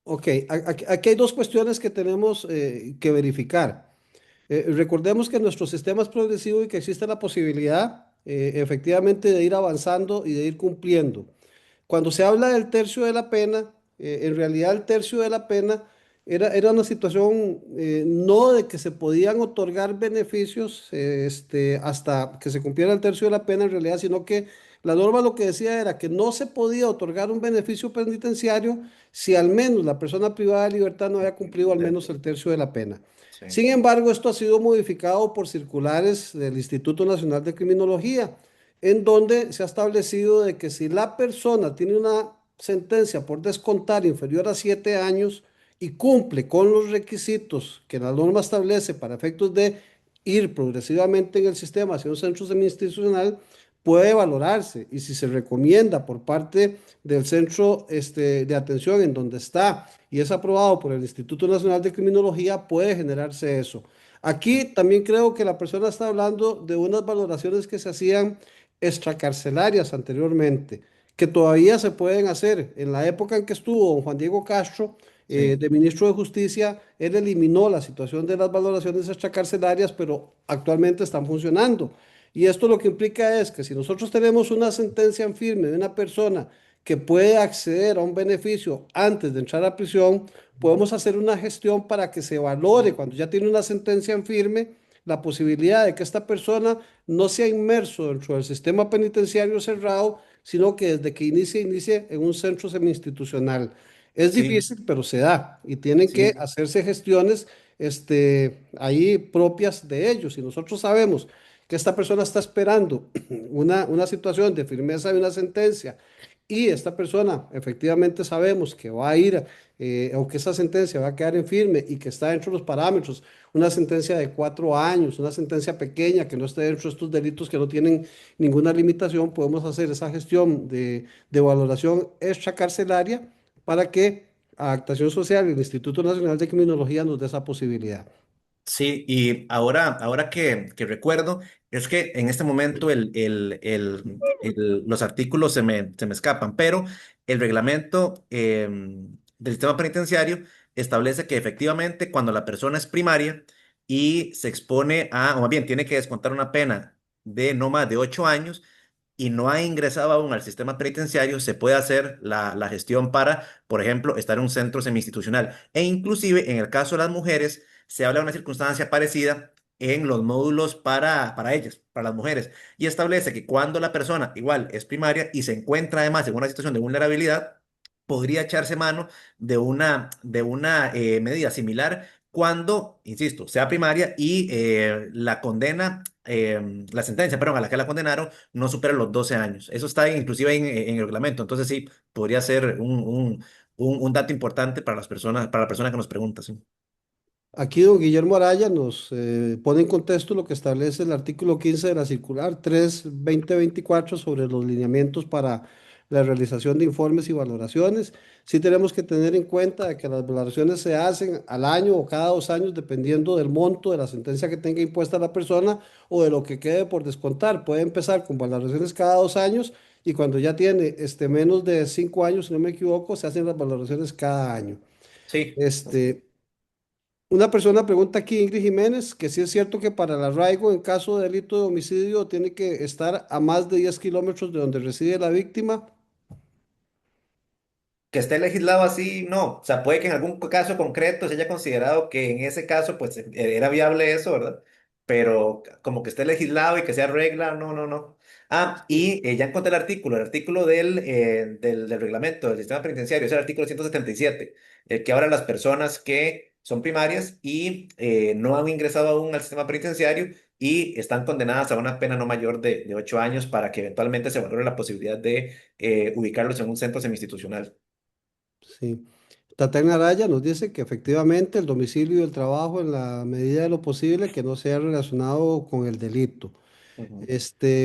Ok, aquí hay dos cuestiones que tenemos que verificar. Recordemos que nuestro sistema es progresivo y que existe la posibilidad, efectivamente, de ir avanzando y de ir cumpliendo. Cuando se habla del tercio de la pena, en realidad el tercio de la pena era una situación no de que se podían otorgar beneficios hasta que se cumpliera el tercio de la pena en realidad, sino que la norma lo que decía era que no se podía otorgar un beneficio penitenciario si al menos la persona privada de libertad no había cumplido al menos el tercio de la pena. Sí, Sin embargo, esto ha sido modificado por circulares del Instituto Nacional de Criminología en donde se ha establecido de que si la persona tiene una sentencia por descontar inferior a 7 años y cumple con los requisitos que la norma establece para efectos de ir progresivamente en el sistema hacia un centro semi-institucional, puede valorarse y si se recomienda por parte del centro de atención en donde está y es aprobado por el Instituto Nacional de Criminología, puede generarse eso. Aquí también creo que la persona está hablando de unas valoraciones que se hacían extracarcelarias anteriormente, que todavía se pueden hacer. En la época en que estuvo don Juan Diego Castro, sí, de ministro de Justicia, él eliminó la situación de las valoraciones extracarcelarias, pero actualmente están funcionando. Y esto lo que implica es que si nosotros tenemos una sentencia en firme de una persona que puede acceder a un beneficio antes de entrar a prisión, podemos hacer una gestión para que se valore cuando ya tiene una sentencia en firme la posibilidad de que esta persona no sea inmerso dentro del sistema penitenciario cerrado, sino que desde que inicie en un centro semi-institucional. Es sí, difícil, pero se da y tienen que sí, hacerse gestiones ahí propias de ellos. Y nosotros sabemos que esta persona está esperando una situación de firmeza de una sentencia y esta persona efectivamente sabemos que va a ir, o que esa sentencia va a quedar en firme y que está dentro de los parámetros, una sentencia de 4 años, una sentencia pequeña que no esté dentro de estos delitos que no tienen ninguna limitación, podemos hacer esa gestión de valoración extracarcelaria para que Adaptación Social y el Instituto Nacional de Criminología nos dé esa posibilidad. sí. Y ahora que recuerdo, es que en este momento los artículos se me escapan, pero el reglamento del sistema penitenciario establece que efectivamente cuando la persona es primaria y se expone a, o más bien tiene que descontar una pena de no más de 8 años, y no ha ingresado aún al sistema penitenciario, se puede hacer la gestión para, por ejemplo, estar en un centro semi-institucional. E inclusive en el caso de las mujeres, se habla de una circunstancia parecida en los módulos para ellas, para las mujeres, y establece que cuando la persona igual es primaria y se encuentra además en una situación de vulnerabilidad, podría echarse mano de una medida similar cuando, insisto, sea primaria y la sentencia, perdón, a la que la condenaron no supera los 12 años. Eso está inclusive en el reglamento. Entonces sí, podría ser un dato importante para la persona que nos pregunta. Sí. Aquí don Guillermo Araya nos pone en contexto lo que establece el artículo 15 de la circular 3/2024 sobre los lineamientos para la realización de informes y valoraciones. Sí tenemos que tener en cuenta que las valoraciones se hacen al año o cada 2 años dependiendo del monto de la sentencia que tenga impuesta la persona o de lo que quede por descontar. Puede empezar con valoraciones cada 2 años y cuando ya tiene menos de 5 años, si no me equivoco, se hacen las valoraciones cada año. Sí. Este, una persona pregunta aquí, Ingrid Jiménez, que si es cierto que para el arraigo en caso de delito de homicidio tiene que estar a más de 10 kilómetros de donde reside la víctima. Que esté legislado así, no. O sea, puede que en algún caso concreto se haya considerado que en ese caso, pues, era viable eso, ¿verdad? Pero como que esté legislado y que sea regla, no, no, no. Ah, y ya encontré el artículo del reglamento del sistema penitenciario, es el artículo 177, el que habla de las personas que son primarias y no han ingresado aún al sistema penitenciario y están condenadas a una pena no mayor de 8 años para que eventualmente se valore la posibilidad de ubicarlos en un centro semi-institucional. Sí. Tatiana Araya nos dice que efectivamente el domicilio y el trabajo en la medida de lo posible que no sea relacionado con el delito. Ujú.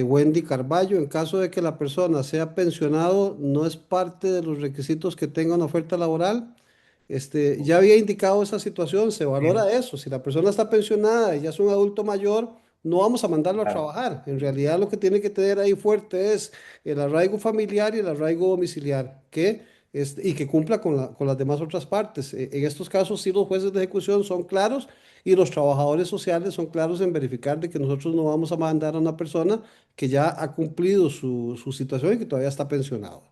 Wendy Carballo, en caso de que la persona sea pensionado, no es parte de los requisitos que tenga una oferta laboral. Ya había indicado esa situación, se valora Sí, eso. Si la persona está pensionada y ya es un adulto mayor, no vamos a mandarlo a claro. trabajar. En realidad lo que tiene que tener ahí fuerte es el arraigo familiar y el arraigo domiciliar, que y que cumpla con con las demás otras partes. En estos casos, sí, los jueces de ejecución son claros y los trabajadores sociales son claros en verificar de que nosotros no vamos a mandar a una persona que ya ha cumplido su situación y que todavía está pensionado.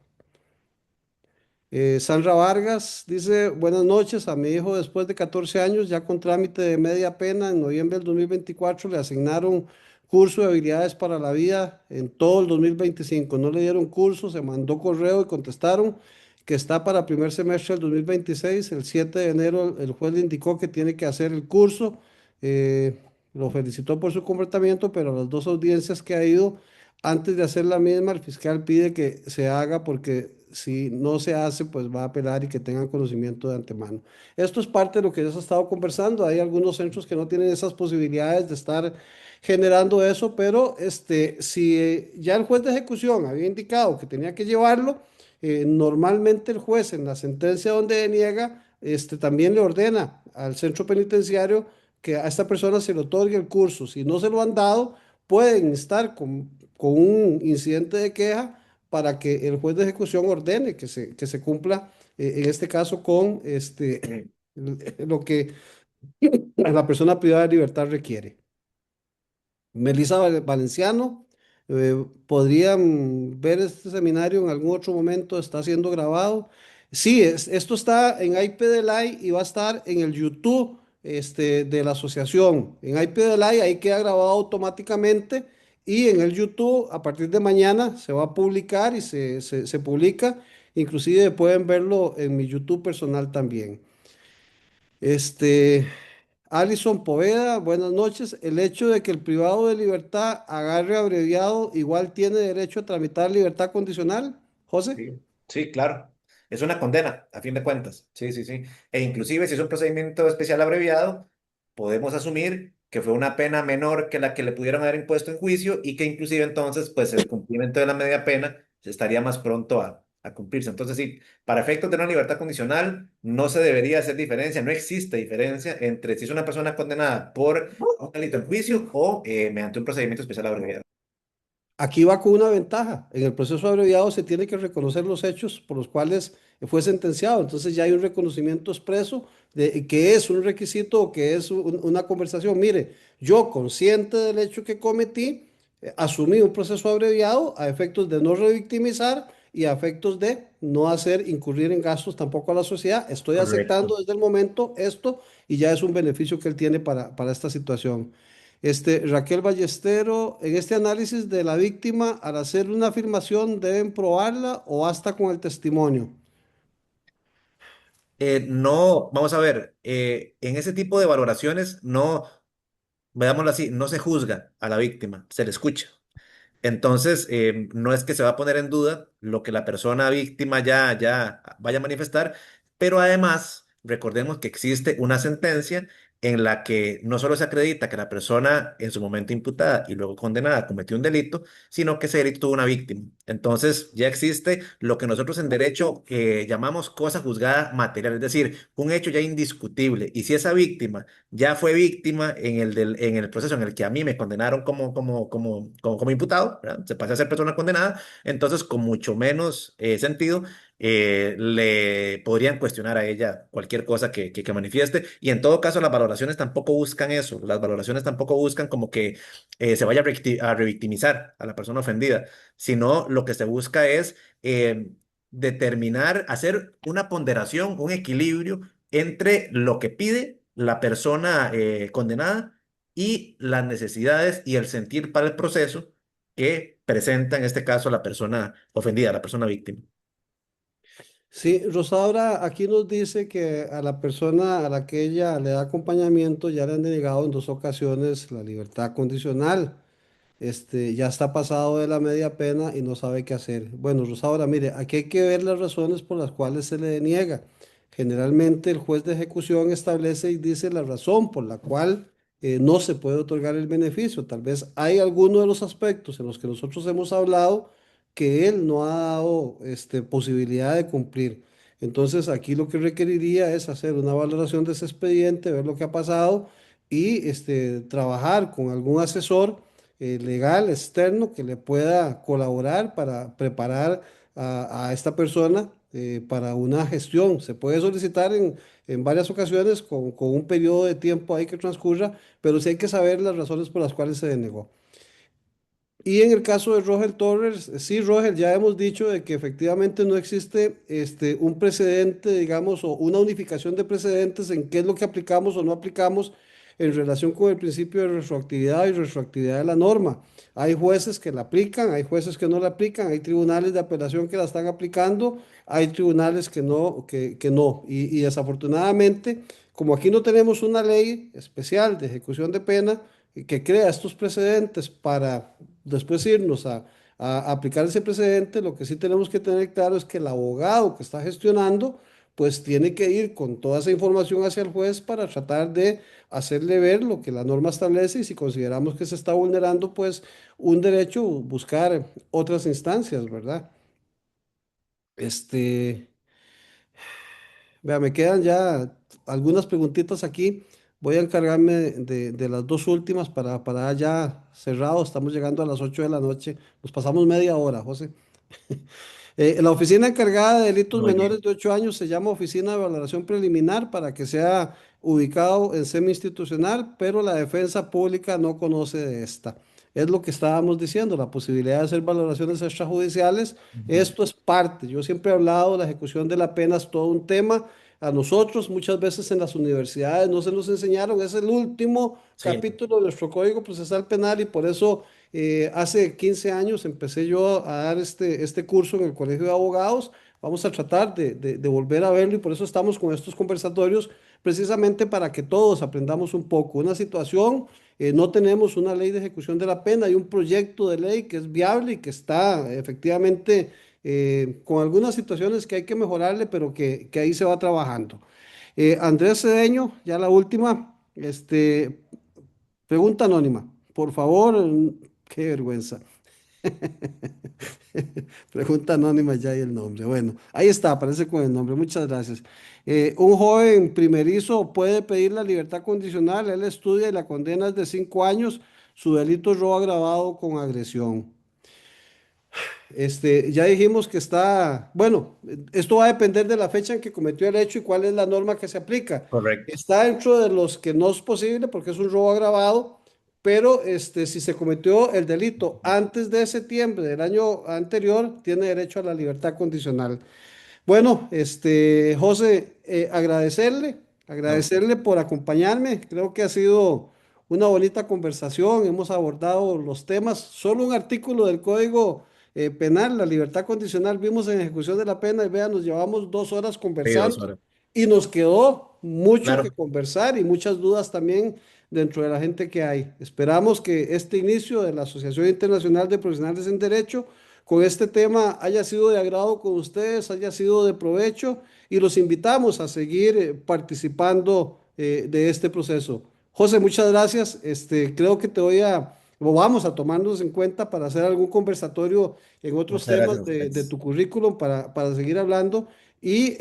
Sandra Vargas dice, buenas noches, a mi hijo después de 14 años, ya con trámite de media pena, en noviembre del 2024 le asignaron curso de habilidades para la vida en todo el 2025. No le dieron curso, se mandó correo y contestaron que está para primer semestre del 2026. El 7 de enero el juez le indicó que tiene que hacer el curso. Eh, lo felicitó por su comportamiento, pero a las dos audiencias que ha ido, antes de hacer la misma, el fiscal pide que se haga porque si no se hace, pues va a apelar y que tengan conocimiento de antemano. Esto es parte de lo que ya se ha estado conversando. Hay algunos centros que no tienen esas posibilidades de estar generando eso, pero si ya el juez de ejecución había indicado que tenía que llevarlo, normalmente el juez en la sentencia donde deniega, también le ordena al centro penitenciario que a esta persona se le otorgue el curso. Si no se lo han dado, pueden estar con un incidente de queja para que el juez de ejecución ordene que se cumpla, en este caso, con lo que la persona privada de libertad requiere. Melissa Valenciano, podrían ver este seminario en algún otro momento, está siendo grabado. Sí, esto está en IPDLI y va a estar en el YouTube de la asociación. En IPDLI ahí queda grabado automáticamente y en el YouTube a partir de mañana se va a publicar y se publica. Inclusive pueden verlo en mi YouTube personal también. Este, Alison Poveda, buenas noches. El hecho de que el privado de libertad agarre abreviado, igual tiene derecho a tramitar libertad condicional, José. Sí, sí, claro. Es una condena, a fin de cuentas. Sí, sí, sí. E inclusive si es un procedimiento especial abreviado, podemos asumir que fue una pena menor que la que le pudieron haber impuesto en juicio y que inclusive entonces, pues el cumplimiento de la media pena estaría más pronto a cumplirse. Entonces, sí, para efectos de una libertad condicional, no se debería hacer diferencia, no existe diferencia entre si es una persona condenada por un delito en juicio o mediante un procedimiento especial abreviado. Aquí va con una ventaja. En el proceso abreviado se tiene que reconocer los hechos por los cuales fue sentenciado. Entonces ya hay un reconocimiento expreso de que es un requisito o que es una conversación. Mire, yo consciente del hecho que cometí, asumí un proceso abreviado a efectos de no revictimizar y a efectos de no hacer incurrir en gastos tampoco a la sociedad. Estoy Correcto. aceptando desde el momento esto y ya es un beneficio que él tiene para esta situación. Raquel Ballestero, en este análisis de la víctima, al hacer una afirmación, ¿deben probarla o basta con el testimonio? No, vamos a ver, en ese tipo de valoraciones no, veámoslo así, no se juzga a la víctima, se le escucha. Entonces, no es que se va a poner en duda lo que la persona víctima ya vaya a manifestar, pero además, recordemos que existe una sentencia en la que no solo se acredita que la persona en su momento imputada y luego condenada cometió un delito, sino que ese delito tuvo una víctima. Entonces, ya existe lo que nosotros en derecho llamamos cosa juzgada material, es decir, un hecho ya indiscutible. Y si esa víctima ya fue víctima en el proceso en el que a mí me condenaron como imputado, ¿verdad? Se pasa a ser persona condenada, entonces con mucho menos sentido le podrían cuestionar a ella cualquier cosa que manifieste. Y en todo caso, las valoraciones tampoco buscan eso, las valoraciones tampoco buscan como que se vaya a revictimizar a la persona ofendida, sino lo que se busca es determinar, hacer una ponderación, un equilibrio entre lo que pide la persona condenada y las necesidades y el sentir para el proceso que presenta en este caso la persona ofendida, la persona víctima. Sí, Rosaura aquí nos dice que a la persona a la que ella le da acompañamiento ya le han denegado en dos ocasiones la libertad condicional. Ya está pasado de la media pena y no sabe qué hacer. Bueno, Rosaura, mire, aquí hay que ver las razones por las cuales se le deniega. Generalmente el juez de ejecución establece y dice la razón por la cual no se puede otorgar el beneficio. Tal vez hay alguno de los aspectos en los que nosotros hemos hablado que él no ha dado posibilidad de cumplir. Entonces, aquí lo que requeriría es hacer una valoración de ese expediente, ver lo que ha pasado y trabajar con algún asesor legal externo que le pueda colaborar para preparar a esta persona para una gestión. Se puede solicitar en varias ocasiones con un periodo de tiempo ahí que transcurra, pero sí hay que saber las razones por las cuales se denegó. Y en el caso de Rogel Torres, sí, Rogel, ya hemos dicho de que efectivamente no existe un precedente, digamos, o una unificación de precedentes en qué es lo que aplicamos o no aplicamos en relación con el principio de retroactividad y retroactividad de la norma. Hay jueces que la aplican, hay jueces que no la aplican, hay tribunales de apelación que la están aplicando, hay tribunales que no. Y desafortunadamente, como aquí no tenemos una ley especial de ejecución de pena, que crea estos precedentes para después irnos a aplicar ese precedente, lo que sí tenemos que tener claro es que el abogado que está gestionando, pues tiene que ir con toda esa información hacia el juez para tratar de hacerle ver lo que la norma establece y si consideramos que se está vulnerando, pues un derecho, buscar otras instancias, ¿verdad? Este, Vea, me quedan ya algunas preguntitas aquí. Voy a encargarme de las dos últimas para ya cerrado. Estamos llegando a las 8 de la noche. Nos pasamos media hora, José. La oficina encargada de delitos Muy menores bien. de 8 años se llama Oficina de Valoración Preliminar para que sea ubicado en semi-institucional, pero la defensa pública no conoce de esta. Es lo que estábamos diciendo, la posibilidad de hacer valoraciones extrajudiciales. Ujú. Esto es parte. Yo siempre he hablado, la ejecución de la pena es todo un tema. A nosotros muchas veces en las universidades no se nos enseñaron, es el último Sí, capítulo de nuestro Código Procesal Penal y por eso hace 15 años empecé yo a dar este curso en el Colegio de Abogados. Vamos a tratar de volver a verlo y por eso estamos con estos conversatorios, precisamente para que todos aprendamos un poco. Una situación, no tenemos una ley de ejecución de la pena, hay un proyecto de ley que es viable y que está efectivamente con algunas situaciones que hay que mejorarle, pero que ahí se va trabajando. Andrés Cedeño, ya la última, pregunta anónima. Por favor, qué vergüenza. Pregunta anónima, ya hay el nombre. Bueno, ahí está, aparece con el nombre. Muchas gracias. Un joven primerizo puede pedir la libertad condicional. Él estudia y la condena es de 5 años. Su delito es robo agravado con agresión. Ya dijimos que está, bueno, esto va a depender de la fecha en que cometió el hecho y cuál es la norma que se aplica. correcto. Está dentro de los que no es posible porque es un robo agravado, pero si se cometió el delito antes de septiembre del año anterior, tiene derecho a la libertad condicional. Bueno, José, A usted. agradecerle por acompañarme. Creo que ha sido una bonita conversación. Hemos abordado los temas. Solo un artículo del Código Penal, la libertad condicional, vimos en ejecución de la pena y vean, nos llevamos 2 horas Sí, conversando 2 horas. y nos quedó mucho que Claro, conversar y muchas dudas también dentro de la gente que hay. Esperamos que este inicio de la Asociación Internacional de Profesionales en Derecho con este tema haya sido de agrado con ustedes, haya sido de provecho y los invitamos a seguir participando de este proceso. José, muchas gracias. Creo que o vamos a tomarnos en cuenta para hacer algún conversatorio en otros muchas gracias temas a de ustedes. tu currículum para seguir hablando. Y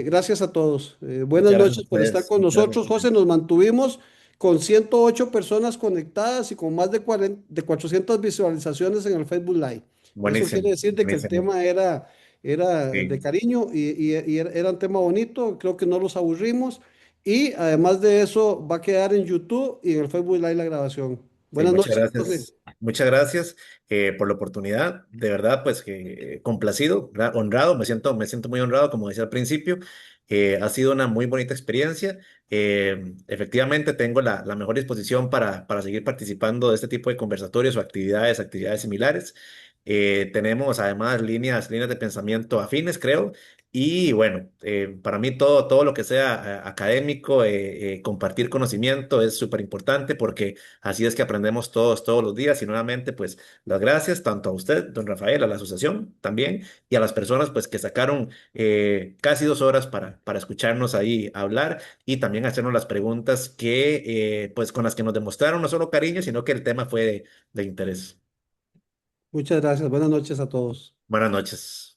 gracias a todos. Buenas Muchas gracias a noches por estar ustedes. con Muchas gracias a nosotros. José, ustedes. nos mantuvimos con 108 personas conectadas y con más de 400 visualizaciones en el Facebook Live. Eso quiere Buenísimo, decir de que el buenísimo. tema era de Sí, cariño y era un tema bonito. Creo que no los aburrimos. Y además de eso, va a quedar en YouTube y en el Facebook Live la grabación. sí, Buenas muchas noches, José. gracias. Muchas gracias por la oportunidad. De verdad, pues que complacido, honrado. Me siento muy honrado, como decía al principio. Ha sido una muy bonita experiencia. Efectivamente, tengo la mejor disposición para seguir participando de este tipo de conversatorios o actividades similares. Tenemos además líneas de pensamiento afines, creo. Y bueno, para mí todo lo que sea académico, compartir conocimiento es súper importante porque así es que aprendemos todos los días. Y nuevamente, pues las gracias tanto a usted, don Rafael, a la asociación también y a las personas pues que sacaron casi 2 horas para escucharnos ahí hablar y también hacernos las preguntas que pues con las que nos demostraron no solo cariño, sino que el tema fue de interés. Muchas gracias. Buenas noches a todos. Buenas noches.